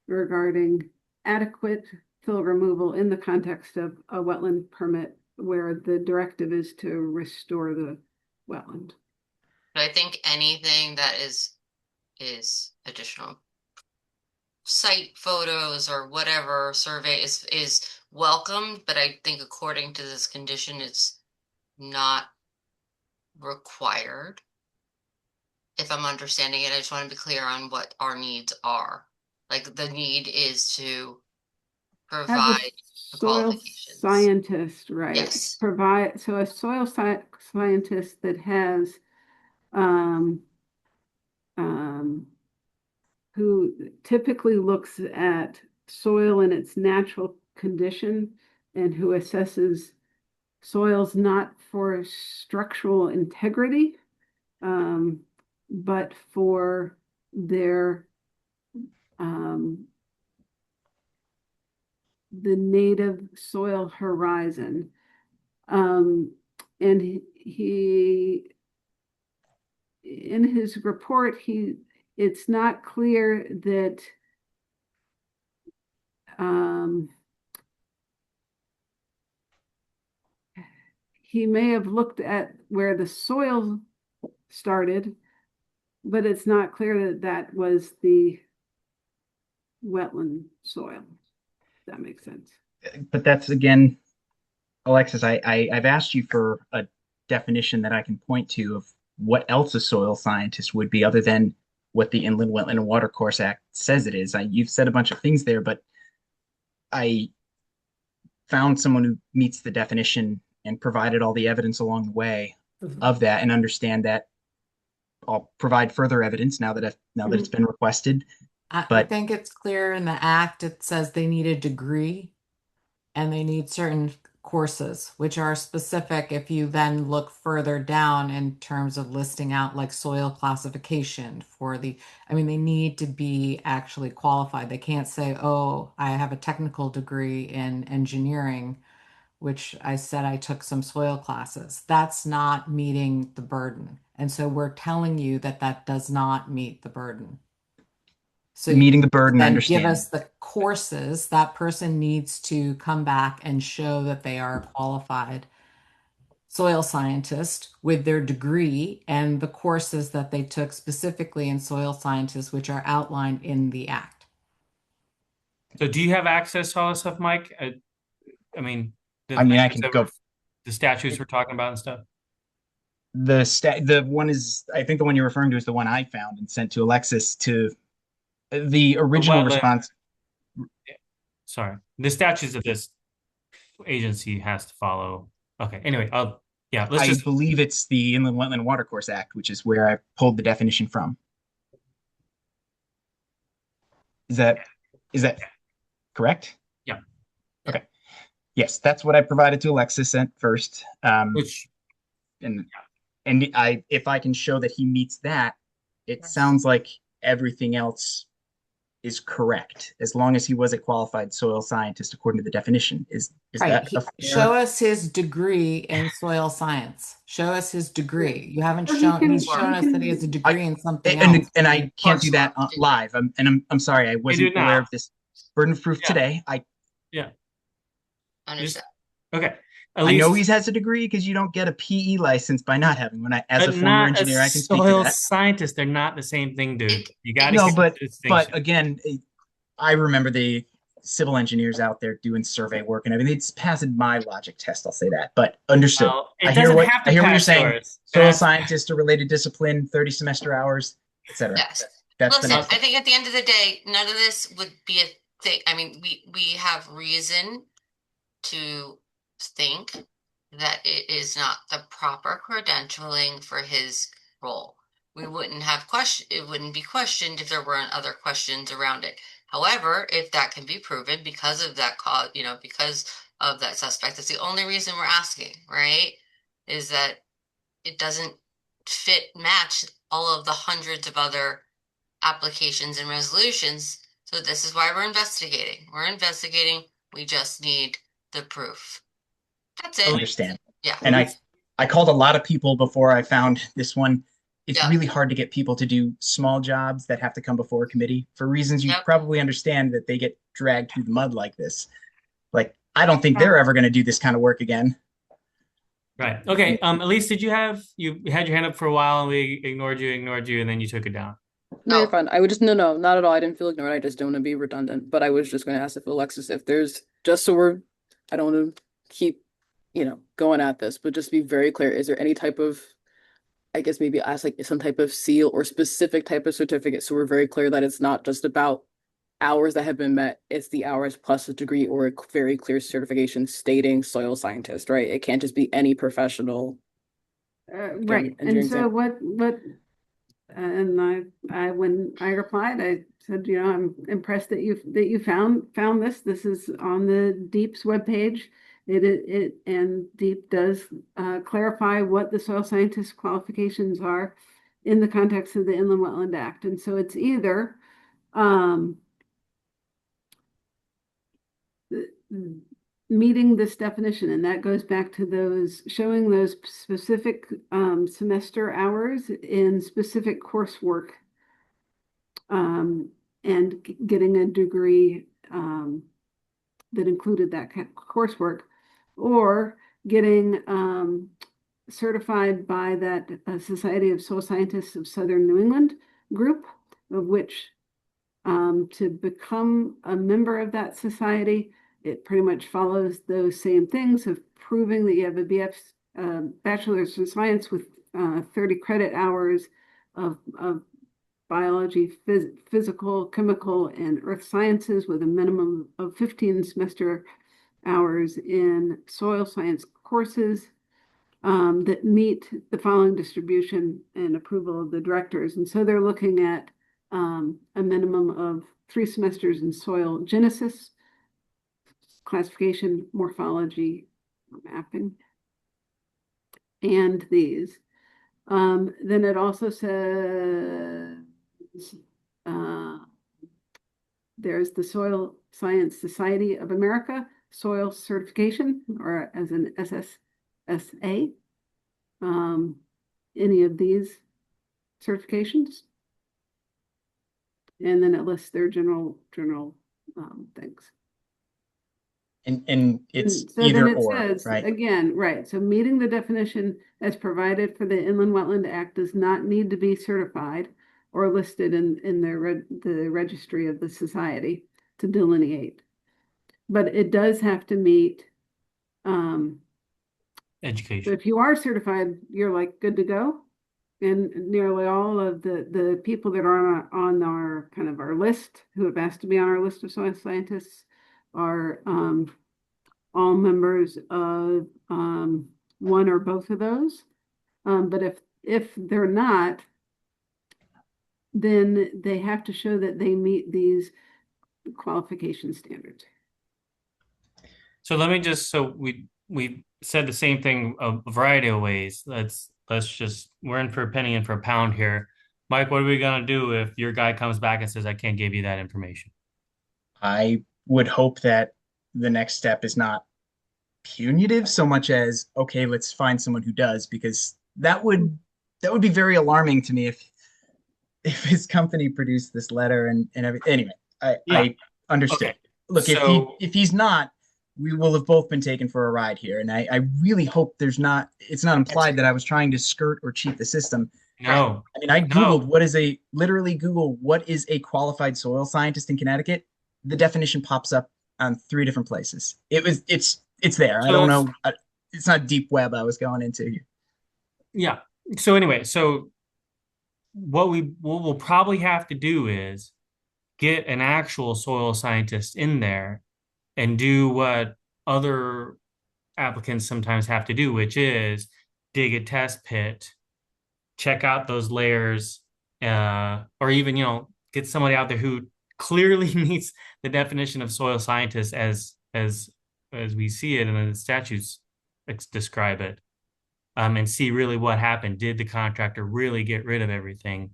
regarding adequate fill removal in the context of a wetland permit where the directive is to restore the wetland. But I think anything that is additional site photos or whatever survey is welcomed, but I think according to this condition, it's not required. If I'm understanding it, I just want to be clear on what our needs are. Like the need is to Have provide a the soil qualifications. scientist, right? Yes. Provide, so a soil scientist that has who typically looks at soil in its natural condition and who assesses soils not for structural integrity, but for their the native soil horizon. And he in his report, it's not clear that he may have looked at where the soil started, but it's not clear that that was the wetland soil. If that makes sense. But that's again, Alexis, I've asked you for a definition that I can point to of what else a soil scientist would be other than what the Inland Wetland and Watercourse Act says it is. You've said a bunch of things there, but I found someone who meets the definition and provided all the evidence along the way of that, and understand that I'll provide further evidence now that it's been requested. I think it's clear in the act, it says they need a degree and they need certain courses, which are specific if you then look further down in terms of listing out like soil classification they need to be actually qualified. They can't say, oh, I have a technical degree in engineering, which I said I took some soil classes. That's not meeting the burden. And so we're telling you that that does not meet the burden. So Meeting the burden, I then understand. give us the courses. That person needs to come back and show that they are a qualified soil scientist with their degree and the courses that they took specifically in soil scientists, which are outlined in the act. So do you have access to all this stuff, Mike? I can go. The statutes we're talking about and stuff. The one is, I think the one you're referring to is the one I found and sent to Alexis to the original response. Sorry, the statutes that this agency has to follow. Okay, anyway, I believe it's the Inland Wetland and Watercourse Act, which is where I pulled the definition from. Is that correct? Yeah. Okay. Yes, that's what I provided to Alexis at first. If I can show that he meets that, it sounds like everything else is correct, as long as he was a qualified soil scientist according to the definition. Is Right. that a fair? Show us his degree in soil science. Show us his degree. You haven't Or he shown, can- he's or shown he us that can- he has a degree in something and, else. and I can't do that Coursework. live. I'm sorry, I wasn't do aware now. of this burden of proof Yeah. today. I Understand. Okay. At I know least, he has a degree because you don't get a PE license by not having one. As a but former not engineer, a I can speak to soil that. scientist. They're not the same thing, dude. You got to No, get but the distinction. again, I remember the civil engineers out there doing survey work and everything. It's passing my logic test, I'll say that. But understood. Well, it I hear doesn't what have to I hear what you're pass saying. yours. It Soil has to- scientist, a related discipline, 30 semester hours, etc. Yes. That's Listen, the I think at the end of the day, none of this would be a thing. I mean, we have reason to think that it is not the proper credentialing for his role. We wouldn't have it wouldn't be questioned if there weren't other questions around it. However, if that can be proven because of that cause, because of that suspect, that's the only reason we're asking, right? Is that it doesn't match all of the hundreds of other applications and resolutions. So this is why we're investigating. We just need the proof. That's it. understand. Yeah. And I called a lot of people before I found this one. It's Yeah. really hard to get people to do small jobs that have to come before a committee for reasons you Yep. probably understand, that they get dragged through the mud like this. Like, I don't think they're ever going to do this kind of work again. Right. Okay. Elise, you had your hand up for a while and we ignored you, and then you took it down. No, Oh. you're fine. I would just no, not at all. I didn't feel ignored. I just don't want to be redundant. But I was just going to ask if Alexis, if there's just so I don't want to keep, going at this, but just be very clear. Is there any type of, I guess maybe ask like some type of seal or specific type of certificate, so we're very clear that it's not just about hours that have been met, it's the hours plus a degree or a very clear certification stating soil scientist, right? It can't just be any professional. Right, and engineering so what, and I, when I replied, I said, I'm impressed that you found this. This is on the DEEP's webpage. It and DEEP does clarify what the soil scientist qualifications are in the context of the Inland Wetland Act. And so it's either meeting this definition, and that goes back to showing those specific semester hours in specific coursework, and getting a degree that included that coursework, or getting certified by that Society of Soil Scientists of Southern New England group, of which to become a member of that society, it pretty much follows those same things of proving that you have a bachelor's in science with 30 credit hours of biology, physical, chemical, and earth sciences, with a minimum of 15 semester hours in soil science courses that meet the following distribution and approval of the directors. And so they're looking at a minimum of 3 semesters in soil genesis, classification, morphology, mapping, and these. Then it also says there's the Soil Science Society of America soil certification, or as an SSSA. Any of these certifications, and then it lists their general things. And it's So either then it or, says, right? again, right, so meeting the definition as provided for the Inland Wetland Act does not need to be certified or listed in the registry of the society to delineate. But it does have to meet, so Education. if you are certified, you're like good to go. And nearly all of the people that are on our kind of our list, who have asked to be on our list of soil scientists, are all members of one or both of those. But if they're not, then they have to show that they meet these qualification standards. So let me we said the same thing a variety of ways. Let's just, we're in for a penny and for a pound here. Mike, what are we gonna do if your guy comes back and says, I can't give you that information? I would hope that the next step is not punitive so much as, okay, let's find someone who does, because that would be very alarming to me if his company produced this letter and everything. Anyway, Yeah. I understood. Okay. Look, So- if he's not, we will have both been taken for a ride here. And I really hope it's not implied that I was trying to skirt or cheat the system. No, I mean, I No. Googled literally Google what is a qualified soil scientist in Connecticut. The definition pops up on 3 different places. It's there. I So don't let's- know. It's not deep web I was going into here. yeah. So anyway, what we'll probably have to do is get an actual soil scientist in there and do what other applicants sometimes have to do, which is dig a test pit, check out those layers, or even, get somebody out there who clearly meets the definition of soil scientist as we see it and the statutes describe it, and see really what happened. Did the contractor really get rid of everything,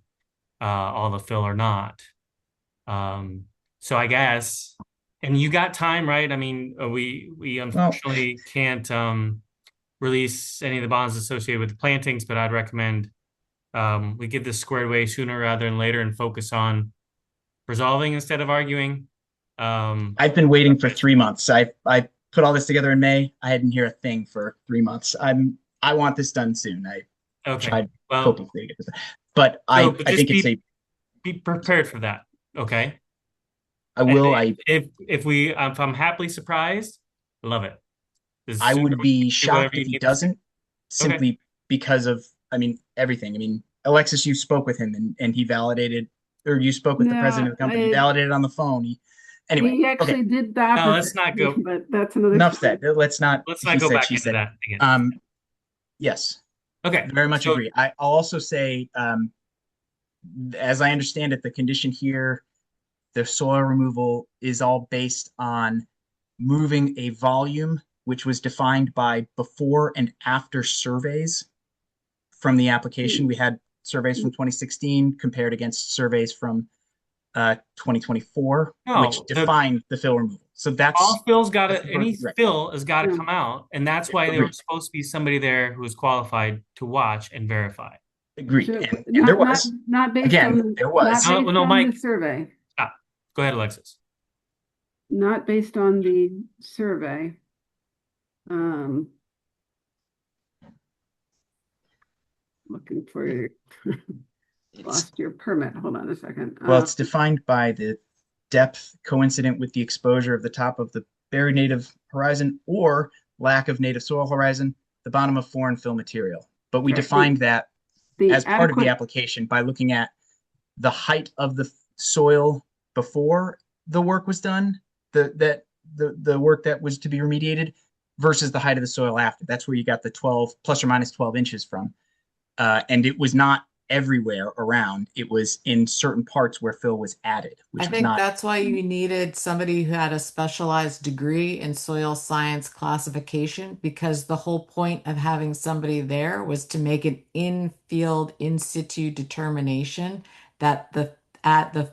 all the fill or not? So I guess, and you got time, right? I mean, we unfortunately can't release any of the bonds associated with the plantings, but I'd recommend we get this squared away sooner rather than later and focus on resolving instead of arguing. I've been waiting for 3 months. I put all this together in May. I didn't hear a thing for 3 months. I want this done soon. I Okay. tried Well, hoping to get this done. But I just think it's be prepared for that. Okay. I will. If I'm happily surprised, love it. I would be do shocked whatever if you he need to doesn't, simply because of, everything. Alexis, you spoke with him and he validated, or you spoke with the No, president of the company, he validated on the phone. Anyway, He actually did the No, let's opposite. not go. But that's another enough story. said. Let's not he go said, back she into said. that again. Yes, Okay. very much So- agree. I'll also say, as I understand it, the condition here, the soil removal is all based on moving a volume, which was defined by before and after surveys from the application. We had surveys from 2016 compared against surveys from 2024, No, which defined the fill removal. So that's All fill's got that's to, the any first- right. fill has got to Yeah. come out, and that's why there Agreed. was supposed to be somebody there who was qualified to watch and verify. agreed. So, And not- there was. not based Again, on there was. not No, based no, on Mike. the survey. Go ahead, Alexis. Not based on the survey. Looking for your lost your permit. Hold on a second. Well, it's defined by the depth coincident with the exposure of the top of the buried native horizon or lack of native soil horizon, the bottom of foreign fill material. But we Right. defined that the as part of the adequate- application by looking at the height of the soil before the work was done, the work that was to be remediated versus the height of the soil after. That's where you got the 12 plus or minus 12 inches from. And it was not everywhere around. It was in certain parts where fill was added, which I was think not. that's why you needed somebody who had a specialized degree in soil science classification, because the whole point of having somebody there was to make an in-field, in situ determination that the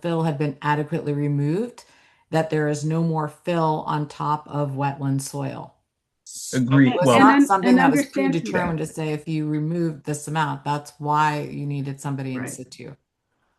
fill had been adequately removed, that there is no more fill on top of wetland soil. Agreed. It was Well, not And something that was understand- predetermined to say if you remove this amount, that's why you needed somebody in Right. situ.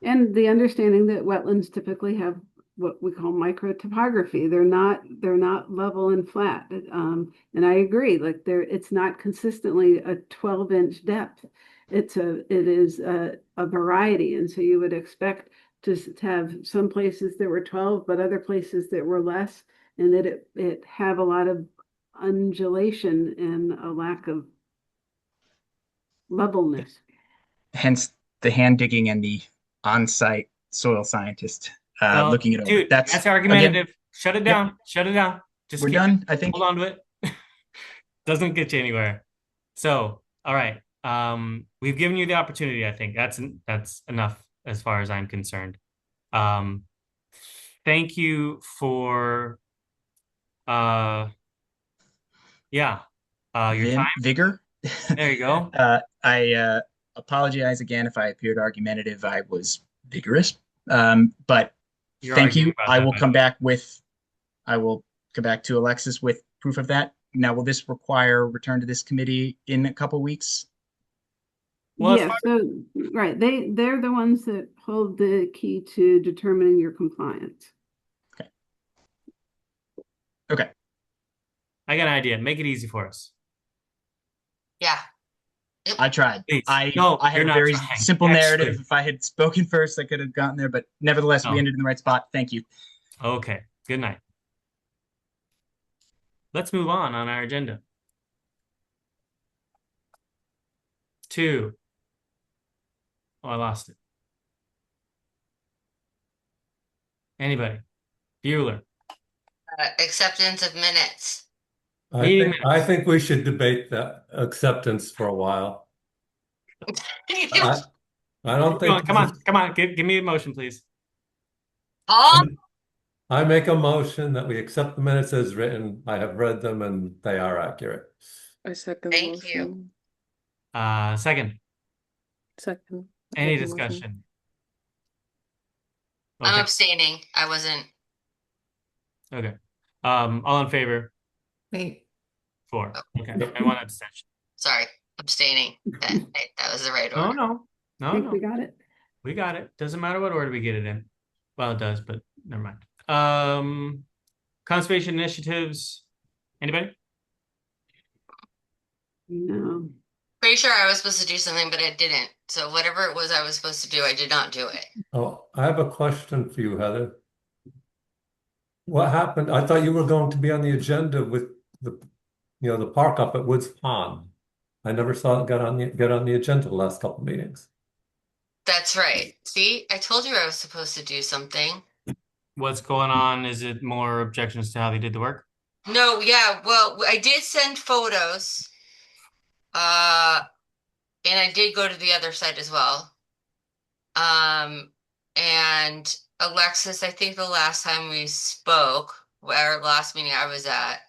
And the understanding that wetlands typically have what we call microtopography. They're not level and flat. And I agree, like it's not consistently a 12-inch depth. It is a variety. And so you would expect to have some places that were 12, but other places that were less, and that it have a lot of undulation and a lack of levelness. hence the hand digging and the on-site soil scientist Well, looking it over. Dude, that's argumentative. Shut it down. Shut it down. Just We're keep done. I think hold on to it. Doesn't get you anywhere. So, all right. We've given you the opportunity. I think that's enough as far as I'm concerned. Thank you for your time. vigor. There you go. apologize again if I appeared argumentative. I was vigorous. But You're thank arguing you. about I that, will by the come way. back with, I will come back to Alexis with proof of that. Now, will this require return to this committee in a couple weeks? Well, as Yeah, far- so, right, they're the ones that hold the key to determining your compliance. Okay. I got an idea. Make it easy for us. Yeah. I tried. Please. I No, had you're a not very trying. simple Actually. narrative. If I had spoken first, I could have gotten there, but nevertheless, we No. ended in the right spot. Thank you. Okay. Good night. Let's move on our agenda. 2. Oh, I lost it. Anybody? Bueller. Acceptance of minutes. Meeting I think we should debate the acceptance for a while. I don't think. Come on. Give me a motion, please. Paul? I make a motion that we accept the minutes as written. I have read them and they are accurate. I second the Thank you. motion. Second. Second. I Any have the motion. discussion? I'm Okay. abstaining. I wasn't. Okay. All in favor? Wait, 4. Okay. And 1 abstention. Sorry. Abstaining. That was the right No, order. no. I think we No. got it. We got it. Doesn't matter what order we get it in. Well, it does, but never mind. Conservation initiatives. Anybody? No. Pretty sure I was supposed to do something, but I didn't. So whatever it was I was supposed to do, I did not do it. Oh, I have a question for you, Heather. What happened? I thought you were going to be on the agenda with the park up at Woods Pond. I never saw it get on the agenda the last couple of meetings. That's right. See, I told you I was supposed to do something. What's going on? Is it more objections to how they did the work? No, yeah, well, I did send photos. And I did go to the other site as well. And Alexis, I think the last time we spoke, our last meeting I was at,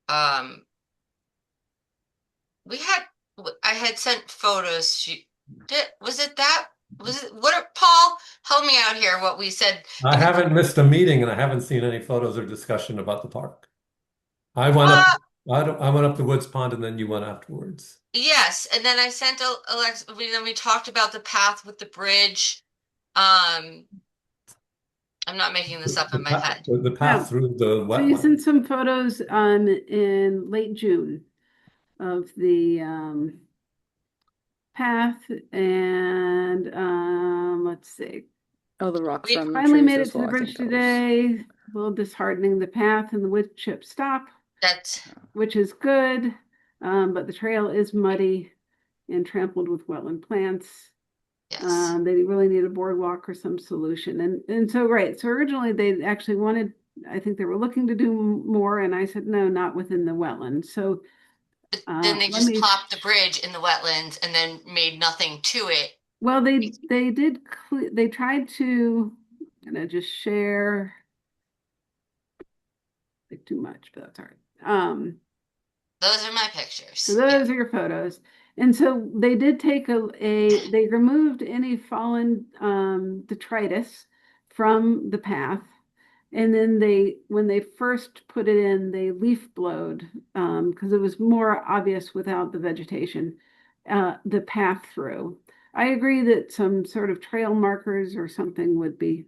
I had sent photos. Was it Paul, help me out here, what we said. I haven't missed a meeting and I haven't seen any photos or discussion about the park. I went up to Woods Pond and then you went afterwards. Yes, and then I sent Alex. Then we talked about the path with the bridge. I'm not making this up in my head. The path Yeah. through the So you wetland. sent some photos in late June of the path and let's see. Oh, the rocks We on the Finally trees made it as to the well. I bridge think that was- today. A little disheartening, the path and the wood chip stop, That's which is good, but the trail is muddy and trampled with wetland plants. yes. They really need a boardwalk or some solution. And so, right. So originally they actually wanted, I think they were looking to do more. And I said, no, not within the wetland. So But then they let just me- plopped the bridge in the wetlands and then made nothing to it. well, they tried to, and I just share like too much, but that's all right. Those are my pictures. So those are your photos. And so they did take they removed any fallen detritus from the path. And then when they first put it in, they leaf blowed because it was more obvious without the vegetation, the path through. I agree that some sort of trail markers or something would be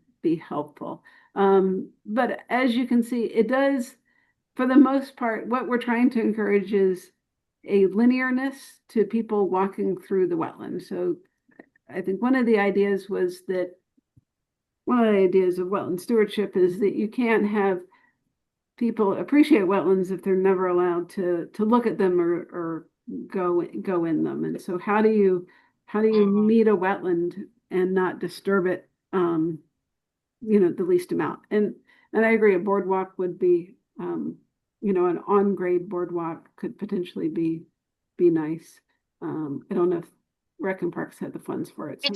helpful. But as you can see, it does, for the most part, what we're trying to encourage is a linearness to people walking through the wetland. So I think one of the ideas of wetland stewardship is that you can't have people appreciate wetlands if they're never allowed to look at them or go in them. And so how do you meet a wetland and not disturb it the least amount? And I agree, a boardwalk would be an on-grade boardwalk could potentially be nice. I don't know if Rec and Parks had the funds for it. So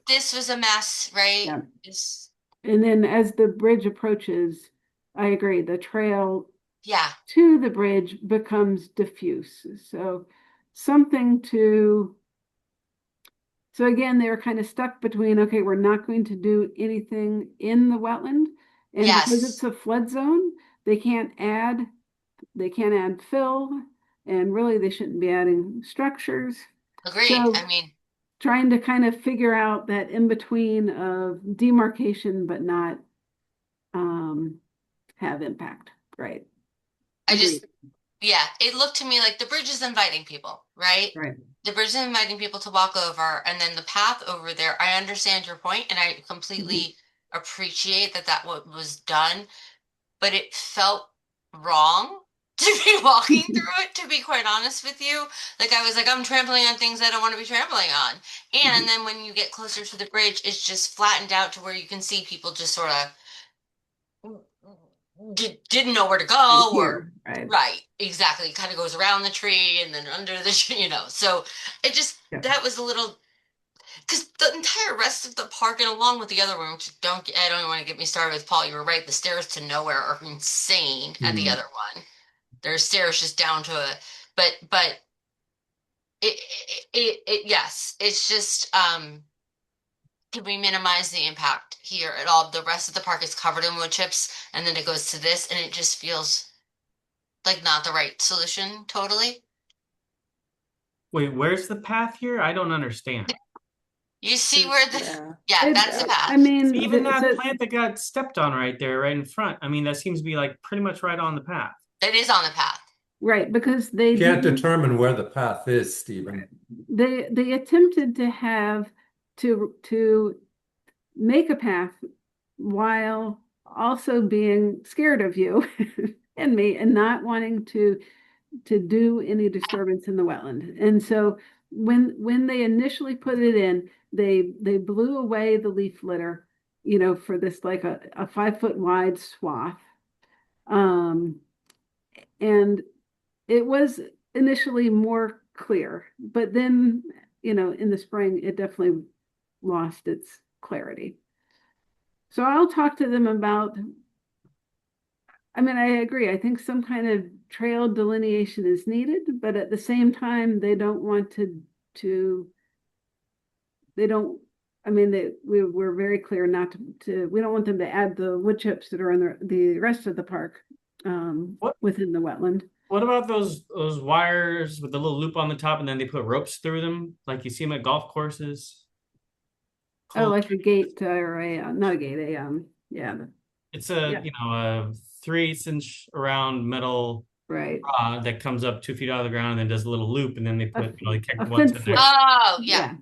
This was a mess, right? Yeah. It's- and then as the bridge approaches, I agree, the trail yeah. to the bridge becomes diffuse. So something to So again, they were kind of stuck between, okay, we're not going to do anything in the wetland. And because it's Yes, a flood zone, they can't add fill, and really they shouldn't be adding structures. agreed. So I mean, trying to kind of figure out that in between of demarcation, but not have impact. Right. I Agreed. just, yeah, it looked to me like the bridge is inviting people, right? Right. The bridge is inviting people to walk over, and then the path over there. I understand your point, and I completely appreciate that what was done, but it felt wrong to be walking through it, to be quite honest with you. Like I was like, I'm trampling on things I don't want to be trampling on. And then when you get closer to the bridge, it's just flattened out to where you can see people just sort of didn't know where to go, or Here, right. right, exactly. It kind of goes around the tree and then under the tree, so it just Yeah. that was a little, because the entire rest of the park and along with the other one, which I don't want to get me started with Paul, you were right, the stairs to nowhere are insane at the other one. There's stairs just down to a, but yes, it's just can we minimize the impact here at all? The rest of the park is covered in wood chips, and then it goes to this, and it just feels like not the right solution totally. Wait, where's the path here? I don't understand. You see where the Yeah. yeah, that's the path. I mean, Even that plant that got stepped on right there, right in front. I mean, that seems to be like pretty much right on the path. It is on the path. right, because they Can't didn't- determine where the path is, Stephen. they attempted to have to make a path while also being scared of you and me and not wanting to do any disturbance in the wetland. And so when they initially put it in, they blew away the leaf litter, for this like a 5 foot wide swath. And it was initially more clear, but then, in the spring, it definitely lost its clarity. So I'll talk to them about, I mean, I agree. I think some kind of trail delineation is needed, but at the same time, they don't want they don't, I mean, we're very clear not we don't want them to add the wood chips that are in the rest of the park within the wetland. What about those wires with the little loop on the top and then they put ropes through them, like you see them at golf courses? Oh, like a gate or not a gate, yeah. It's a, Yeah. A 3/8 inch around metal Right. rod that comes up 2 feet out of the ground and then does a little loop and then they put, they kick a one to fence the lift. next. Oh, yeah.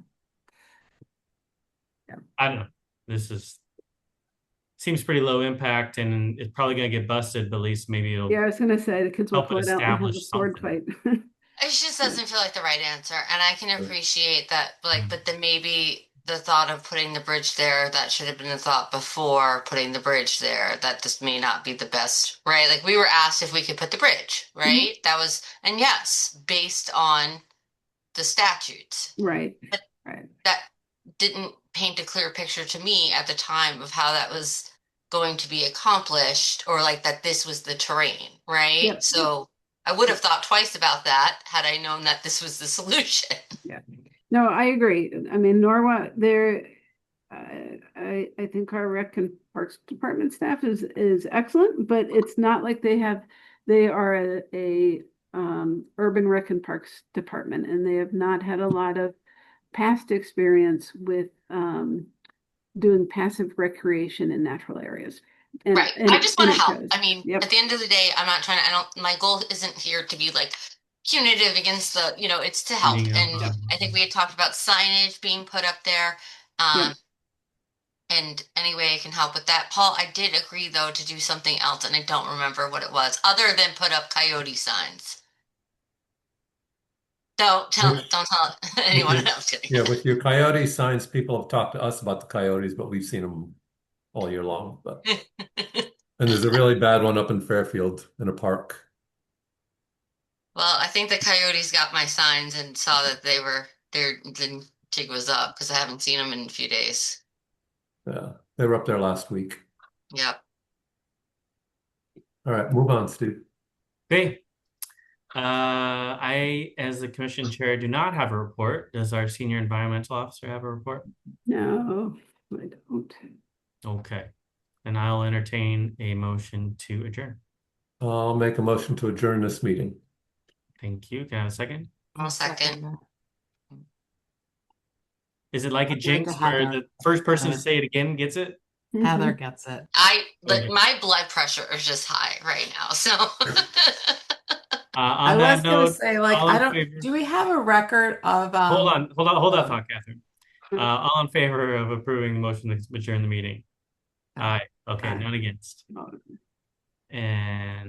I don't know. This seems pretty low impact and it's probably gonna get busted, but at least maybe it'll Yeah, I was gonna say the kids will help pull it it out and have a establish sword something. fight. It just doesn't feel like the right answer, and I can appreciate that, but then maybe the thought of putting the bridge there, that should have been the thought before putting the bridge there. That just may not be the best, right? Like we were asked if we could put the bridge, right? That was, and yes, based on the statutes. Right. But right. that didn't paint a clear picture to me at the time of how that was going to be accomplished, or like that this was the terrain, right? Yep. So I would have thought twice about that had I known that this was the solution. Yeah. No, I agree. I mean, Norwalk, I think our Rec and Parks Department staff is excellent, but it's not like they are a urban Rec and Parks Department, and they have not had a lot of past experience with doing passive recreation in natural areas. Right. I just want to help. shows. I mean, Yep. at the end of the day, I'm not trying to, my goal isn't here to be like punitive against it's to help. Yeah. And I think we had talked about signage being put up there. Yep. And any way I can help with that. Paul, I did agree though to do something else, and I don't remember what it was, other than put up coyote signs. Don't tell anyone. No, I'm just kidding. Yeah, with your coyote signs, people have talked to us about the coyotes, but we've seen them all year long. But and there's a really bad one up in Fairfield in a park. Well, I think the coyotes got my signs and saw that the jig was up, because I haven't seen them in a few days. Yeah, they were up there last week. Yep. All right, move on, Steve. Okay. I, as the commission chair, do not have a report. Does our senior environmental officer have a report? No, I don't. Okay, then I'll entertain a motion to adjourn. I'll make a motion to adjourn this meeting. Thank you. Can I have a second? I'll second. Is it like a I'll give it jinx to where Heather. the first person to Heather. say it again gets it? Heather gets it. Okay. My blood pressure is just high right now, so. I On was that gonna note, say, like, all I in don't, favor- do we have a record of, hold on hold thought, Catherine. All in favor of approving the motion to adjourn the meeting? Aye. Okay, Aye. none against. Oh. And